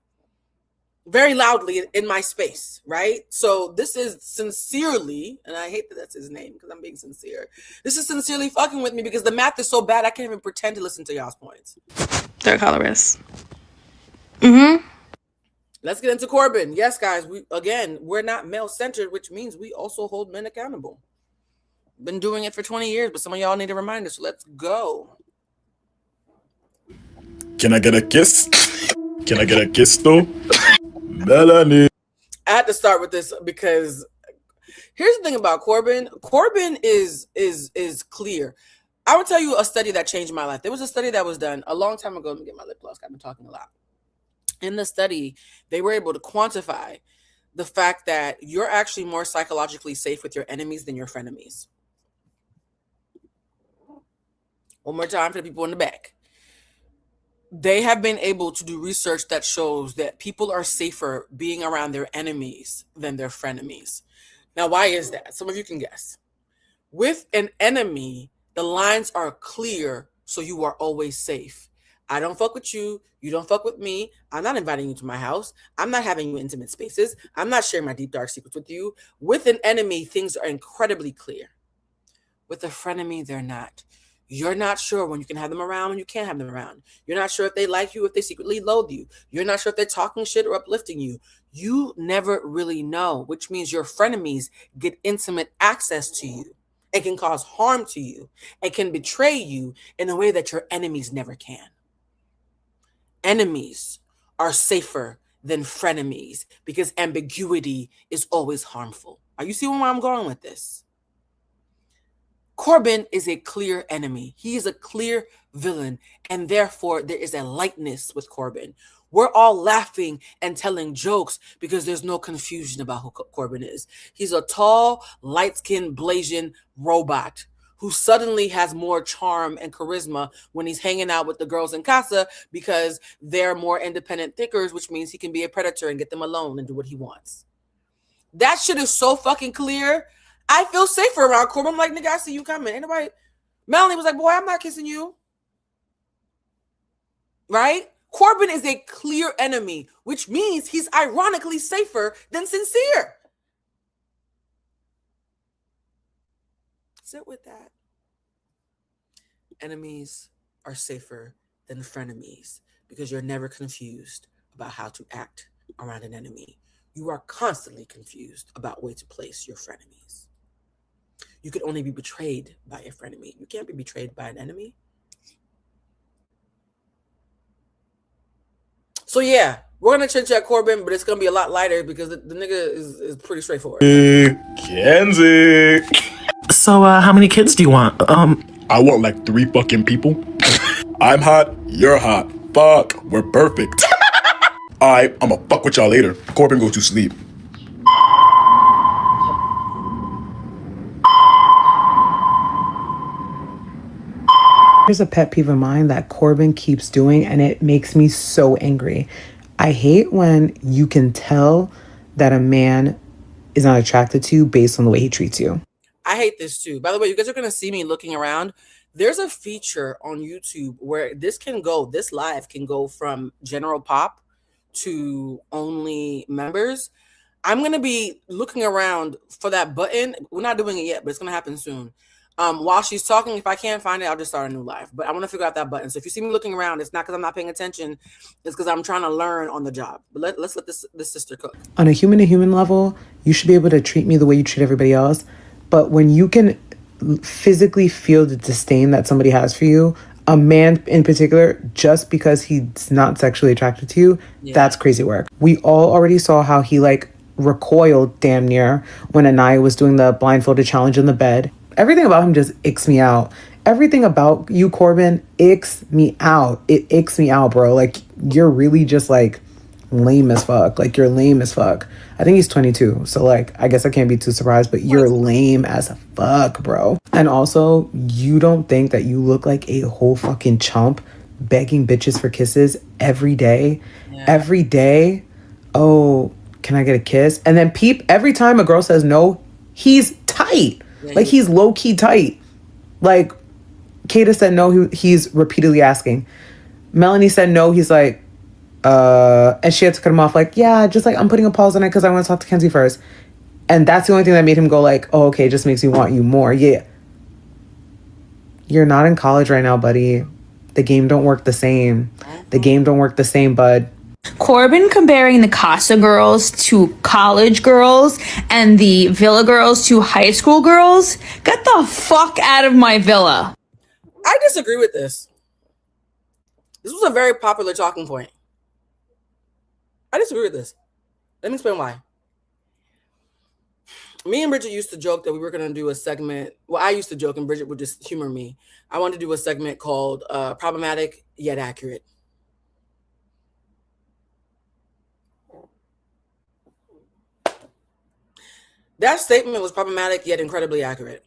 [SPEAKER 1] very loudly in my space, right? So this is sincerely, and I hate that that's his name because I'm being sincere. This is sincerely fucking with me because the math is so bad I can't even pretend to listen to y'all's points.
[SPEAKER 2] They're colorists.
[SPEAKER 1] Let's get into Corbin. Yes, guys, we're not male-centered, which means we also hold men accountable. Been doing it for 20 years, but some of y'all need a reminder, so let's go.
[SPEAKER 15] Can I get a kiss? Can I get a kiss though? Melanie.
[SPEAKER 1] I had to start with this because here's the thing about Corbin. Corbin is clear. I will tell you a study that changed my life. There was a study that was done a long time ago. Let me get my lip gloss. I've been talking a lot. In the study, they were able to quantify the fact that you're actually more psychologically safe with your enemies than your frenemies. One more time for the people in the back. They have been able to do research that shows that people are safer being around their enemies than their frenemies. Now, why is that? Some of you can guess. With an enemy, the lines are clear, so you are always safe. I don't fuck with you. You don't fuck with me. I'm not inviting you to my house. I'm not having you in intimate spaces. I'm not sharing my deep, dark secrets with you. With an enemy, things are incredibly clear. With a frenemy, they're not. You're not sure when you can have them around, when you can't have them around. You're not sure if they like you, if they secretly loathe you. You're not sure if they're talking shit or uplifting you. You never really know, which means your frenemies get intimate access to you and can cause harm to you and can betray you in a way that your enemies never can. Enemies are safer than frenemies because ambiguity is always harmful. Are you seeing where I'm going with this? Corbin is a clear enemy. He is a clear villain, and therefore there is a lightness with Corbin. We're all laughing and telling jokes because there's no confusion about who Corbin is. He's a tall, light-skinned, Blasian robot who suddenly has more charm and charisma when he's hanging out with the girls in Casa because they're more independent thinkers, which means he can be a predator and get them alone and do what he wants. That shit is so fucking clear. I feel safer around Corbin. I'm like, nigga, I see you coming. Ain't nobody. Melanie was like, boy, I'm not kissing you. Right? Corbin is a clear enemy, which means he's ironically safer than Sincere. Sit with that. Enemies are safer than frenemies because you're never confused about how to act around an enemy. You are constantly confused about where to place your frenemies. You could only be betrayed by a frenemy. You can't be betrayed by an enemy. So yeah, we're gonna chit chat Corbin, but it's gonna be a lot lighter because the nigga is pretty straightforward.
[SPEAKER 15] Kenzie.
[SPEAKER 16] So, how many kids do you want?
[SPEAKER 15] I want like 3 fucking people. I'm hot, you're hot. Fuck, we're perfect. I'ma fuck with y'all later. Corbin, go to sleep.
[SPEAKER 9] There's a pet peeve of mine that Corbin keeps doing, and it makes me so angry. I hate when you can tell that a man is not attracted to you based on the way he treats you.
[SPEAKER 1] I hate this too. By the way, you guys are gonna see me looking around. There's a feature on YouTube where this live can go from general pop to only members. I'm gonna be looking around for that button. We're not doing it yet, but it's gonna happen soon. While she's talking, if I can't find it, I'll just start a new live. But I want to figure out that button. So if you see me looking around, it's not because I'm not paying attention. It's because I'm trying to learn on the job. But let's let this sister cook.
[SPEAKER 9] On a human-to-human level, you should be able to treat me the way you treat everybody else. But when you can physically feel the disdain that somebody has for you, a man in particular, just because he's not sexually attracted to you, that's crazy work. We all already saw how he recoiled damn near when Anaya was doing the blindfolded challenge in the bed. Everything about him just icks me out. Everything about you, Corbin, icks me out. It icks me out, bro. You're really just lame as fuck. You're lame as fuck. I think he's 22, so I guess I can't be too surprised, but you're lame as fuck, bro. And also, you don't think that you look like a whole fucking chump begging bitches for kisses every day? Yeah. Every day? Oh, can I get a kiss? And then every time a girl says no, he's tight. Yeah, he's low-key tight. Kata said no, he's repeatedly asking. Melanie said no, he's and she had to cut him off I'm putting a pause on it because I want to talk to Kenzie first. And that's the only thing that made him go oh, okay, it just makes me want you more. Yeah. You're not in college right now, buddy. The game don't work the same. The game don't work the same, bud.
[SPEAKER 17] Corbin comparing the Casa girls to college girls and the villa girls to high school girls. Get the fuck out of my villa.
[SPEAKER 1] I disagree with this. This was a very popular talking point. I disagree with this. Let me explain why. Me and Bridget used to joke that we were going to do a segment. Well, I used to joke and Bridget would just humor me. I wanted to do a segment called Problematic Yet Accurate. That statement was problematic yet incredibly accurate.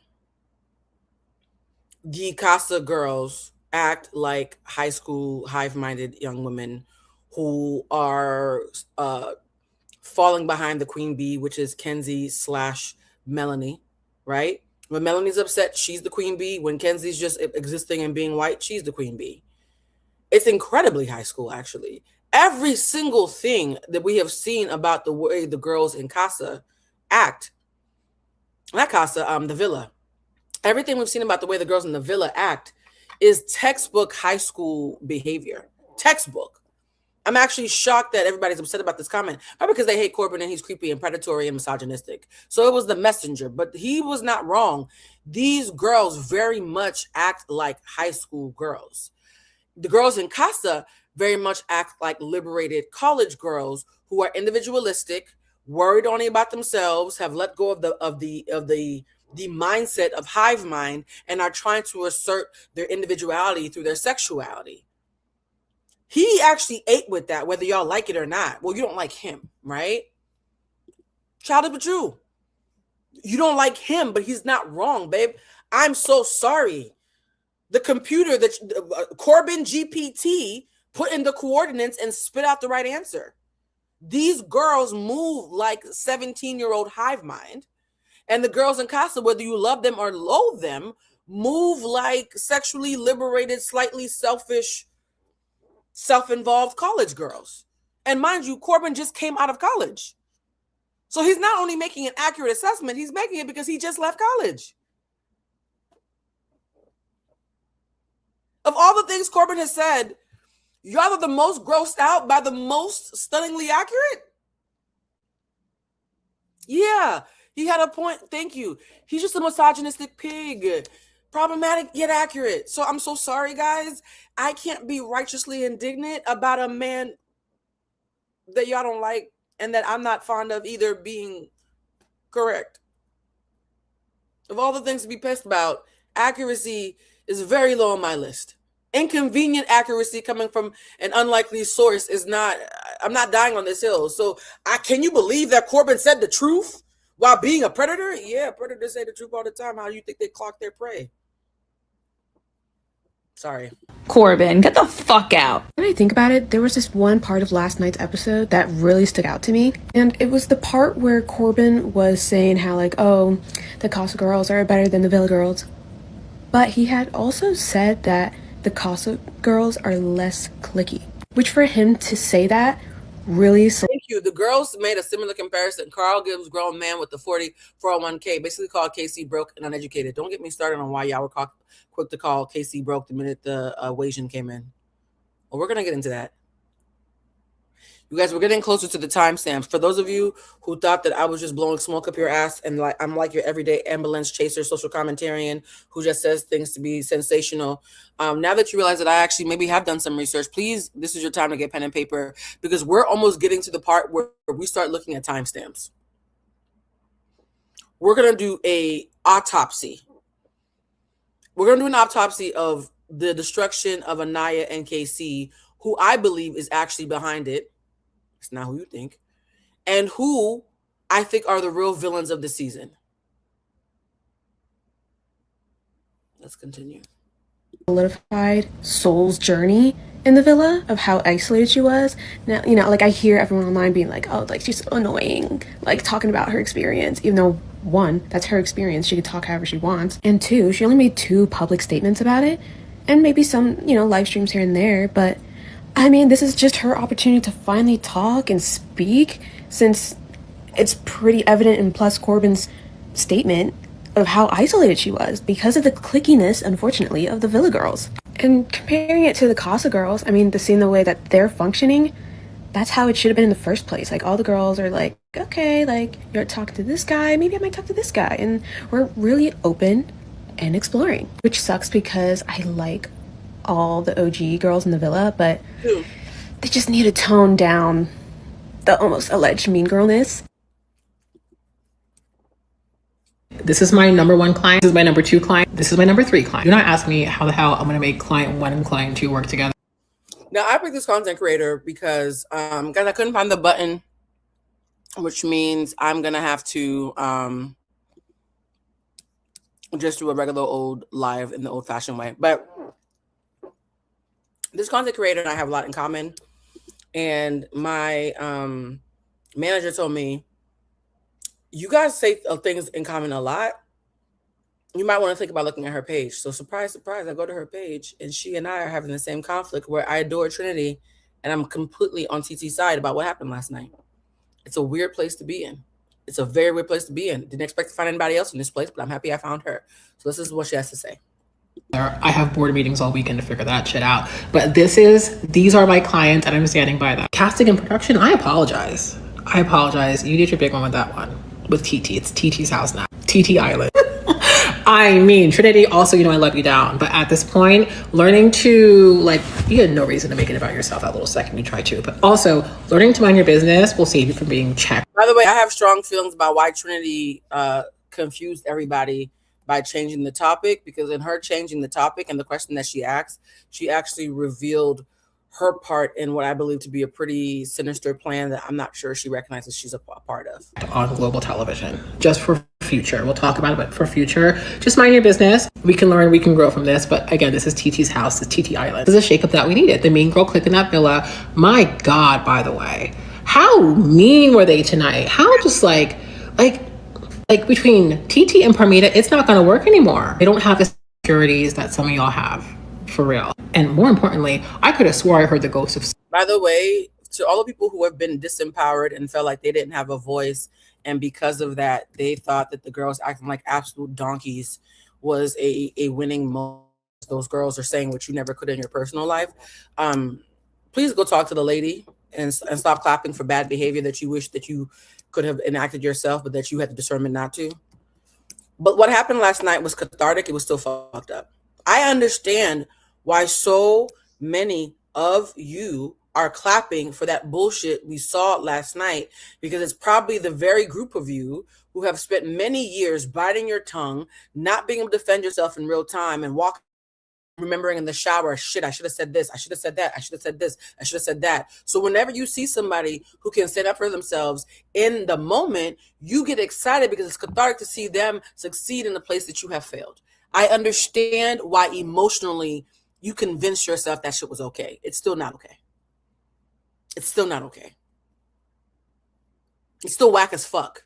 [SPEAKER 1] The Casa girls act like high school hive-minded young women who are falling behind the queen bee, which is Kenzie / Melanie, right? When Melanie's upset, she's the queen bee. When Kenzie's just existing and being white, she's the queen bee. It's incredibly high school, actually. Every single thing that we have seen about the way the girls in Casa act, not Casa, the villa. Everything we've seen about the way the girls in the villa act is textbook high school behavior. Textbook. I'm actually shocked that everybody's upset about this comment. Probably because they hate Corbin and he's creepy and predatory and misogynistic. So it was the messenger, but he was not wrong. These girls very much act like high school girls. The girls in Casa very much act like liberated college girls who are individualistic, worried only about themselves, have let go of the mindset of hive mind, and are trying to assert their individuality through their sexuality. He actually ate with that, whether y'all like it or not. Well, you don't like him, right? Childish but true. You don't like him, but he's not wrong, babe. I'm so sorry. The computer that Corbin GPT put in the coordinates and spit out the right answer. These girls move like 17-year-old hive mind. And the girls in Casa, whether you love them or loathe them, move like sexually liberated, slightly selfish, self-involved college girls. And mind you, Corbin just came out of college. So he's not only making an accurate assessment, he's making it because he just left college. Of all the things Corbin has said, y'all are the most grossed out by the most stunningly accurate? Yeah. He had a point. Thank you. He's just a misogynistic pig. Problematic yet accurate. So I'm so sorry, guys. I can't be righteously indignant about a man that y'all don't like and that I'm not fond of either being correct. Of all the things to be pissed about, accuracy is very low on my list. Inconvenient accuracy coming from an unlikely source is not, I'm not dying on this hill. So can you believe that Corbin said the truth while being a predator? Yeah, predators say the truth all the time. How do you think they clock their prey? Sorry.
[SPEAKER 17] Corbin, get the fuck out.
[SPEAKER 2] When I think about it, there was this one part of last night's episode that really stuck out to me. And it was the part where Corbin was saying how, like, oh, the Casa girls are better than the Villa girls. But he had also said that the Casa girls are less cliquey. Which for him to say that really...
[SPEAKER 1] Thank you. The girls made a similar comparison. Carl Gibbs, grown man with the 401k, basically called Casey broke and uneducated. Don't get me started on why y'all were quick to call Casey broke the minute the Wasian came in. Well, we're going to get into that. You guys, we're getting closer to the timestamps. For those of you who thought that I was just blowing smoke up your ass and like I'm like your everyday ambulance chaser, social commentarian who just says things to be sensational. Now that you realize that I actually maybe have done some research, please, this is your time to get pen and paper because we're almost getting to the part where we start looking at timestamps. We're going to do an autopsy. We're going to do an autopsy of the destruction of Anaya and KC, who I believe is actually behind it. It's not who you think. And who I think are the real villains of the season. Let's continue.
[SPEAKER 2] Solidified Soul's journey in the villa of how isolated she was. Now, you know, like I hear everyone online being like, oh, like she's so annoying, like talking about her experience, even though one, that's her experience. She could talk however she wants. And two, she only made 2 public statements about it and maybe some, you know, live streams here and there. But I mean, this is just her opportunity to finally talk and speak since it's pretty evident in Plus Corbin's statement of how isolated she was because of the clickiness, unfortunately, of the Villa girls. And comparing it to the Casa girls, I mean, the way that they're functioning, that's how it should have been in the first place. Like, all the girls are like, okay, like, you're talking to this guy, maybe I might talk to this guy. And we're really open and exploring, which sucks because I like all the OG girls in the villa, but they just need to tone down the almost alleged mean girlness.
[SPEAKER 14] This is my number 1 client. This is my number 2 client. This is my number 3 client. Do not ask me how the hell I'm going to make client 1 and client 2 work together.
[SPEAKER 1] Now, I picked this content creator because, guys, I couldn't find the button, which means I'm going to have to just do a regular old live in the old-fashioned way. But this content creator and I have a lot in common. And my manager told me, you guys say things in common a lot. You might want to think about looking at her page. So surprise, surprise, I go to her page and she and I are having the same conflict where I adore Trinity and I'm completely on TT's side about what happened last night. It's a weird place to be in. It's a very weird place to be in. Didn't expect to find anybody else in this place, but I'm happy I found her. So this is what she has to say.
[SPEAKER 14] I have board meetings all weekend to figure that shit out. But these are my clients and I'm standing by them. Casting and production, I apologize. You did your big one with that one. With TT. It's TT's house now. TT Island. I mean, Trinity, also, you know, I love you down. But at this point, learning to, like, you had no reason to make it about yourself that little second you try to. But also, learning to mind your business will save you from being checked.
[SPEAKER 1] By the way, I have strong feelings about why Trinity confused everybody by changing the topic. Because in her changing the topic and the question that she asked, she actually revealed her part in what I believe to be a pretty sinister plan that I'm not sure she recognizes she's a part of.
[SPEAKER 14] On global television, just for future. We'll talk about it, but for future, just mind your business. We can learn, we can grow from this. But again, this is TT's house, this is TT Island. This is a shakeup that we needed. The mean girl clique in that villa. My God, by the way, how mean were they tonight? How just like between TT and Parmita, it's not gonna work anymore. They don't have the securities that some of y'all have. For real. And more importantly, I could have swore I heard the ghost of...
[SPEAKER 1] By the way, to all the people who have been disempowered and felt like they didn't have a voice, and because of that, they thought that the girls acting like absolute donkeys was a winning moment. Those girls are saying what you never could in your personal life. Please go talk to the lady and stop clapping for bad behavior that you wish that you could have enacted yourself, but that you had the discernment not to. But what happened last night was cathartic. It was still fucked up. I understand why so many of you are clapping for that bullshit we saw last night, because it's probably the very group of you who have spent many years biting your tongue, not being able to defend yourself in real time, and remembering in the shower, shit, I should have said this, I should have said that, I should have said this, I should have said that. So whenever you see somebody who can stand up for themselves in the moment, you get excited because it's cathartic to see them succeed in the place that you have failed. I understand why emotionally you convince yourself that shit was okay. It's still not okay. It's still not okay. It's still whack as fuck.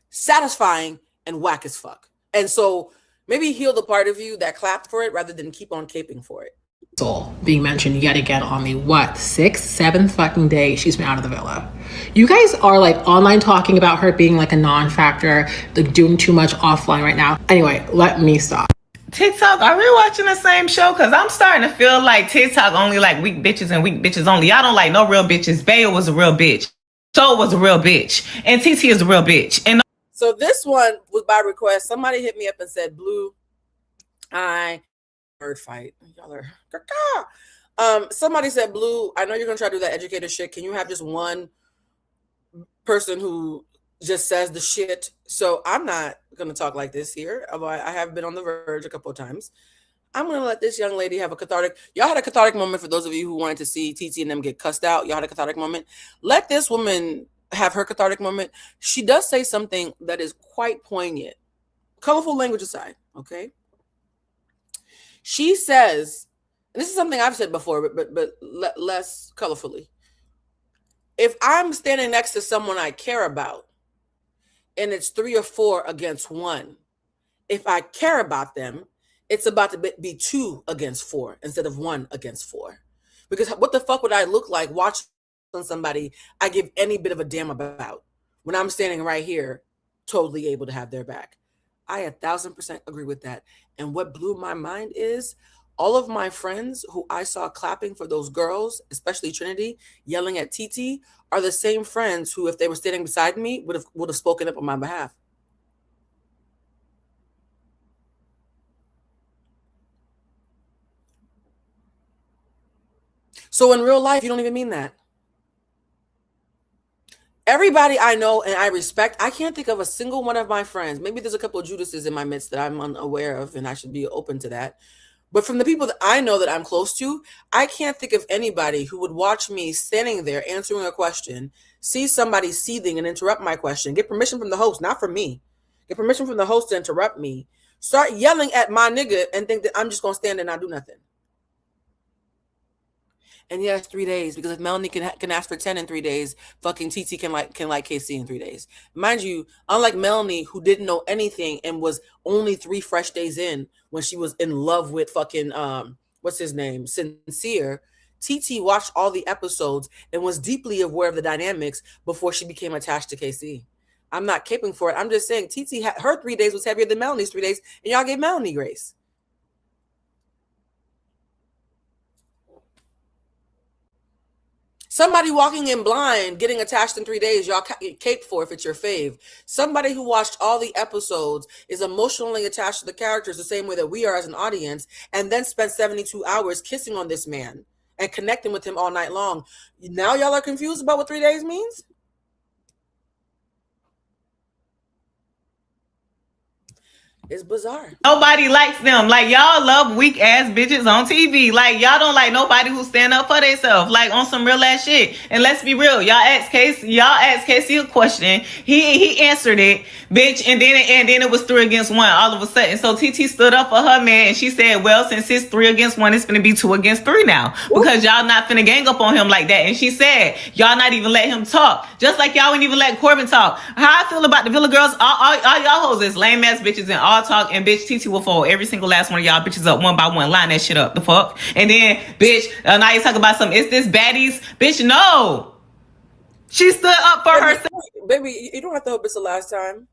[SPEAKER 1] Satisfying and whack as fuck. And so maybe heal the part of you that clapped for it rather than keep on caping for it.
[SPEAKER 5] Soul being mentioned yet again on the 6th, 7th fucking day she's been out of the villa. You guys are like online talking about her being like a non-factor, like doing too much offline right now. Anyway, let me stop.
[SPEAKER 9] TikTok, are we watching the same show? Because I'm starting to feel like TikTok only like weak bitches and weak bitches only. Y'all don't like no real bitches. Bayo was a real bitch. Soul was a real bitch. And TT is a real bitch. And
[SPEAKER 1] so this one was by request. Somebody hit me up and said, Blue, bird fight. Y'all are somebody said, Blue, I know you're gonna try to do that educator shit. Can you have just one person who just says the shit? So I'm not gonna talk like this here, although I have been on the verge a couple of times. I'm gonna let this young lady have a cathartic. Y'all had a cathartic moment. For those of you who wanted to see TT and them get cussed out, y'all had a cathartic moment. Let this woman have her cathartic moment. She does say something that is quite poignant. Colorful language aside, okay? She says, and this is something I've said before, but less colorfully. If I'm standing next to someone I care about, and it's 3 or 4 against 1, if I care about them, it's about to be 2 against 4 instead of 1 against 4. Because what the fuck would I look like watching somebody I give any bit of a damn about when I'm standing right here, totally able to have their back? I 1,000% agree with that. And what blew my mind is all of my friends who I saw clapping for those girls, especially Trinity, yelling at TT, are the same friends who, if they were standing beside me, would have spoken up on my behalf. So in real life, you don't even mean that. Everybody I know and I respect, I can't think of a single one of my friends. Maybe there's a couple of Judases in my midst that I'm unaware of, and I should be open to that. But from the people that I know that I'm close to, I can't think of anybody who would watch me standing there answering a question, see somebody seething and interrupt my question, get permission from the host, not from me, get permission from the host to interrupt me, start yelling at my nigga and think that I'm just going to stand there and not do nothing. And yes, 3 days, because if Melanie can ask for 10 in 3 days, fucking TT can like KC in 3 days. Mind you, unlike Melanie, who didn't know anything and was only 3 fresh days in when she was in love with fucking what's his name, Sincere, TT watched all the episodes and was deeply aware of the dynamics before she became attached to KC. I'm not caping for it. I'm just saying TT her 3 days was heavier than Melanie's 3 days, and y'all gave Melanie grace. Somebody walking in blind, getting attached in 3 days, y'all cape for if it's your fave. Somebody who watched all the episodes is emotionally attached to the characters the same way that we are as an audience, and then spent 72 hours kissing on this man and connecting with him all night long. Now y'all are confused about what 3 days means? It's bizarre.
[SPEAKER 9] Nobody likes them. Like, y'all love weak ass bitches on TV. Like, y'all don't like nobody who stand up for themselves. Like, on some real ass shit. And let's be real. Y'all asked Casey a question. He answered it, bitch. And then it was 3 against 1 all of a sudden. So TT stood up for her man and she said, well, since it's 3 against 1, it's gonna be 2 against 3 now. Because y'all not finna gang up on him like that. And she said, y'all not even let him talk. Just like y'all wouldn't even let Corbin talk. How I feel about the Villa girls, all y'all hoes is lame ass bitches and all talk, and bitch, TT will fold every single last one of y'all bitches up one by one. Line that shit up, the fuck. And then, bitch, now you talk about some, is this baddies? Bitch, no. She stood up for herself.
[SPEAKER 1] Baby, you don't have to hope it's the last time.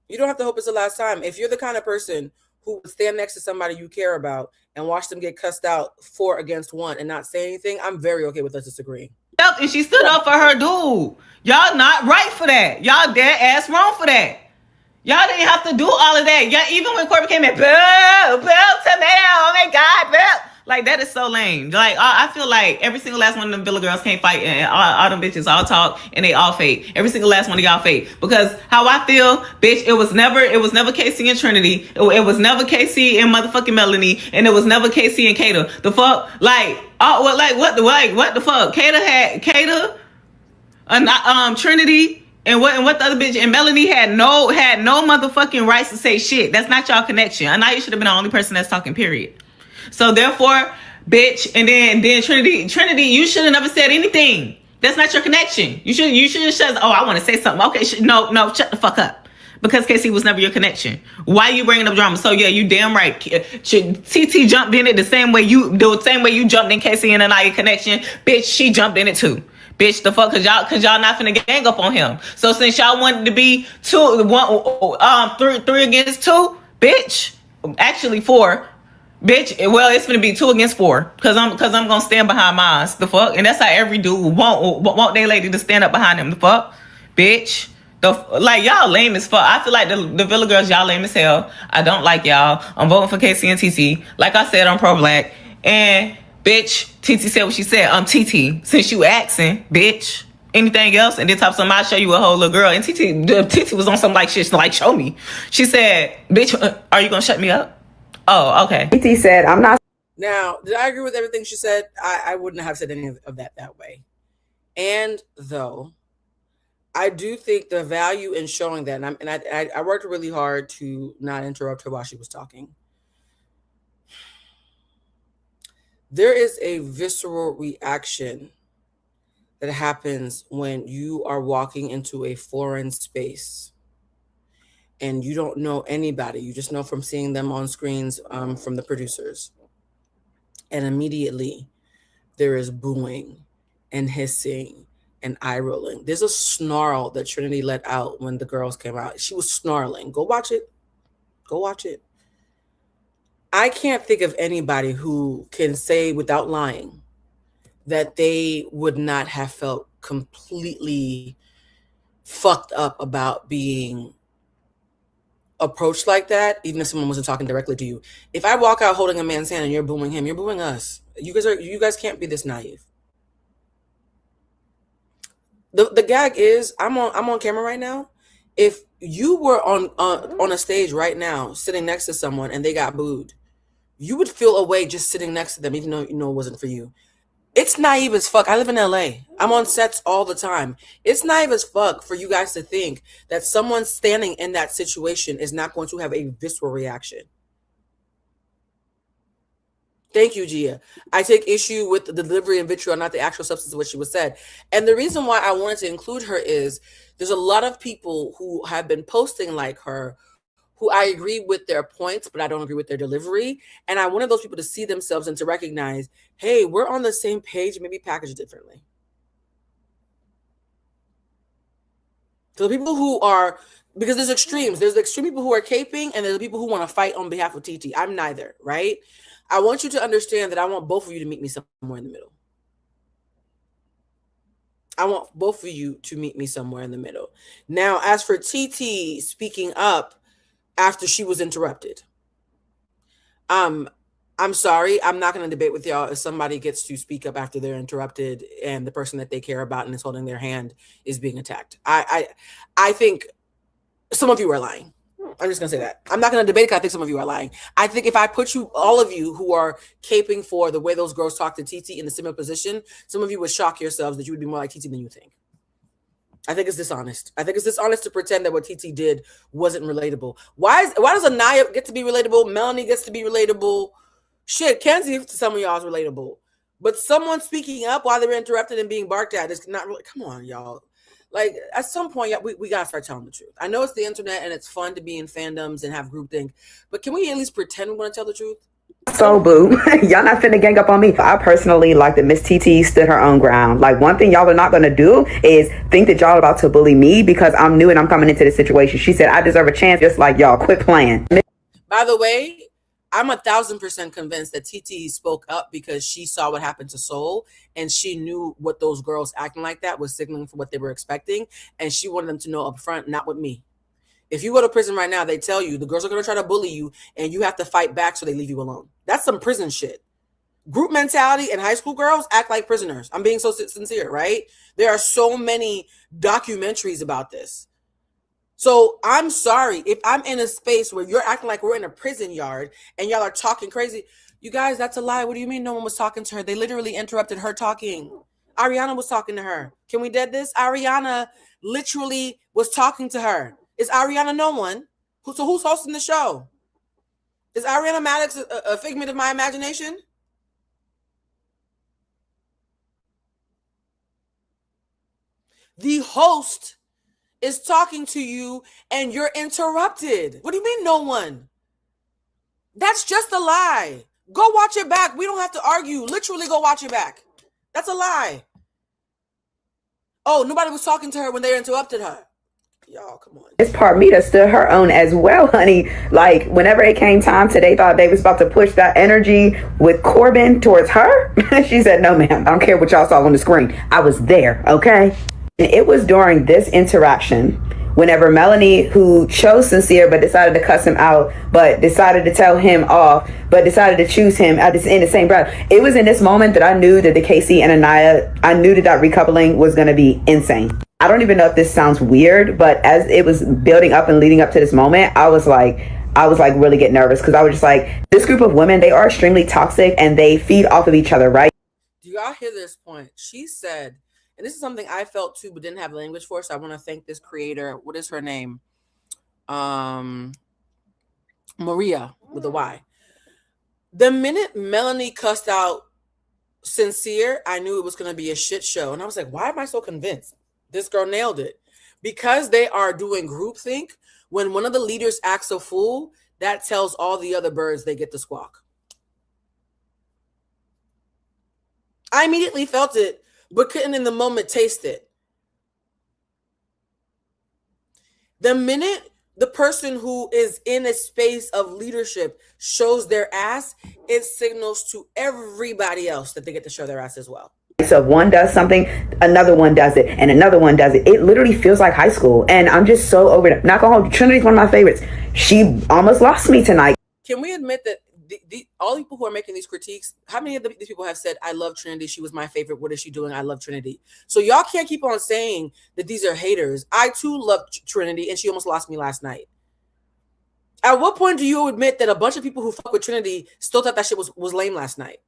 [SPEAKER 1] You don't have to hope it's the last time. If you're the kind of person who would stand next to somebody you care about and watch them get cussed out 4 against 1 and not say anything, I'm very okay with us disagreeing.
[SPEAKER 14] and she stood up for her dude. Y'all not right for that. Y'all dead ass wrong for that. Y'all didn't have to do all of that. Y'all, even when Corbin came in, boo, tomato, oh my God, boo. Like, that is so lame. Like, I feel like every single last one of them Villa girls can't fight, and all them bitches all talk, and they all fake. Every single last one of y'all fake. Because how I feel, bitch, it was never Casey and Trinity. It was never Casey and motherfucking Melanie, and it was never Casey and Kata. The fuck? What the fuck? Kata, Trinity, and what the other bitch, and Melanie had no motherfucking rights to say shit. That's not y'all connection. Anaya should have been the only person that's talking, period. So therefore, bitch, and then Trinity, you should have never said anything. That's not your connection. You should have said, oh, I want to say something. Okay, no, shut the fuck up. Because Casey was never your connection. Why are you bringing up drama? So yeah, you damn right. TT jumped in it the same way you jumped in Casey and Anaya connection. Bitch, she jumped in it too. Bitch, the fuck, cause y'all not finna gang up on him. So since y'all wanted to be three against two, bitch, actually 4. Bitch, well, it's gonna be 2 against 4, cause I'm gonna stand behind mine. The fuck, and that's how every dude want their lady to stand up behind him. The fuck, bitch. Like, y'all lame as fuck. I feel like the Villa girls, y'all lame as hell. I don't like y'all. I'm voting for Casey and TT. Like I said, I'm pro-black. And bitch, TT said what she said. I'm TT. Since you asking, bitch. Anything else? And then top something, I'll show you a whole little girl. And TT was on some like shit. Like, show me. She said, bitch, are you gonna shut me up? Oh, okay.
[SPEAKER 8] TT said, I'm not.
[SPEAKER 1] Now, did I agree with everything she said? I wouldn't have said any of that way. And though, I do think the value in showing that, and I worked really hard to not interrupt her while she was talking. There is a visceral reaction that happens when you are walking into a foreign space and you don't know anybody. You just know from seeing them on screens from the producers. And immediately there is booing and hissing and eye rolling. There's a snarl that Trinity let out when the girls came out. She was snarling. Go watch it. Go watch it. I can't think of anybody who can say without lying that they would not have felt completely fucked up about being approached like that, even if someone wasn't talking directly to you. If I walk out holding a man's hand and you're booing him, you're booing us. You guys can't be this naive. The gag is, I'm on camera right now. If you were on a stage right now sitting next to someone and they got booed, you would feel a way just sitting next to them, even though you know it wasn't for you. It's naive as fuck. I live in LA. I'm on sets all the time. It's naive as fuck for you guys to think that someone standing in that situation is not going to have a visceral reaction. Thank you, Gia. I take issue with the delivery and vitriol, not the actual substance of what she was said. And the reason why I wanted to include her is there's a lot of people who have been posting like her who I agree with their points, but I don't agree with their delivery. And I wanted those people to see themselves and to recognize, hey, we're on the same page, maybe packaged differently. So the people who are, because there's extremes. There's extreme people who are caping, and there's the people who want to fight on behalf of TT. I'm neither, right? I want you to understand that I want both of you to meet me somewhere in the middle. I want both of you to meet me somewhere in the middle. Now, as for TT speaking up after she was interrupted, I'm sorry. I'm not going to debate with y'all if somebody gets to speak up after they're interrupted and the person that they care about and is holding their hand is being attacked. I think some of you are lying. I'm just going to say that. I'm not going to debate it because I think some of you are lying. I think if I put all of you who are caping for the way those girls talk to TT in a similar position, some of you would shock yourselves that you would be more like TT than you think. I think it's dishonest. I think it's dishonest to pretend that what TT did wasn't relatable. Why does Anaya get to be relatable? Melanie gets to be relatable. Shit, Kenzie to some of y'all is relatable. But someone speaking up while they're interrupted and being barked at is not really. Come on, y'all. Like, at some point, we got to start telling the truth. I know it's the internet and it's fun to be in fandoms and have groupthink, but can we at least pretend we want to tell the truth?
[SPEAKER 8] So boo, y'all not finna gang up on me. I personally like that Miss TT stood her own ground. Like, one thing y'all are not gonna do is think that y'all are about to bully me because I'm new and I'm coming into this situation. She said I deserve a chance, just like y'all. Quit playing.
[SPEAKER 1] By the way, I'm 1,000% convinced that TT spoke up because she saw what happened to Soul, and she knew what those girls acting like that was signaling for what they were expecting, and she wanted them to know up front, not with me. If you go to prison right now, they tell you the girls are going to try to bully you, and you have to fight back so they leave you alone. That's some prison shit. Group mentality, and high school girls act like prisoners. I'm being so sincere, right? There are so many documentaries about this. So I'm sorry if I'm in a space where you're acting like we're in a prison yard and y'all are talking crazy. You guys, that's a lie. What do you mean no one was talking to her? They literally interrupted her talking. Ariana was talking to her. Can we dead this? Ariana literally was talking to her. Is Ariana no one? So who's hosting the show? Is Ariana Maddox a figment of my imagination? The host is talking to you and you're interrupted. What do you mean no one? That's just a lie. Go watch it back. We don't have to argue. Literally go watch it back. That's a lie. Oh, nobody was talking to her when they interrupted her. Y'all, come on.
[SPEAKER 8] This Parmita stood her own as well, honey. Like, whenever it came time to, they thought they was about to push that energy with Corbin towards her. She said, no, ma'am. I don't care what y'all saw on the screen. I was there, okay? And it was during this interaction, whenever Melanie, who chose Sincere but decided to cuss him out, but decided to tell him off, but decided to choose him in the same breath. It was in this moment that I knew that the Casey and Anaya, I knew that recoupling was going to be insane. I don't even know if this sounds weird, but as it was building up and leading up to this moment, I was like really get nervous because I was just like, this group of women, they are extremely toxic and they feed off of each other, right?
[SPEAKER 1] Do y'all hear this point? She said, and this is something I felt too, but didn't have language for, so I want to thank this creator. What is her name? Maria with a Y. The minute Melanie cussed out Sincere, I knew it was going to be a shit show. And I was like, why am I so convinced? This girl nailed it. Because they are doing groupthink, when one of the leaders acts a fool, that tells all the other birds they get to squawk. I immediately felt it, but couldn't in the moment taste it. The minute the person who is in a space of leadership shows their ass, it signals to everybody else that they get to show their ass as well.
[SPEAKER 8] So if one does something, another one does it, and another one does it. It literally feels like high school. And I'm just so over it. Not gonna hold you. Trinity's one of my favorites. She almost lost me tonight.
[SPEAKER 1] Can we admit that all the people who are making these critiques, how many of these people have said, I love Trinity, she was my favorite, what is she doing, I love Trinity? So y'all can't keep on saying that these are haters. I too love Trinity, and she almost lost me last night. At what point do you admit that a bunch of people who fuck with Trinity still thought that shit was lame last night?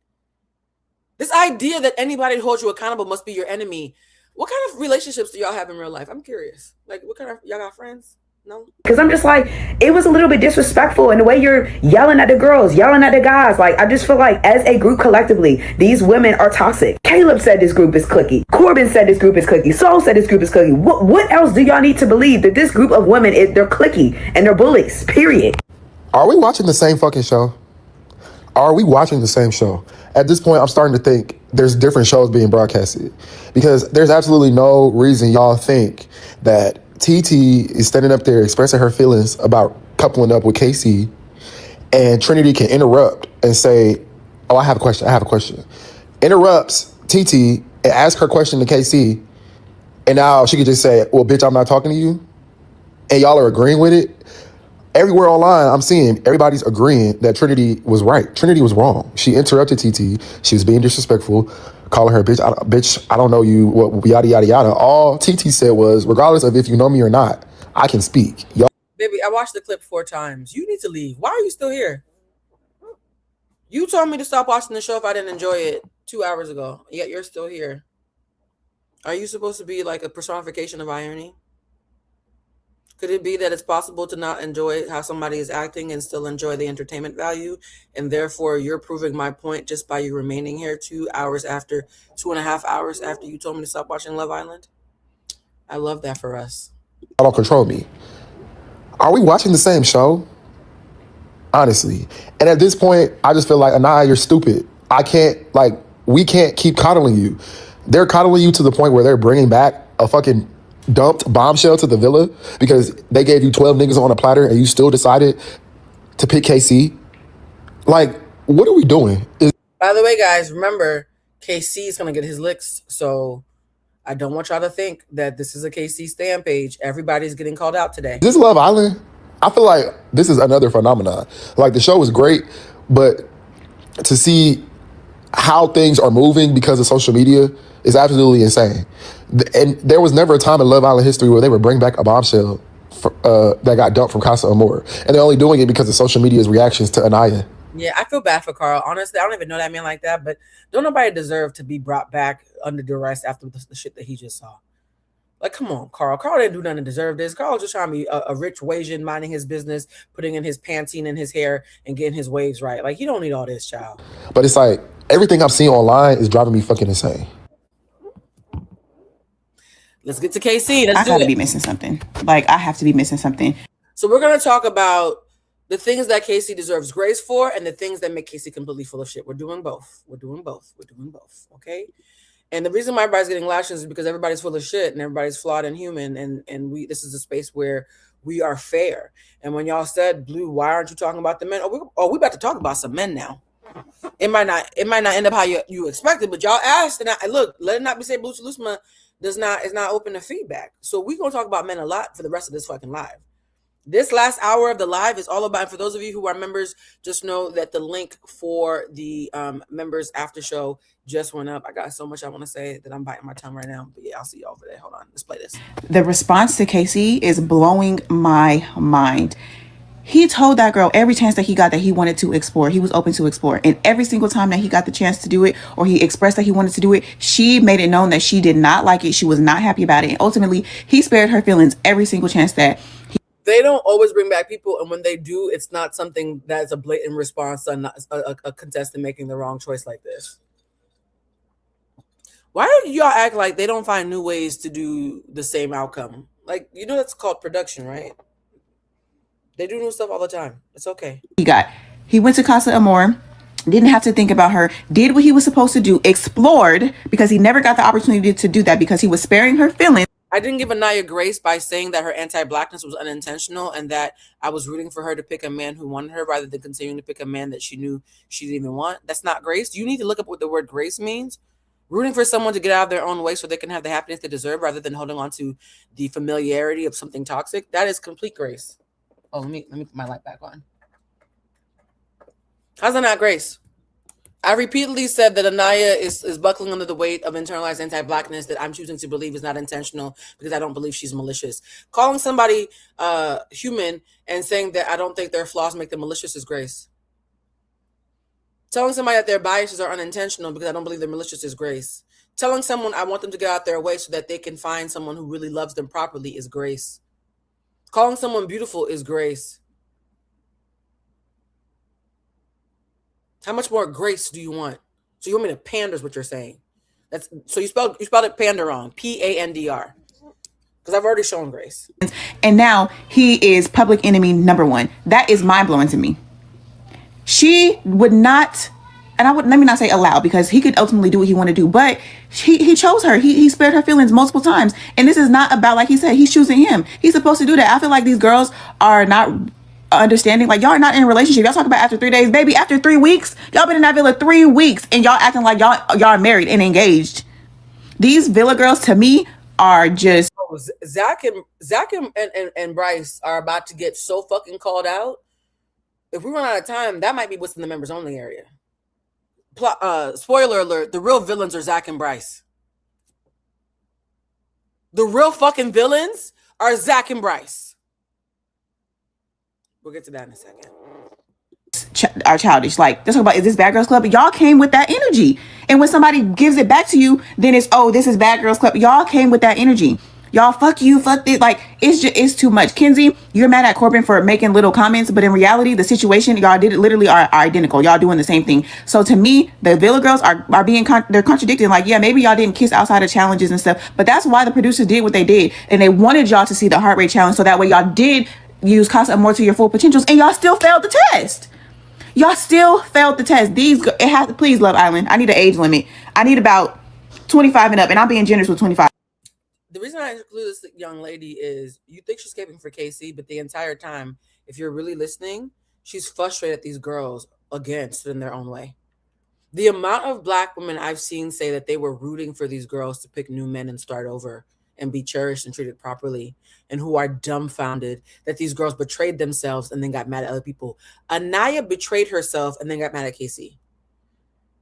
[SPEAKER 1] This idea that anybody who holds you accountable must be your enemy. What kind of relationships do y'all have in real life? I'm curious. Like, what kind of, y'all got friends? No?
[SPEAKER 8] Because I'm just like, it was a little bit disrespectful in the way you're yelling at the girls, yelling at the guys. Like, I just feel like as a group collectively, these women are toxic. Caleb said this group is cliquey. Corbin said this group is cliquey. Soul said this group is cliquey. What else do y'all need to believe that this group of women, they're cliquey and they're bullies, period.
[SPEAKER 18] Are we watching the same fucking show? Are we watching the same show? At this point, I'm starting to think there's different shows being broadcasted because there's absolutely no reason y'all think that TT is standing up there expressing her feelings about coupling up with Casey and Trinity can interrupt and say, oh, I have a question. Interrupts TT and asks her question to KC, and now she could just say, well, bitch, I'm not talking to you. And y'all are agreeing with it. Everywhere online, I'm seeing everybody's agreeing that Trinity was right. Trinity was wrong. She interrupted TT. She was being disrespectful, calling her bitch. I don't know you, what, yada, yada, yada. All TT said was, regardless of if you know me or not, I can speak. Y'all.
[SPEAKER 1] Baby, I watched the clip 4 times. You need to leave. Why are you still here? You told me to stop watching the show if I didn't enjoy it 2 hours ago, yet you're still here. Are you supposed to be like a personification of irony? Could it be that it's possible to not enjoy how somebody is acting and still enjoy the entertainment value? And therefore, you're proving my point just by you remaining here 2.5 hours after you told me to stop watching Love Island? I love that for us.
[SPEAKER 18] I don't control me. Are we watching the same show? Honestly. And at this point, I just feel like, Anaya, you're stupid. We can't keep coddling you. They're coddling you to the point where they're bringing back a fucking dumped bombshell to the villa because they gave you 12 niggas on a platter and you still decided to pick KC. Like, what are we doing?
[SPEAKER 1] By the way, guys, remember, KC is going to get his licks. So I don't want y'all to think that this is a KC stand page. Everybody's getting called out today.
[SPEAKER 18] Is this Love Island? I feel like this is another phenomenon. Like, the show is great, but to see how things are moving because of social media is absolutely insane. And there was never a time in Love Island history where they would bring back a bombshell that got dumped from Casa Amor. And they're only doing it because of social media's reactions to Anaya.
[SPEAKER 1] Yeah, I feel bad for Carl. Honestly, I don't even know that man like that, but don't nobody deserve to be brought back under duress after the shit that he just saw. Like, come on, Carl. Carl didn't do nothing to deserve this. Carl was just trying to be a rich Wasian, minding his business, putting in his Pantene in his hair, and getting his waves right. Like, you don't need all this, child.
[SPEAKER 18] But it's like, everything I've seen online is driving me fucking insane.
[SPEAKER 1] Let's get to KC. Let's
[SPEAKER 19] I
[SPEAKER 1] do
[SPEAKER 19] gotta
[SPEAKER 1] it.
[SPEAKER 19] be missing something. Like, I have to be missing something.
[SPEAKER 1] So we're going to talk about the things that Casey deserves grace for and the things that make Casey completely full of shit. We're doing both. We're doing both. We're doing both. Okay? And the reason why everybody's getting lashes is because everybody's full of shit and everybody's flawed and human. And this is a space where we are fair. And when y'all said, Blue, why aren't you talking about the men? We about to talk about some men now. It might not end up how you expected, but y'all asked, and look, let it not be said Blue Chalusma is not open to feedback. So we're gonna talk about men a lot for the rest of this fucking live. This last hour of the live is all about, and for those of you who are members, just know that the link for the members after show just went up. I got so much I want to say that I'm biting my tongue right now. But yeah, I'll see you over there. Hold on. Let's play this.
[SPEAKER 19] The response to Casey is blowing my mind. He told that girl every chance that he got that he wanted to explore. He was open to explore. And every single time that he got the chance to do it, or he expressed that he wanted to do it, she made it known that she did not like it. She was not happy about it. And ultimately, he spared her feelings every single chance that
[SPEAKER 1] they don't always bring back people, and when they do, it's not something that's a blatant response to a contestant making the wrong choice like this. Why do y'all act like they don't find new ways to do the same outcome? Like, you know, that's called production, right? They do new stuff all the time. It's okay.
[SPEAKER 19] He went to Casa Amor, didn't have to think about her, did what he was supposed to do, explored, because he never got the opportunity to do that because he was sparing her feelings.
[SPEAKER 1] I didn't give Anaya grace by saying that her anti-blackness was unintentional and that I was rooting for her to pick a man who wanted her rather than continuing to pick a man that she knew she didn't even want. That's not grace. You need to look up what the word grace means. Rooting for someone to get out of their own way so they can have the happiness they deserve rather than holding on to the familiarity of something toxic. That is complete grace. Oh, let me put my light back on. How's that not grace? I repeatedly said that Anaya is buckling under the weight of internalized anti-blackness that I'm choosing to believe is not intentional because I don't believe she's malicious. Calling somebody human and saying that I don't think their flaws make them malicious is grace. Telling somebody that their biases are unintentional because I don't believe they're malicious is grace. Telling someone I want them to get out their way so that they can find someone who really loves them properly is grace. Calling someone beautiful is grace. How much more grace do you want? So you want me to pander is what you're saying. So you spelled it pander wrong. Pandr. Because I've already shown grace.
[SPEAKER 19] And now he is public enemy number one. That is mind-blowing to me. She would not, and let me not say allow, because he could ultimately do what he wanted to do, but he chose her. He spared her feelings multiple times. And this is not about, like he said, he's choosing him. He's supposed to do that. I feel like these girls are not understanding, like, y'all are not in a relationship. Y'all talk about after 3 days, baby, after 3 weeks, y'all been in that villa 3 weeks and y'all acting like y'all are married and engaged. These villa girls to me are just
[SPEAKER 1] Zach and Bryce are about to get so fucking called out. If we run out of time, that might be what's in the members only area. Spoiler alert, the real villains are Zach and Bryce. The real fucking villains are Zach and Bryce. We'll get to that in a second.
[SPEAKER 19] Are childish. Like, let's talk about, is this Bad Girls Club? Y'all came with that energy. And when somebody gives it back to you, then it's, oh, this is Bad Girls Club. Y'all came with that energy. Y'all, fuck you, fuck this. Like, it's too much. Kenzie, you're mad at Corbin for making little comments, but in reality, the situation, y'all did it literally are identical. Y'all doing the same thing. So to me, the Villa girls are being, they're contradicting. Like, yeah, maybe y'all didn't kiss outside of challenges and stuff, but that's why the producers did what they did. And they wanted y'all to see the heart rate challenge. So that way y'all did use Casa Amor to your full potentials, and y'all still failed the test. Y'all still failed the test. Please, Love Island, I need an age limit. I need about 25 and up, and I'm being generous with 25.
[SPEAKER 1] The reason I include this young lady is you think she's caping for KC, but the entire time, if you're really listening, she's frustrated at these girls again stood in their own way. The amount of Black women I've seen say that they were rooting for these girls to pick new men and start over and be cherished and treated properly, and who are dumbfounded that these girls betrayed themselves and then got mad at other people. Anaya betrayed herself and then got mad at Casey.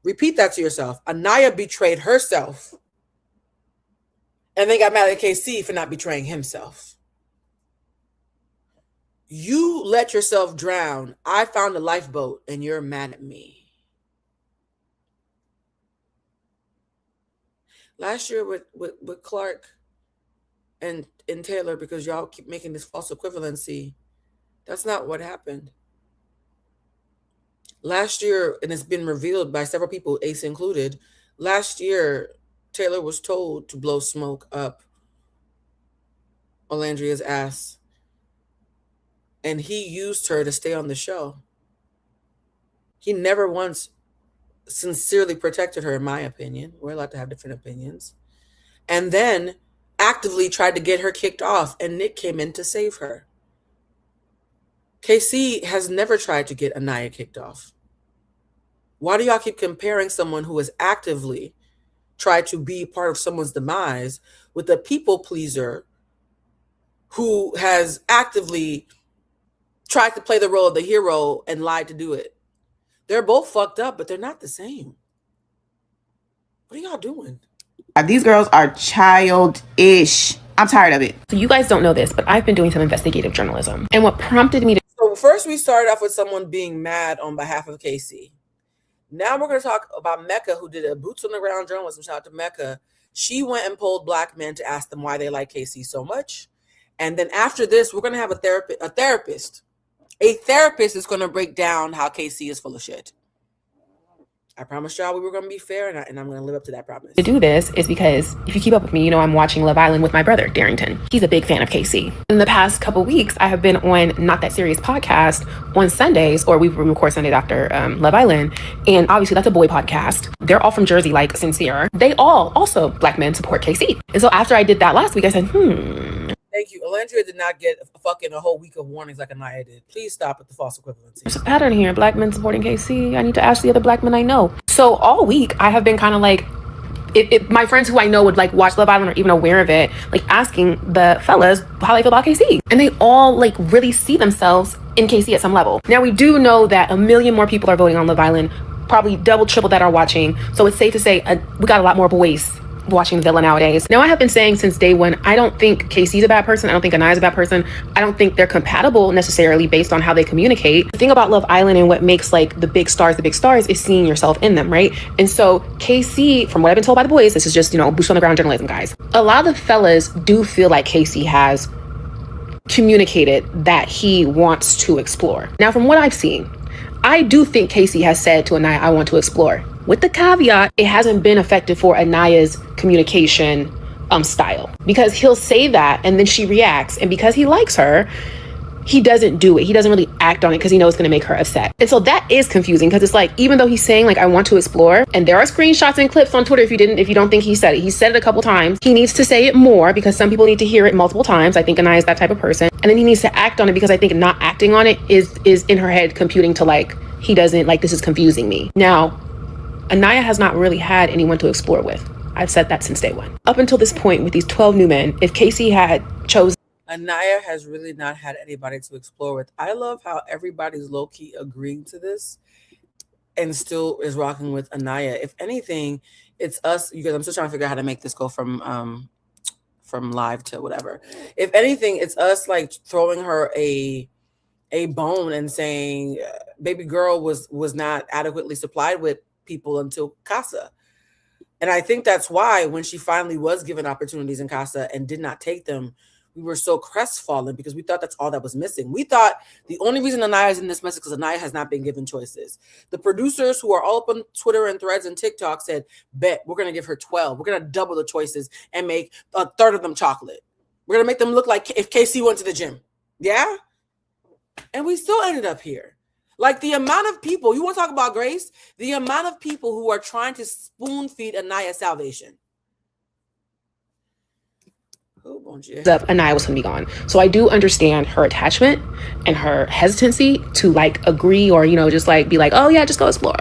[SPEAKER 1] Repeat that to yourself. Anaya betrayed herself and then got mad at KC for not betraying himself. You let yourself drown. I found a lifeboat and you're mad at me. Last year with Clark and Taylor, because y'all keep making this false equivalency, that's not what happened. Last year, and it's been revealed by several people, Ace included, last year, Taylor was told to blow smoke up Olandria's ass, and he used her to stay on the show. He never once sincerely protected her, in my opinion. We're allowed to have different opinions. And then actively tried to get her kicked off, and Nick came in to save her. KC has never tried to get Anaya kicked off. Why do y'all keep comparing someone who has actively tried to be part of someone's demise with a people pleaser who has actively tried to play the role of the hero and lied to do it? They're both fucked up, but they're not the same. What are y'all doing?
[SPEAKER 19] These girls are childish. I'm tired of it.
[SPEAKER 5] So you guys don't know this, but I've been doing some investigative journalism. And what prompted me to...
[SPEAKER 1] So first we started off with someone being mad on behalf of Casey. Now we're going to talk about Mecca, who did a boots on the ground journalism. Shout out to Mecca. She went and polled Black men to ask them why they like Casey so much. And then after this, we're going to have a therapist. A therapist is going to break down how Casey is full of shit. I promised y'all we were going to be fair, and I'm going to live up to that promise.
[SPEAKER 5] To do this is because if you keep up with me, you know I'm watching Love Island with my brother, Darrington. He's a big fan of Casey. In the past couple weeks, I have been on Not That Serious podcast on Sundays, or we record Sundays after Love Island. And obviously that's a boy podcast. They're all from Jersey, like Sincere. They all, also Black men, support Casey. And so after I did that last week, I said,
[SPEAKER 1] Thank you. Olandria did not get a whole week of warnings like Anaya did. Please stop with the false equivalency.
[SPEAKER 5] there's a pattern here. Black men supporting KC. I need to ask the other Black men I know. So all week I have been kind of like, my friends who I know would like watch Love Island or even aware of it, like asking the fellas how they feel about KC. And they all like really see themselves in KC at some level. Now we do know that 1 million more people are voting on Love Island, probably double, triple that are watching. So it's safe to say we got a lot more boys watching the Villa nowadays. Now I have been saying since day one, I don't think Casey's a bad person. I don't think Anaya's a bad person. I don't think they're compatible necessarily based on how they communicate. The thing about Love Island and what makes like the big stars is seeing yourself in them, right? And so Casey, from what I've been told by the boys, this is just, boots on the ground journalism, guys. A lot of the fellas do feel like Casey has communicated that he wants to explore. Now, from what I've seen, I do think Casey has said to Anaya, I want to explore. With the caveat, it hasn't been effective for Anaya's communication style. Because he'll say that and then she reacts. And because he likes her, he doesn't do it. He doesn't really act on it because he knows it's going to make her upset. And so that is confusing because it's like, even though he's saying like, I want to explore, and there are screenshots and clips on Twitter if you don't think he said it. He said it a couple times. He needs to say it more because some people need to hear it multiple times. I think Anaya is that type of person. And then he needs to act on it because I think not acting on it is in her head computing to like, he doesn't like, this is confusing me. Now, Anaya has not really had anyone to explore with. I've said that since day one. Up until this point with these 12 new men, if Casey had chosen...
[SPEAKER 1] Anaya has really not had anybody to explore with. I love how everybody's low-key agreeing to this and still is rocking with Anaya. If anything, it's us, because I'm still trying to figure out how to make this go from live to whatever. If anything, it's us like throwing her a bone and saying, baby girl was not adequately supplied with people until Casa. And I think that's why when she finally was given opportunities in Casa and did not take them, we were so crestfallen because we thought that's all that was missing. We thought the only reason Anaya is in this mess is because Anaya has not been given choices. The producers who are all up on Twitter and Threads and TikTok said, bet we're going to give her 12. We're going to double the choices and make a third of them chocolate. We're going to make them look like if KC went to the gym. Yeah? And we still ended up here. Like the amount of people, you want to talk about grace? The amount of people who are trying to spoon feed Anaya salvation.
[SPEAKER 5] up, Anaya was gonna be gone. So I do understand her attachment and her hesitancy to like agree or, just like be like, oh yeah, just go explore.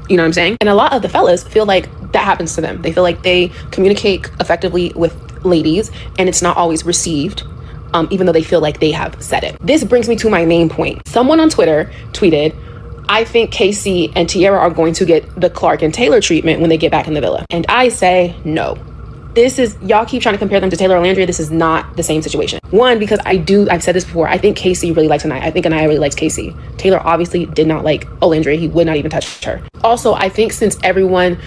[SPEAKER 5] You know what I'm saying? And a lot of the fellas feel like that happens to them. They feel like they communicate effectively with ladies and it's not always received, even though they feel like they have said it. This brings me to my main point. Someone on Twitter tweeted, I think Casey and Tierra are going to get the Clark and Taylor treatment when they get back in the villa. And I say no. Y'all keep trying to compare them to Taylor and Landria. This is not the same situation. One, because I've said this before, I think Casey really likes Anaya. I think Anaya really likes Casey. Taylor obviously did not like Landria. He would not even touch her. Also, I think since everyone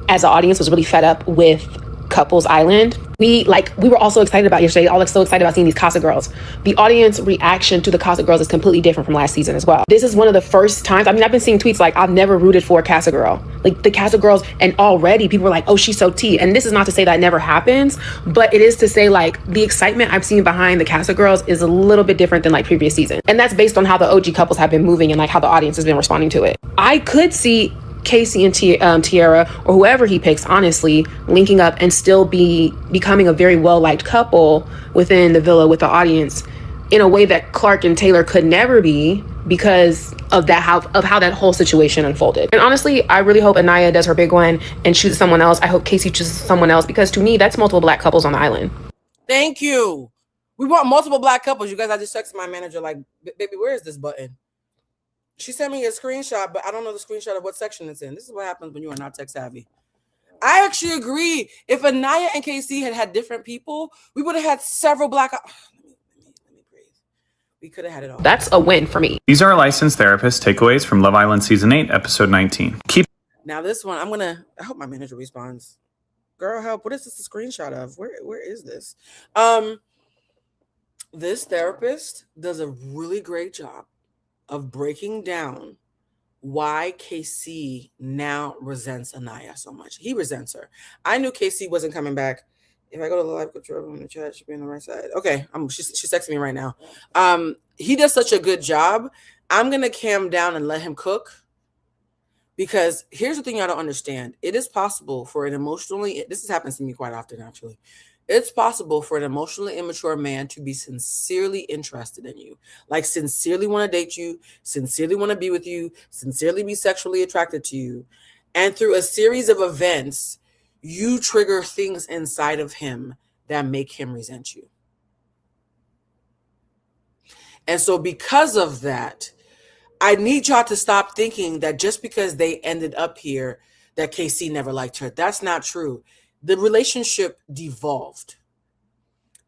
[SPEAKER 5] as an audience was really fed up with Couples Island, we were also excited about yesterday, all so excited about seeing these Casa girls. The audience reaction to the Casa girls is completely different from last season as well. This is one of the first times, I've been seeing tweets like, I've never rooted for a Casa girl. Like the Casa girls, and already people were like, oh, she's so T. And this is not to say that never happens, but it is to say like the excitement I've seen behind the Casa girls is a little bit different than like previous season. And that's based on how the OG couples have been moving and like how the audience has been responding to it. I could see Casey and Tierra, or whoever he picks, honestly, linking up and still becoming a very well-liked couple within the villa with the audience in a way that Clark and Taylor could never be because of that how that whole situation unfolded. And honestly, I really hope Anaya does her big one and chooses someone else. I hope Casey chooses someone else because to me, that's multiple black couples on the island.
[SPEAKER 1] Thank you. We want multiple black couples. You guys, I just texted my manager like, baby, where is this button? She sent me a screenshot, but I don't know the screenshot of what section it's in. This is what happens when you are not tech savvy. I actually agree. If Anaya and KC had different people, we would have had several black. Let me breathe. We could have had it all.
[SPEAKER 5] That's a win for me.
[SPEAKER 20] These are our licensed therapist takeaways from Love Island Season 8, Episode 19.
[SPEAKER 1] Now this one, I hope my manager responds. Girl, help. What is this a screenshot of? Where is this? This therapist does a really great job of breaking down why KC now resents Anaya so much. He resents her. I knew KC wasn't coming back. If I go to the live control room in the chat, she'll be on the right side. Okay, she's texting me right now. He does such a good job. I'm gonna cam down and let him cook, because here's the thing y'all don't understand. It is possible for an this happens to me quite often actually. It's possible for an emotionally immature man to be sincerely interested in you, like sincerely want to date you, sincerely want to be with you, sincerely be sexually attracted to you. And through a series of events, you trigger things inside of him that make him resent you. And so because of that, I need y'all to stop thinking that just because they ended up here, that KC never liked her. That's not true. The relationship devolved.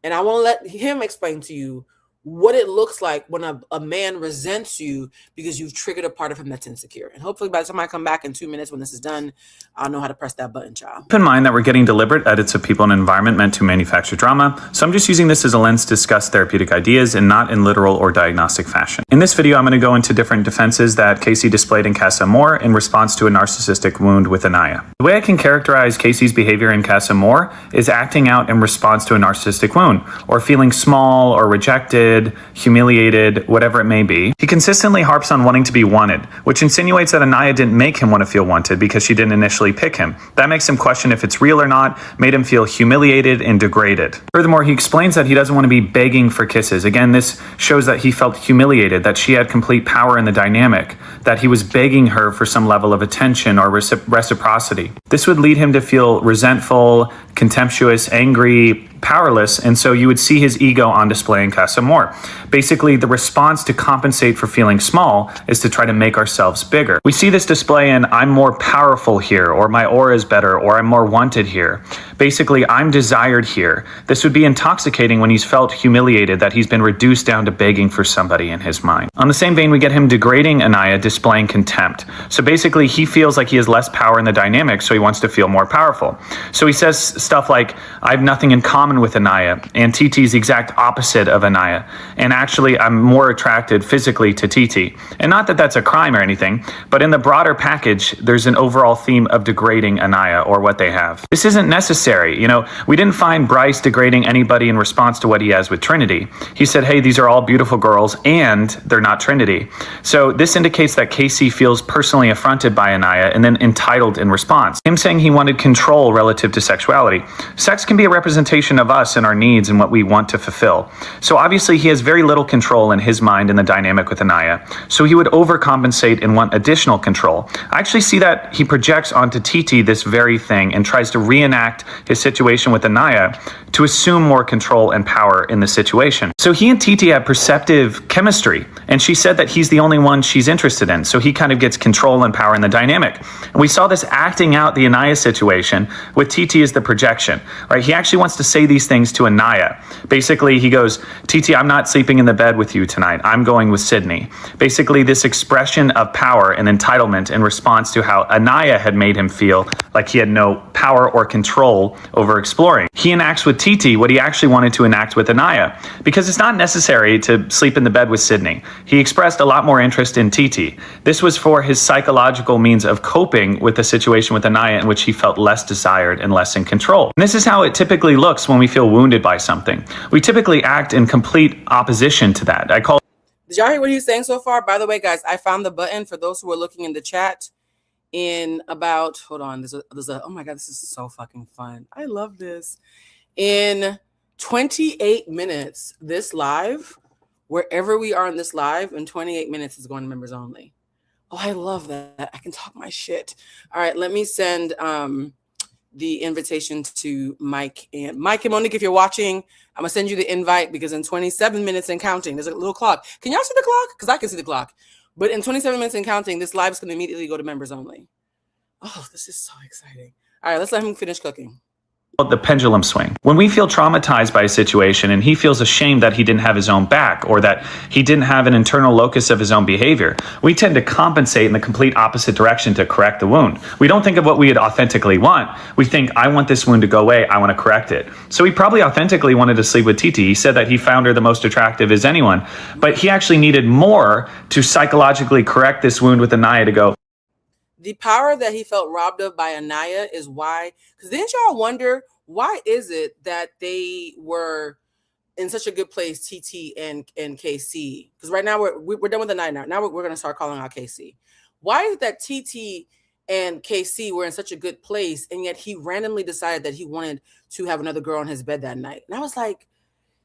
[SPEAKER 1] And I want to let him explain to you what it looks like when a man resents you because you've triggered a part of him that's insecure. And hopefully by the time I come back in 2 minutes when this is done, I'll know how to press that button, child.
[SPEAKER 20] Keep in mind that we're getting deliberate edits of people and environment meant to manufacture drama, so I'm just using this as a lens to discuss therapeutic ideas and not in literal or diagnostic fashion. In this video, I'm going to go into different defenses that Casey displayed in Casa Amor in response to a narcissistic wound with Anaya. The way I can characterize Casey's behavior in Casa Amor is acting out in response to a narcissistic wound, or feeling small or rejected, humiliated, whatever it may be. He consistently harps on wanting to be wanted, which insinuates that Anaya didn't make him want to feel wanted because she didn't initially pick him. That makes him question if it's real or not, made him feel humiliated and degraded. Furthermore, he explains that he doesn't want to be begging for kisses. Again, this shows that he felt humiliated, that she had complete power in the dynamic, that he was begging her for some level of attention or reciprocity. This would lead him to feel resentful, contemptuous, angry, powerless, and so you would see his ego on display in Casa Amor. Basically, the response to compensate for feeling small is to try to make ourselves bigger. We see this display in I'm more powerful here, or my aura is better, or I'm more wanted here. Basically, I'm desired here. This would be intoxicating when he's felt humiliated that he's been reduced down to begging for somebody in his mind. On the same vein, we get him degrading Anaya, displaying contempt. So basically, he feels like he has less power in the dynamic, so he wants to feel more powerful. So he says stuff like, I have nothing in common with Anaya, and TT's the exact opposite of Anaya. And actually, I'm more attracted physically to TT. And not that that's a crime or anything, but in the broader package, there's an overall theme of degrading Anaya or what they have. This isn't necessary necessary. You know, we didn't find Bryce degrading anybody in response to what he has with Trinity. He said, hey, these are all beautiful girls and they're not Trinity. So this indicates that Casey feels personally affronted by Anaya and then entitled in response. Him saying he wanted control relative to sexuality. Sex can be a representation of us and our needs and what we want to fulfill. So obviously he has very little control in his mind in the dynamic with Anaya. So he would overcompensate and want additional control. I actually see that he projects onto Titi this very thing and tries to reenact his situation with Anaya to assume more control and power in the situation. So he and Titi have perceptive chemistry, and she said that he's the only one she's interested in. So he kind of gets control and power in the dynamic. And we saw this acting out the Anaya situation with Titi as the projection, right? He actually wants to say these things to Anaya. Basically, he goes, Titi, I'm not sleeping in the bed with you tonight. I'm going with Sydney. Basically, this expression of power and entitlement in response to how Anaya had made him feel like he had no power or control over exploring. He enacts with Titi what he actually wanted to enact with Anaya, because it's not necessary to sleep in the bed with Sydney. He expressed a lot more interest in Titi. This was for his psychological means of coping with the situation with Anaya in which he felt less desired and less in control. And this is how it typically looks when we feel wounded by something. We typically act in complete opposition to that.
[SPEAKER 1] Did y'all hear what he's saying so far? By the way, guys, I found the button for those who are looking in the chat in about, hold on, there's a, oh my God, this is so fucking fun. I love this. In 28 minutes, this live, wherever we are in this live, in 28 minutes is going to members only. Oh, I love that. I can talk my shit. All right, let me send the invitation to Mike and Monique. If you're watching, I'm gonna send you the invite because in 27 minutes and counting, there's a little clock. Can y'all see the clock? Because I can see the clock. But in 27 minutes and counting, this live is gonna immediately go to members only. Oh, this is so exciting. All right, let's let him finish cooking.
[SPEAKER 20] The pendulum swing. When we feel traumatized by a situation and he feels ashamed that he didn't have his own back or that he didn't have an internal locus of his own behavior, we tend to compensate in the complete opposite direction to correct the wound. We don't think of what we would authentically want. We think, I want this wound to go away. I want to correct it. So he probably authentically wanted to sleep with Titi. He said that he found her the most attractive as anyone, but he actually needed more to psychologically correct this wound with Anaya to go,
[SPEAKER 1] The power that he felt robbed of by Anaya is why, because didn't y'all wonder why is it that they were in such a good place, TT and KC? Because right now we're done with Anaya now. Now we're going to start calling out KC. Why is it that TT and KC were in such a good place, and yet he randomly decided that he wanted to have another girl in his bed that night? And I was like,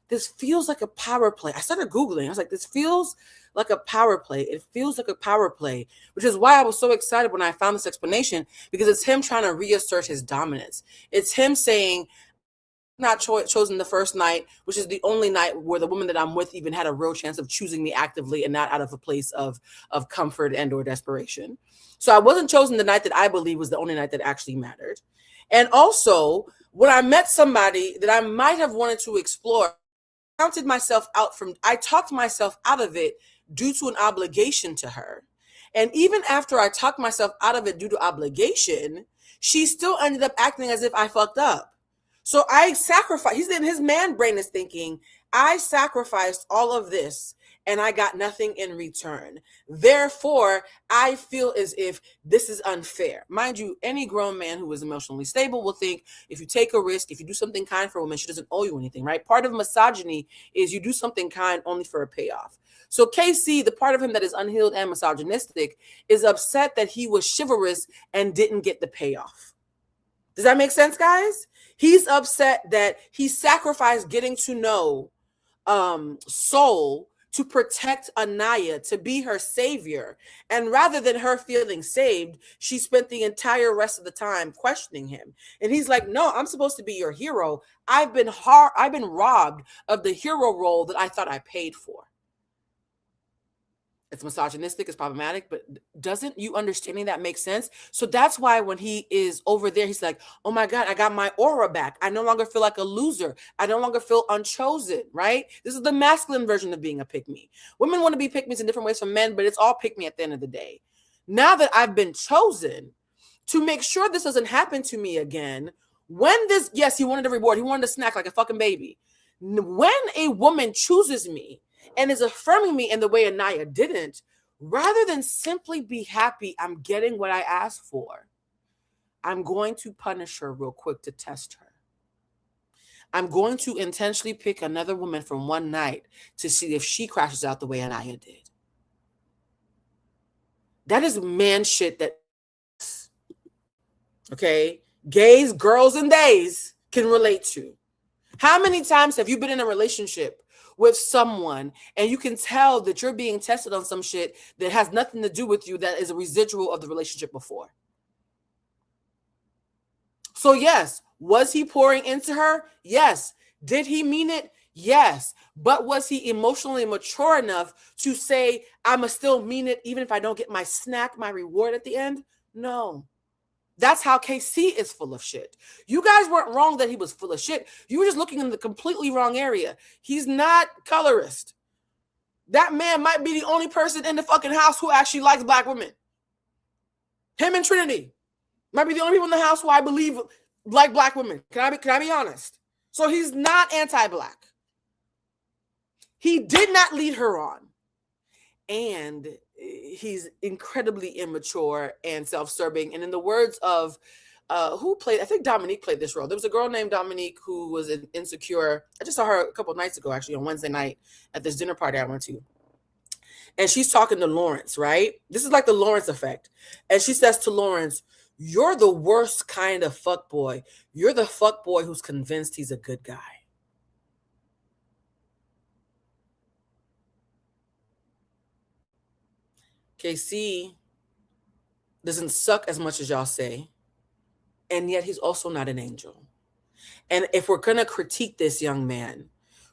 [SPEAKER 1] this feels like a power play. I started Googling. I was like, this feels like a power play. It feels like a power play, which is why I was so excited when I found this explanation, because it's him trying to reassert his dominance. It's him saying, not chosen the first night, which is the only night where the woman that I'm with even had a real chance of choosing me actively and not out of a place of comfort and or desperation. So I wasn't chosen the night that I believe was the only night that actually mattered. And also, when I met somebody that I might have wanted to explore, I talked myself out of it due to an obligation to her. And even after I talked myself out of it due to obligation, she still ended up acting as if I fucked up. So I sacrificed, his man brain is thinking, I sacrificed all of this and I got nothing in return. Therefore, I feel as if this is unfair. Mind you, any grown man who is emotionally stable will think if you take a risk, if you do something kind for a woman, she doesn't owe you anything, right? Part of misogyny is you do something kind only for a payoff. So KC, the part of him that is unhealed and misogynistic, is upset that he was chivalrous and didn't get the payoff. Does that make sense, guys? He's upset that he sacrificed getting to know Soul to protect Anaya, to be her savior. And rather than her feeling saved, she spent the entire rest of the time questioning him. And he's like, no, I'm supposed to be your hero. I've been robbed of the hero role that I thought I paid for. It's misogynistic, it's problematic, but doesn't you understanding that make sense? So that's why when he is over there, he's like, oh my God, I got my aura back. I no longer feel like a loser. I no longer feel unchosen, right? This is the masculine version of being a pick-me. Women want to be pick-me's in different ways from men, but it's all pick-me at the end of the day. Now that I've been chosen, to make sure this doesn't happen to me again, yes, he wanted a reward. He wanted a snack like a fucking baby. When a woman chooses me, and is affirming me in the way Anaya didn't, rather than simply be happy I'm getting what I asked for, I'm going to punish her real quick to test her. I'm going to intentionally pick another woman from one night to see if she crashes out the way Anaya did. That is man shit that, okay, gays, girls, and days can relate to. How many times have you been in a relationship with someone and you can tell that you're being tested on some shit that has nothing to do with you, that is a residual of the relationship before? So yes, was he pouring into her? Yes. Did he mean it? Yes. But was he emotionally mature enough to say, I'ma still mean it even if I don't get my snack, my reward at the end? No. That's how KC is full of shit. You guys weren't wrong that he was full of shit. You were just looking in the completely wrong area. He's not colorist. That man might be the only person in the fucking house who actually likes black women. Him and Trinity might be the only people in the house who I believe like black women. Can I be honest? So he's not anti-black. He did not lead her on. And he's incredibly immature and self-serving. And in the words of who played, I think Dominique played this role. There was a girl named Dominique who was insecure. I just saw her a couple of nights ago, actually, on Wednesday night at this dinner party I went to. And she's talking to Lawrence, right? This is like the Lawrence effect. And she says to Lawrence, you're the worst kind of fuckboy. You're the fuckboy who's convinced he's a good guy. KC doesn't suck as much as y'all say, and yet he's also not an angel. And if we're going to critique this young man,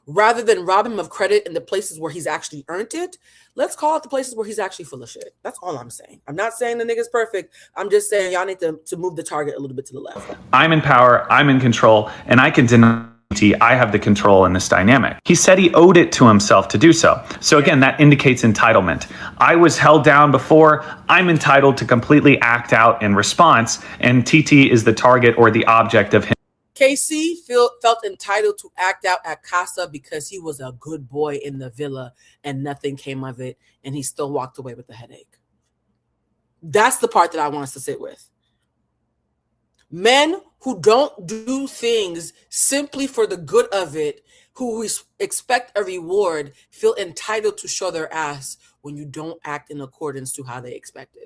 [SPEAKER 1] rather than rob him of credit in the places where he's actually earned it, let's call it the places where he's actually full of shit. That's all I'm saying. I'm not saying the nigga's perfect. I'm just saying y'all need to move the target a little bit to the left.
[SPEAKER 20] I'm in power, I'm in control, and I can deny I have the control in this dynamic. He said he owed it to himself to do so. So again, that indicates entitlement. I was held down before. I'm entitled to completely act out in response, and TT is the target or the object of him.
[SPEAKER 1] KC felt entitled to act out at Casa because he was a good boy in the villa and nothing came of it, and he still walked away with a headache. That's the part that I want us to sit with. Men who don't do things simply for the good of it, who expect a reward, feel entitled to show their ass when you don't act in accordance to how they expected.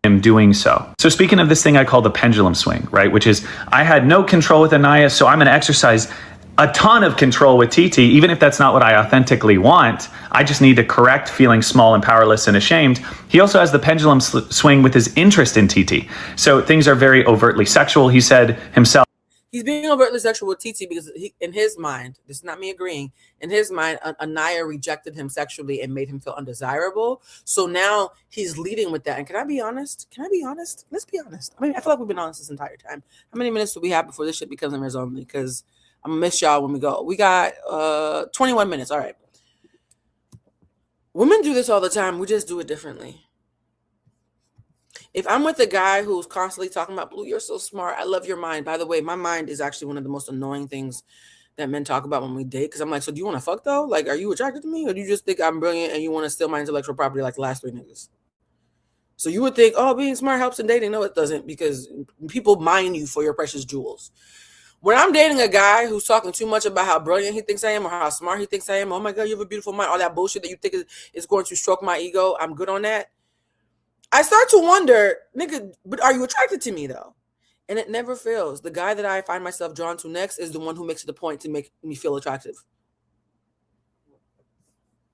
[SPEAKER 20] Him doing so. So speaking of this thing I call the pendulum swing, right? Which is I had no control with Anaya, so I'm going to exercise a ton of control with TT, even if that's not what I authentically want. I just need to correct feeling small and powerless and ashamed. He also has the pendulum swing with his interest in TT. So things are very overtly sexual. He said himself.
[SPEAKER 1] He's being overtly sexual with TT because in his mind, this is not me agreeing, in his mind, Anaya rejected him sexually and made him feel undesirable. So now he's leading with that. And can I be honest? Let's be honest. I mean, I feel like we've been honest this entire time. How many minutes do we have before this shit becomes members only? Because I'm going to miss y'all when we go. We got 21 minutes. All right. Women do this all the time. We just do it differently. If I'm with a guy who's constantly talking about, Blue, you're so smart, I love your mind. By the way, my mind is actually one of the most annoying things that men talk about when we date. Because I'm like, so do you want to fuck though? Like, are you attracted to me? Or do you just think I'm brilliant and you want to steal my intellectual property like the last 3 niggas? So you would think, oh, being smart helps in dating. No, it doesn't, because people mine you for your precious jewels. When I'm dating a guy who's talking too much about how brilliant he thinks I am or how smart he thinks I am, oh my God, you have a beautiful mind, all that bullshit that you think is going to stroke my ego, I'm good on that. I start to wonder, nigga, but are you attracted to me though? And it never fails. The guy that I find myself drawn to next is the one who makes it a point to make me feel attractive.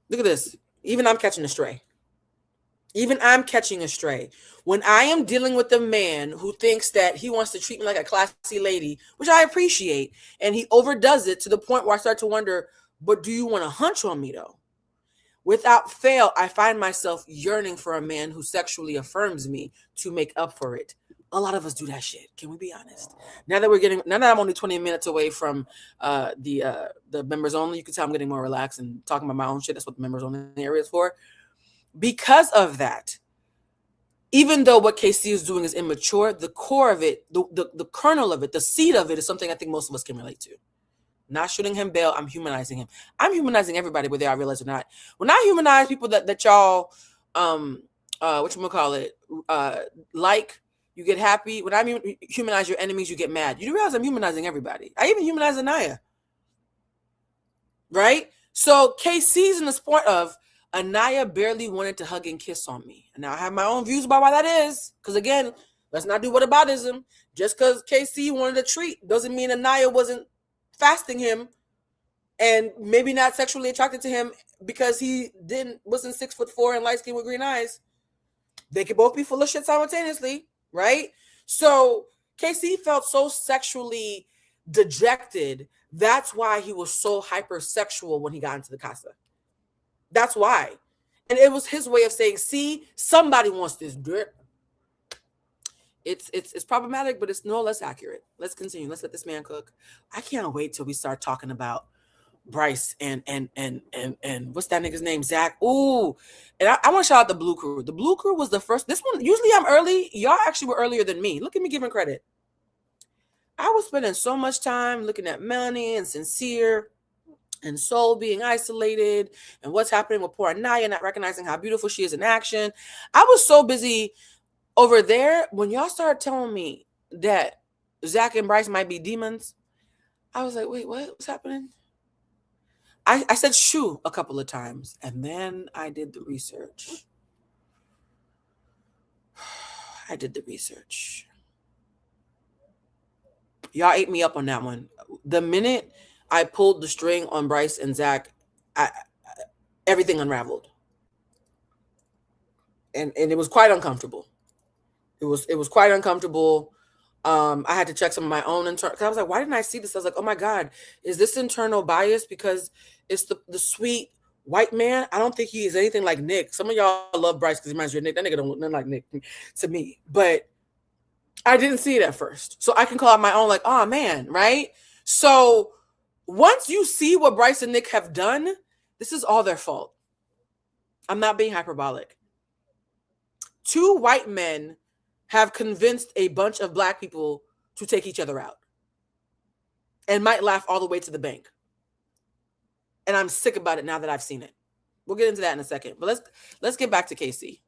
[SPEAKER 1] Look at this. Even I'm catching a stray. When I am dealing with a man who thinks that he wants to treat me like a classy lady, which I appreciate, and he overdoes it to the point where I start to wonder, but do you want to hunch on me though? Without fail, I find myself yearning for a man who sexually affirms me to make up for it. A lot of us do that shit. Can we be honest? Now that I'm only 20 minutes away from the members only, you can tell I'm getting more relaxed and talking about my own shit. That's what the members only area is for. Because of that, even though what KC is doing is immature, the core of it, the kernel of it, the seed of it is something I think most of us can relate to. Not shooting him bail, I'm humanizing him. I'm humanizing everybody, whether I realize or not. When I humanize people that y'all, like, you get happy. When I humanize your enemies, you get mad. You do realize I'm humanizing everybody. I even humanize Anaya. right? So KC's in this point of Anaya barely wanted to hug and kiss on me. And now I have my own views about why that is. Because again, let's not do whataboutism. Just because KC wanted a treat doesn't mean Anaya wasn't fasting him and maybe not sexually attracted to him because he wasn't 6'4" and light skin with green eyes. They could both be full of shit simultaneously, right? So KC felt so sexually dejected. That's why he was so hypersexual when he got into the Casa. That's why. And it was his way of saying, see, somebody wants this dick. It's problematic, but it's no less accurate. Let's continue. Let's let this man cook. I can't wait till we start talking about Bryce and what's that nigga's name? Zach. Ooh. And I want to shout out the Blue Crew. The Blue Crew was the first. This one, usually I'm early. Y'all actually were earlier than me. Look at me giving credit. I was spending so much time looking at Melanie and Sincere and Soul being isolated and what's happening with poor Anaya, not recognizing how beautiful she is in action. I was so busy over there. When y'all started telling me that Zach and Bryce might be demons, I was like, wait, what? What's happening? I said shoo a couple of times, and then I did the research. I did the research. Y'all ate me up on that one. The minute I pulled the string on Bryce and Zach, everything unraveled. And it was quite uncomfortable. It was quite uncomfortable. I had to check some of my own internal. I was like, why didn't I see this? I was like, oh my God, is this internal bias? Because it's the sweet white man. I don't think he is anything like Nick. Some of y'all love Bryce because he reminds you of Nick. That nigga don't look nothing like Nick to me. But I didn't see it at first. So I can call out my own like, oh man, right? So once you see what Bryce and Nick have done, this is all their fault. I'm not being hyperbolic. 2 white men have convinced a bunch of black people to take each other out and might laugh all the way to the bank. And I'm sick about it now that I've seen it. We'll get into that in a second, but let's get back to KC.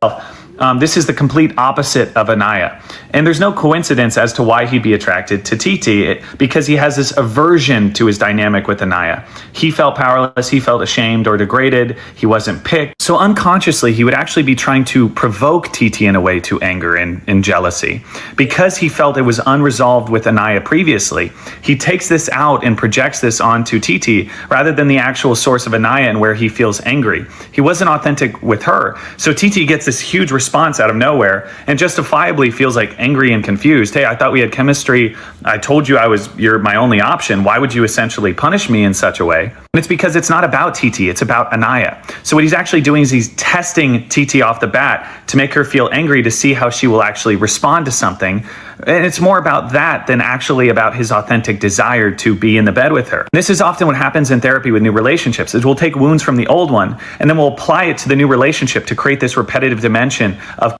[SPEAKER 20] This is the complete opposite of Anaya. And there's no coincidence as to why he'd be attracted to Titi, because he has this aversion to his dynamic with Anaya. He felt powerless, he felt ashamed or degraded, he wasn't picked. So unconsciously, he would actually be trying to provoke Titi in a way to anger and jealousy. Because he felt it was unresolved with Anaya previously, he takes this out and projects this onto Titi rather than the actual source of Anaya and where he feels angry. He wasn't authentic with her. So Titi gets this huge response out of nowhere and justifiably feels like angry and confused. Hey, I thought we had chemistry. I told you you're my only option. Why would you essentially punish me in such a way? And it's because it's not about Titi, it's about Anaya. So what he's actually doing is he's testing Titi off the bat to make her feel angry to see how she will actually respond to something. And it's more about that than actually about his authentic desire to be in the bed with her. This is often what happens in therapy with new relationships, is we'll take wounds from the old one and then we'll apply it to the new relationship to create this repetitive dimension of.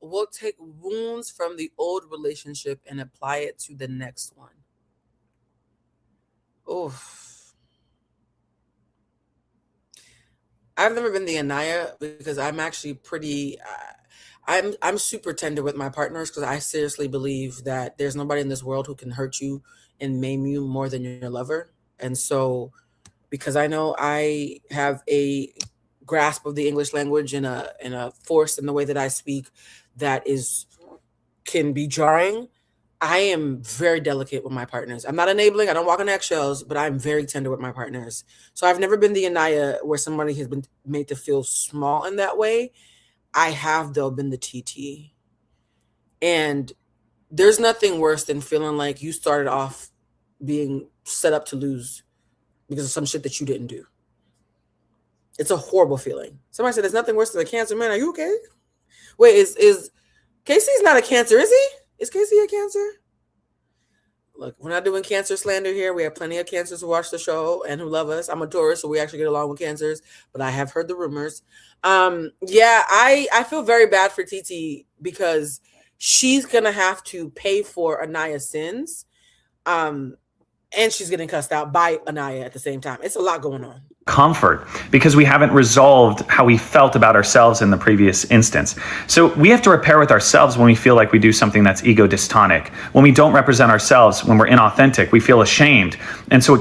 [SPEAKER 1] We'll take wounds from the old relationship and apply it to the next one. Oof. I've never been the Anaya because I'm actually pretty... I'm super tender with my partners because I seriously believe that there's nobody in this world who can hurt you and maim you more than your lover. And so, because I know I have a grasp of the English language and a force in the way that I speak that can be jarring, I am very delicate with my partners. I'm not enabling. I don't walk on eggshells, but I'm very tender with my partners. So I've never been the Anaya where somebody has been made to feel small in that way. I have, though, been the TT. And there's nothing worse than feeling like you started off being set up to lose because of some shit that you didn't do. It's a horrible feeling. Somebody said there's nothing worse than a cancer. Man, are you okay? Wait, is Casey's not a cancer, is he? Is Casey a cancer? Look, we're not doing cancer slander here. We have plenty of cancers who watch the show and who love us. I'm a Taurus, so we actually get along with cancers, but I have heard the rumors. Yeah, I feel very bad for Titi because she's going to have to pay for Anaya's sins. And she's getting cussed out by Anaya at the same time. It's a lot going on.
[SPEAKER 20] Comfort because we haven't resolved how we felt about ourselves in the previous instance. So we have to repair with ourselves when we feel like we do something that's ego dystonic. When we don't represent ourselves, when we're inauthentic, we feel ashamed. And so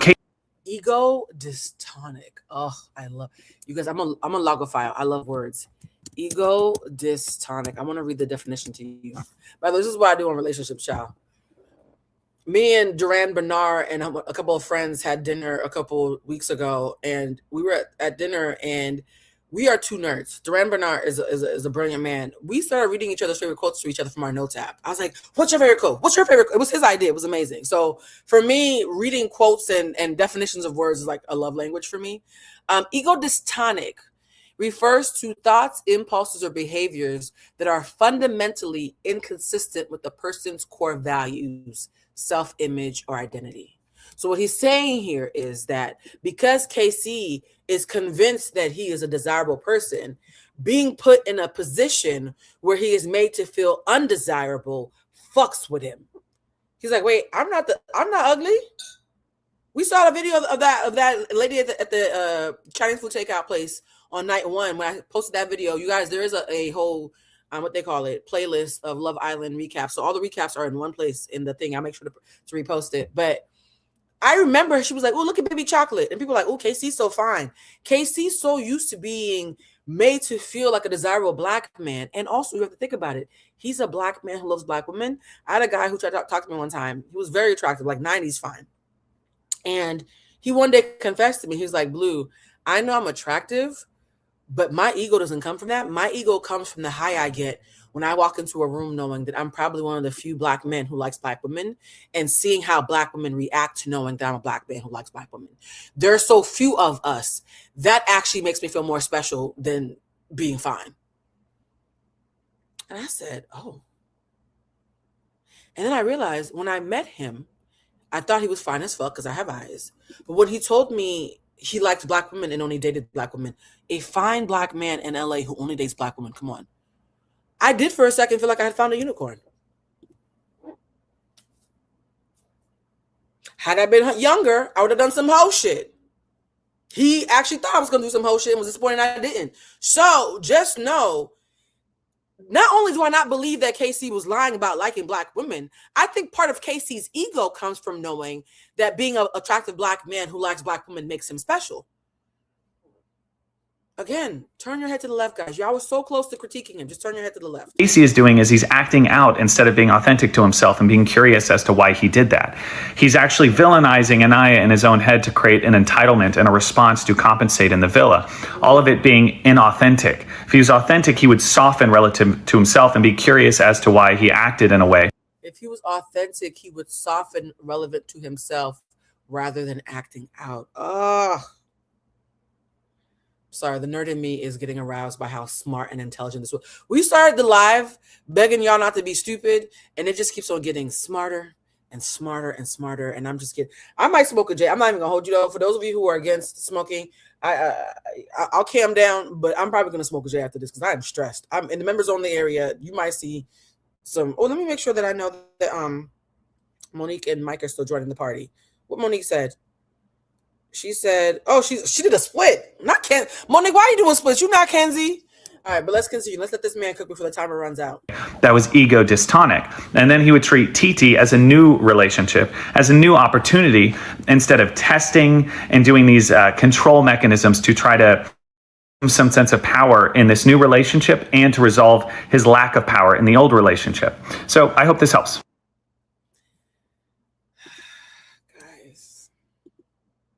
[SPEAKER 1] ego dystonic. Oh, I love you guys. I'm a logophile. I love words. Ego dystonic. I want to read the definition to you. By the way, this is what I do on relationships, child. Me and Duran Bernard and a couple of friends had dinner a couple weeks ago, and we were at dinner, and we are two nerds. Duran Bernard is a brilliant man. We started reading each other's favorite quotes to each other from our notes app. I was like, what's your favorite quote? What's your favorite quote? It was his idea. It was amazing. So for me, reading quotes and definitions of words is like a love language for me. Ego dystonic refers to thoughts, impulses, or behaviors that are fundamentally inconsistent with the person's core values, self-image, or identity. So what he's saying here is that because KC is convinced that he is a desirable person, being put in a position where he is made to feel undesirable fucks with him. He's like, wait, I'm not ugly. We saw the video of that lady at the Chinese food takeout place on night one. When I posted that video, you guys, there is a whole what they call it, playlist of Love Island recaps. So all the recaps are in one place in the thing. I'll make sure to repost it. But I remember she was like, oh, look at baby chocolate. And people were like, oh, KC's so fine. KC's so used to being made to feel like a desirable black man. And also, you have to think about it. He's a black man who loves black women. I had a guy who tried to talk to me one time. He was very attractive, like 90s fine. And he one day confessed to me. He was like, Blue, I know I'm attractive, but my ego doesn't come from that. My ego comes from the high I get when I walk into a room knowing that I'm probably one of the few black men who likes black women, and seeing how black women react to knowing that I'm a black man who likes black women. There are so few of us. That actually makes me feel more special than being fine. And I said, oh. And then I realized when I met him, I thought he was fine as fuck because I have eyes. But when he told me he liked black women and only dated black women, a fine black man in LA who only dates black women, come on. I did for a second feel like I had found a unicorn. Had I been younger, I would have done some hoe shit. He actually thought I was going to do some hoe shit and was disappointed I didn't. So just know, not only do I not believe that KC was lying about liking black women, I think part of KC's ego comes from knowing that being an attractive black man who likes black women makes him special. Again, turn your head to the left, guys. Y'all were so close to critiquing him. Just turn your head to the left.
[SPEAKER 20] Casey is doing is he's acting out instead of being authentic to himself and being curious as to why he did that. He's actually villainizing Anaya in his own head to create an entitlement and a response to compensate in the villa. All of it being inauthentic. If he was authentic, he would soften relative to himself and be curious as to why he acted in a way.
[SPEAKER 1] If he was authentic, he would soften relevant to himself rather than acting out. Ugh. Sorry, the nerd in me is getting aroused by how smart and intelligent this was. We started the live begging y'all not to be stupid, and it just keeps on getting smarter and smarter and smarter. And I'm just kidding. I might smoke a J. I'm not even gonna hold you though. For those of you who are against smoking, I'll calm down, but I'm probably gonna smoke a J after this because I am stressed. I'm in the members only area. You might see some. Oh, let me make sure that I know that Monique and Mike are still joining the party. What Monique said. She said, oh, she did a split. Not Ken. Monique, why are you doing splits? You not Kenzie. All right, but let's continue. Let's let this man cook before the timer runs out.
[SPEAKER 20] That was ego dystonic. And then he would treat Titi as a new relationship, as a new opportunity, instead of testing and doing these control mechanisms to try to some sense of power in this new relationship and to resolve his lack of power in the old relationship. So I hope this helps.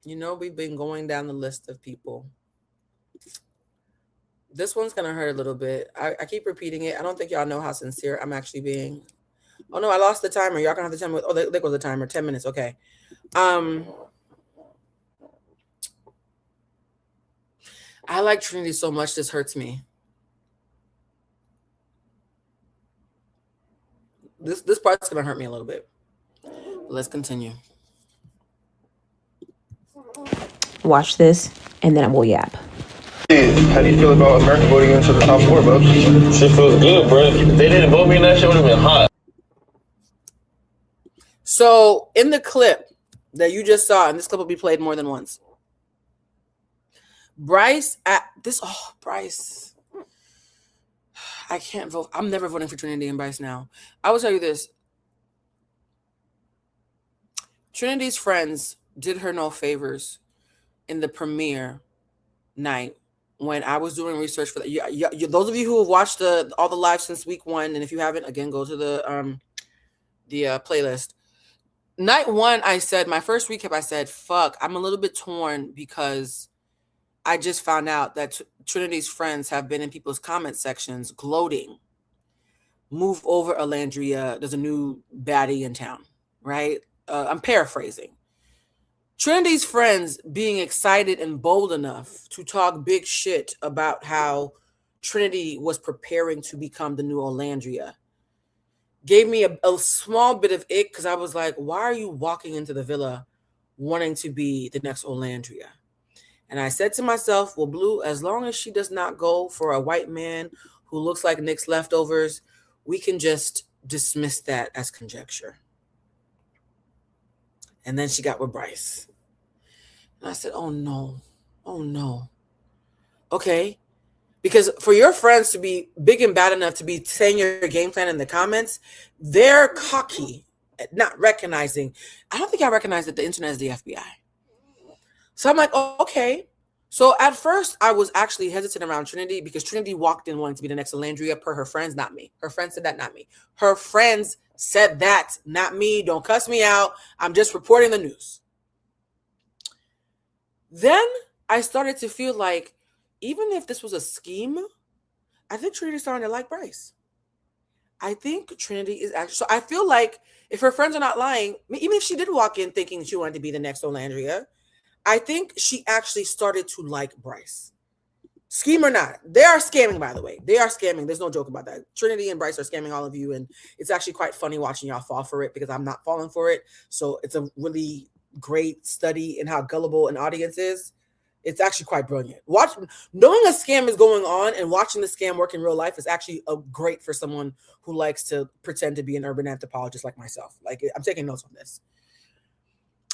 [SPEAKER 1] You know, we've been going down the list of people. This one's going to hurt a little bit. I keep repeating it. I don't think y'all know how sincere I'm actually being. Oh, no, I lost the timer. Y'all going to have to tell me. Oh, there goes the timer. 10 minutes. Okay. I like Trinity so much. This hurts me. This part's going to hurt me a little bit. But let's continue.
[SPEAKER 17] Watch this, and then I will yap.
[SPEAKER 21] How do you feel about America voting into the top four, bro? Shit feels good, bro. If they didn't vote me in that shit, would have been hot.
[SPEAKER 1] So, in the clip that you just saw, and this clip will be played more than once, Bryce, Bryce, I can't vote. I'm never voting for Trinity and Bryce now. I will tell you this. Trinity's friends did her no favors in the premiere night when I was doing research for that. Those of you who have watched all the lives since week 1, and if you haven't, again, go to the playlist. Night 1, I said, my first recap, I said, fuck, I'm a little bit torn because I just found out that Trinity's friends have been in people's comment sections gloating. Move over, Alandria. There's a new baddie in town, right? I'm paraphrasing. Trinity's friends being excited and bold enough to talk big shit about how Trinity was preparing to become the new Alandria gave me a small bit of ick, because I was like, why are you walking into the villa wanting to be the next Olandria? And I said to myself, well, Blue, as long as she does not go for a white man who looks like Nick's leftovers, we can just dismiss that as conjecture. And then she got with Bryce. And I said, oh no. Okay. Because for your friends to be big and bad enough to be saying your game plan in the comments, they're cocky at not recognizing. I don't think I recognize that the internet is the FBI. So I'm like, oh, okay. So at first, I was actually hesitant around Trinity because Trinity walked in wanting to be the next Alandria per her friends, not me. Her friends said that, not me. Her friends said that, not me. Don't cuss me out. I'm just reporting the news. Then I started to feel like, even if this was a scheme, I think Trinity's starting to like Bryce. I think Trinity is actually... So I feel like if her friends are not lying, even if she did walk in thinking she wanted to be the next Olandria, I think she actually started to like Bryce. Scheme or not. They are scamming, by the way. They are scamming. There's no joke about that. Trinity and Bryce are scamming all of you, and it's actually quite funny watching y'all fall for it because I'm not falling for it. So it's a really great study in how gullible an audience is. It's actually quite brilliant. Knowing a scam is going on and watching the scam work in real life is actually great for someone who likes to pretend to be an urban anthropologist like myself. Like, I'm taking notes on this.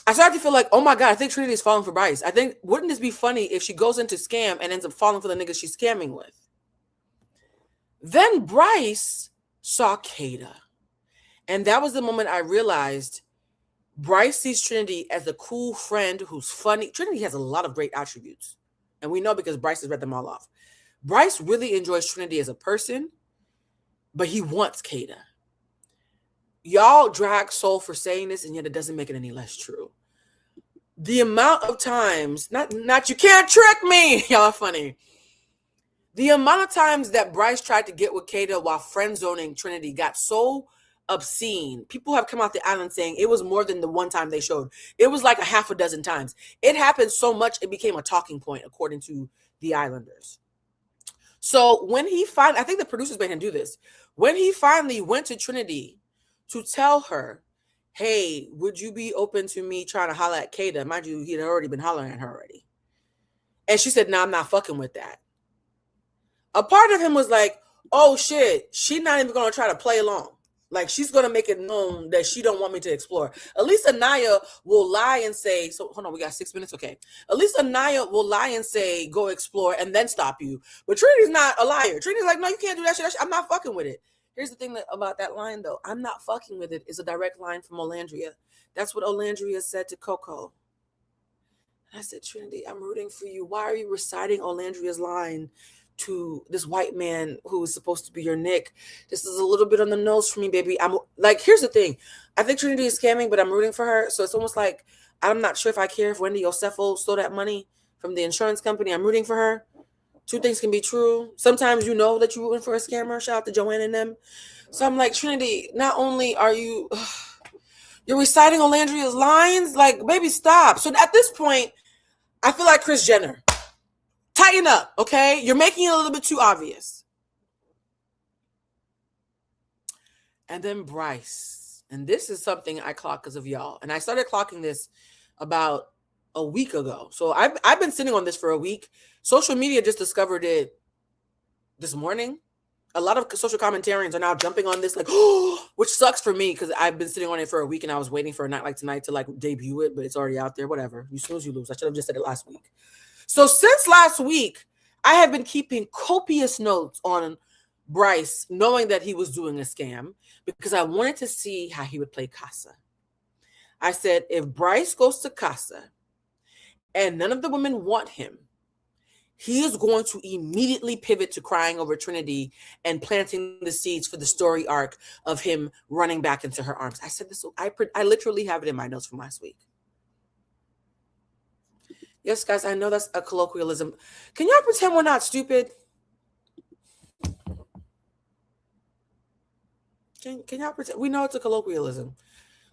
[SPEAKER 1] I started to feel like, oh my God, I think Trinity is falling for Bryce. I think, wouldn't this be funny if she goes into scam and ends up falling for the niggas she's scamming with? Then Bryce saw Casa. And that was the moment I realized Bryce sees Trinity as a cool friend who's funny. Trinity has a lot of great attributes. And we know because Bryce has read them all off. Bryce really enjoys Trinity as a person, but he wants Casa. Y'all drag Soul for saying this, and yet it doesn't make it any less true. The amount of times, not you can't trick me. Y'all are funny. The amount of times that Bryce tried to get with Casa while friend zoning Trinity got so obscene. People have come out the island saying it was more than the one time they showed. It was like a half a dozen times. It happened so much it became a talking point, according to the Islanders. So when he finally, I think the producers made him do this. When he finally went to Trinity to tell her, hey, would you be open to me trying to holler at Casa? Mind you, he had already been hollering at her already. And she said, no, I'm not fucking with that. A part of him was like, oh shit, she's not even going to try to play along. Like, she's going to make it known that she don't want me to explore. At least Anaya will lie and say, so hold on, we got 6 minutes? Okay. At least Anaya will lie and say, go explore and then stop you. But Trinity's not a liar. Trinity's like, no, you can't do that shit. I'm not fucking with it. Here's the thing about that line, though. I'm not fucking with it is a direct line from Olandria. That's what Olandria said to Coco. And I said, Trinity, I'm rooting for you. Why are you reciting Olandria's line to this white man who is supposed to be your Nick? This is a little bit on the nose for me, baby. I'm like, here's the thing. I think Trinity is scamming, but I'm rooting for her. So it's almost like, I'm not sure if I care if Wendy Osefo stole that money from the insurance company. I'm rooting for her. Two things can be true. Sometimes you know that you're rooting for a scammer. Shout out to Joanne and them. So I'm like, Trinity, not only are you're reciting Olandria's lines, like, baby, stop. So at this point, I feel like Kris Jenner. Tighten up, okay? You're making it a little bit too obvious. And then Bryce. And this is something I clock because of y'all. And I started clocking this about a week ago. So I've been sitting on this for a week. Social media just discovered it this morning. A lot of social commentarians are now jumping on this, like, oh, which sucks for me because I've been sitting on it for a week and I was waiting for a night like tonight to like debut it, but it's already out there. Whatever. You snooze, you lose. I should have just said it last week. So since last week, I have been keeping copious notes on Bryce, knowing that he was doing a scam, because I wanted to see how he would play Casa. I said, if Bryce goes to Casa and none of the women want him, he is going to immediately pivot to crying over Trinity and planting the seeds for the story arc of him running back into her arms. I said this, I literally have it in my notes from last week. Yes, guys, I know that's a colloquialism. Can y'all pretend we're not stupid? Can y'all pretend? We know it's a colloquialism.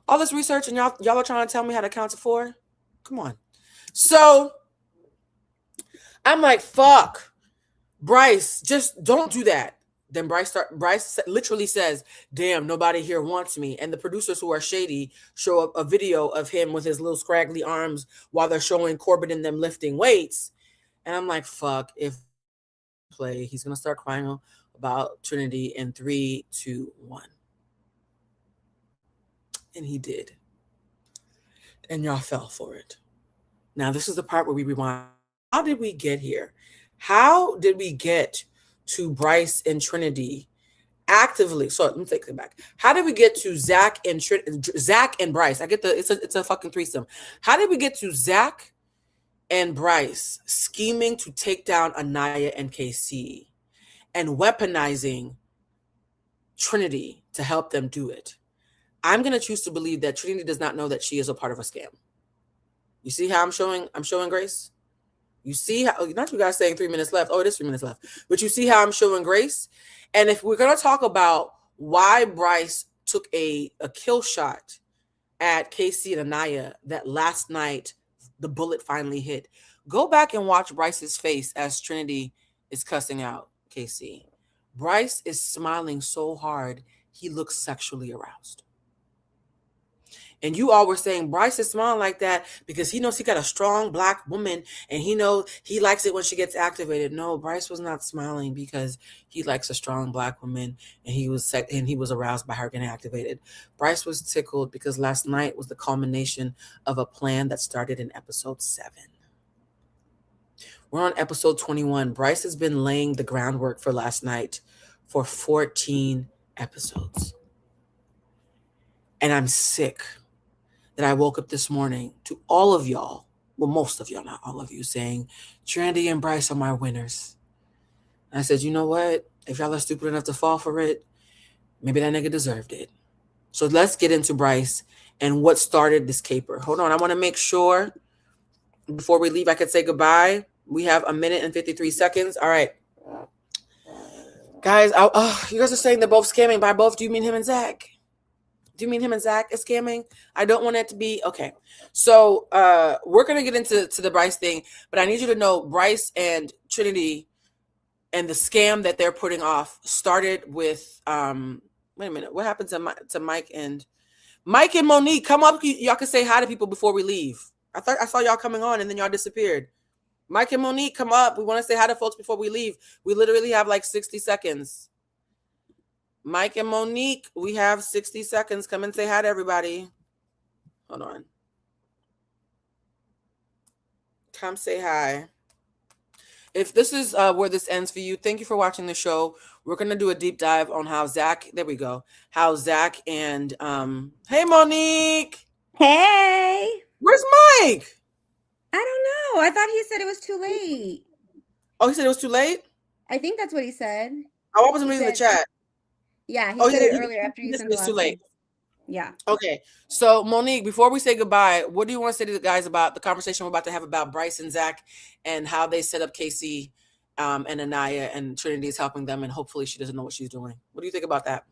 [SPEAKER 1] All this research and y'all are trying to tell me how to count to 4? Come on. So I'm like, fuck. Bryce, just don't do that. Then Bryce literally says, damn, nobody here wants me. And the producers who are shady show up a video of him with his little scraggly arms while they're showing Corbin and them lifting weights. And I'm like, fuck, if play, he's going to start crying about Trinity in 3, 2, 1. And he did. And y'all fell for it. Now, this is the part where we rewind. How did we get here? How did we get to Bryce and Trinity actively? So let me take it back. How did we get to Zach and Bryce? I get it's a fucking threesome. How did we get to Zach and Bryce scheming to take down Anaya and KC and weaponizing Trinity to help them do it? I'm going to choose to believe that Trinity does not know that she is a part of a scam. You see how I'm showing grace? You see how, not you guys saying 3 minutes left. Oh, it is 3 minutes left. But you see how I'm showing grace? And if we're going to talk about why Bryce took a kill shot at KC and Anaya that last night the bullet finally hit, go back and watch Bryce's face as Trinity is cussing out KC. Bryce is smiling so hard, he looks sexually aroused. And you all were saying Bryce is smiling like that because he knows he got a strong Black woman and he knows he likes it when she gets activated. No, Bryce was not smiling because he likes a strong Black woman and he was aroused by her getting activated. Bryce was tickled because last night was the culmination of a plan that started in episode 7. We're on episode 21. Bryce has been laying the groundwork for last night for 14 episodes. And I'm sick that I woke up this morning to all of y'all, well, most of y'all, not all of you, saying, Trinity and Bryce are my winners. And I said, you know what? If y'all are stupid enough to fall for it, maybe that nigga deserved it. So let's get into Bryce and what started this caper. Hold on. I want to make sure before we leave, I could say goodbye. We have 1 minute and 53 seconds. All right. Guys, you guys are saying they're both scamming. By both, do you mean him and Zach? Do you mean him and Zach is scamming? I don't want it to be. Okay. So we're going to get into the Bryce thing, but I need you to know Bryce and Trinity and the scam that they're putting off started with, wait a minute. What happened to Mike and Monique? Come up. Y'all can say hi to people before we leave. I saw y'all coming on and then y'all disappeared. Mike and Monique, come up. We want to say hi to folks before we leave. We literally have like 60 seconds. Mike and Monique, we have 60 seconds. Come and say hi to everybody. Hold on. Come say hi. If this is where this ends for you, thank you for watching the show. We're going to do a deep dive on how Zach, there we go, how Zach and, hey, Monique.
[SPEAKER 3] Hey.
[SPEAKER 1] Where's Mike?
[SPEAKER 3] I don't know. I thought he said it was too late.
[SPEAKER 1] Oh, he said it was too late?
[SPEAKER 3] I think that's what he said.
[SPEAKER 1] Oh, I wasn't reading the chat.
[SPEAKER 3] Yeah, he said it earlier after you sent the
[SPEAKER 1] It's
[SPEAKER 3] last
[SPEAKER 1] too late.
[SPEAKER 3] text. Yeah.
[SPEAKER 1] Okay. So, Monique, before we say goodbye, what do you want to say to the guys about the conversation we're about to have about Bryce and Zach and how they set up Casey and Anaya and Trinity is helping them and hopefully she doesn't know what she's doing? What do you think about that?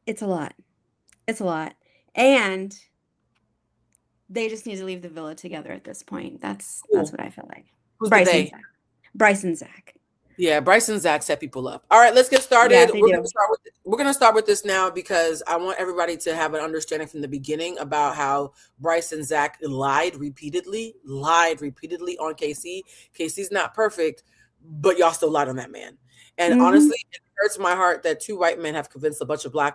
[SPEAKER 3] It's a lot. It's a lot. And they just need to leave the villa together at this point. That's what I feel like.
[SPEAKER 1] Who's
[SPEAKER 3] Bryce
[SPEAKER 1] the
[SPEAKER 3] and
[SPEAKER 1] they?
[SPEAKER 3] Zach. Bryce and Zach.
[SPEAKER 1] Yeah, Bryce and Zach set people up. All right, let's get started.
[SPEAKER 3] Yeah, they
[SPEAKER 1] we're
[SPEAKER 3] do.
[SPEAKER 1] gonna start with this now because I want everybody to have an understanding from the beginning about how Bryce and Zach lied repeatedly on KC. KC's not perfect, but y'all still lied on that man. And honestly, it hurts my heart that 2 white men have convinced a bunch of Black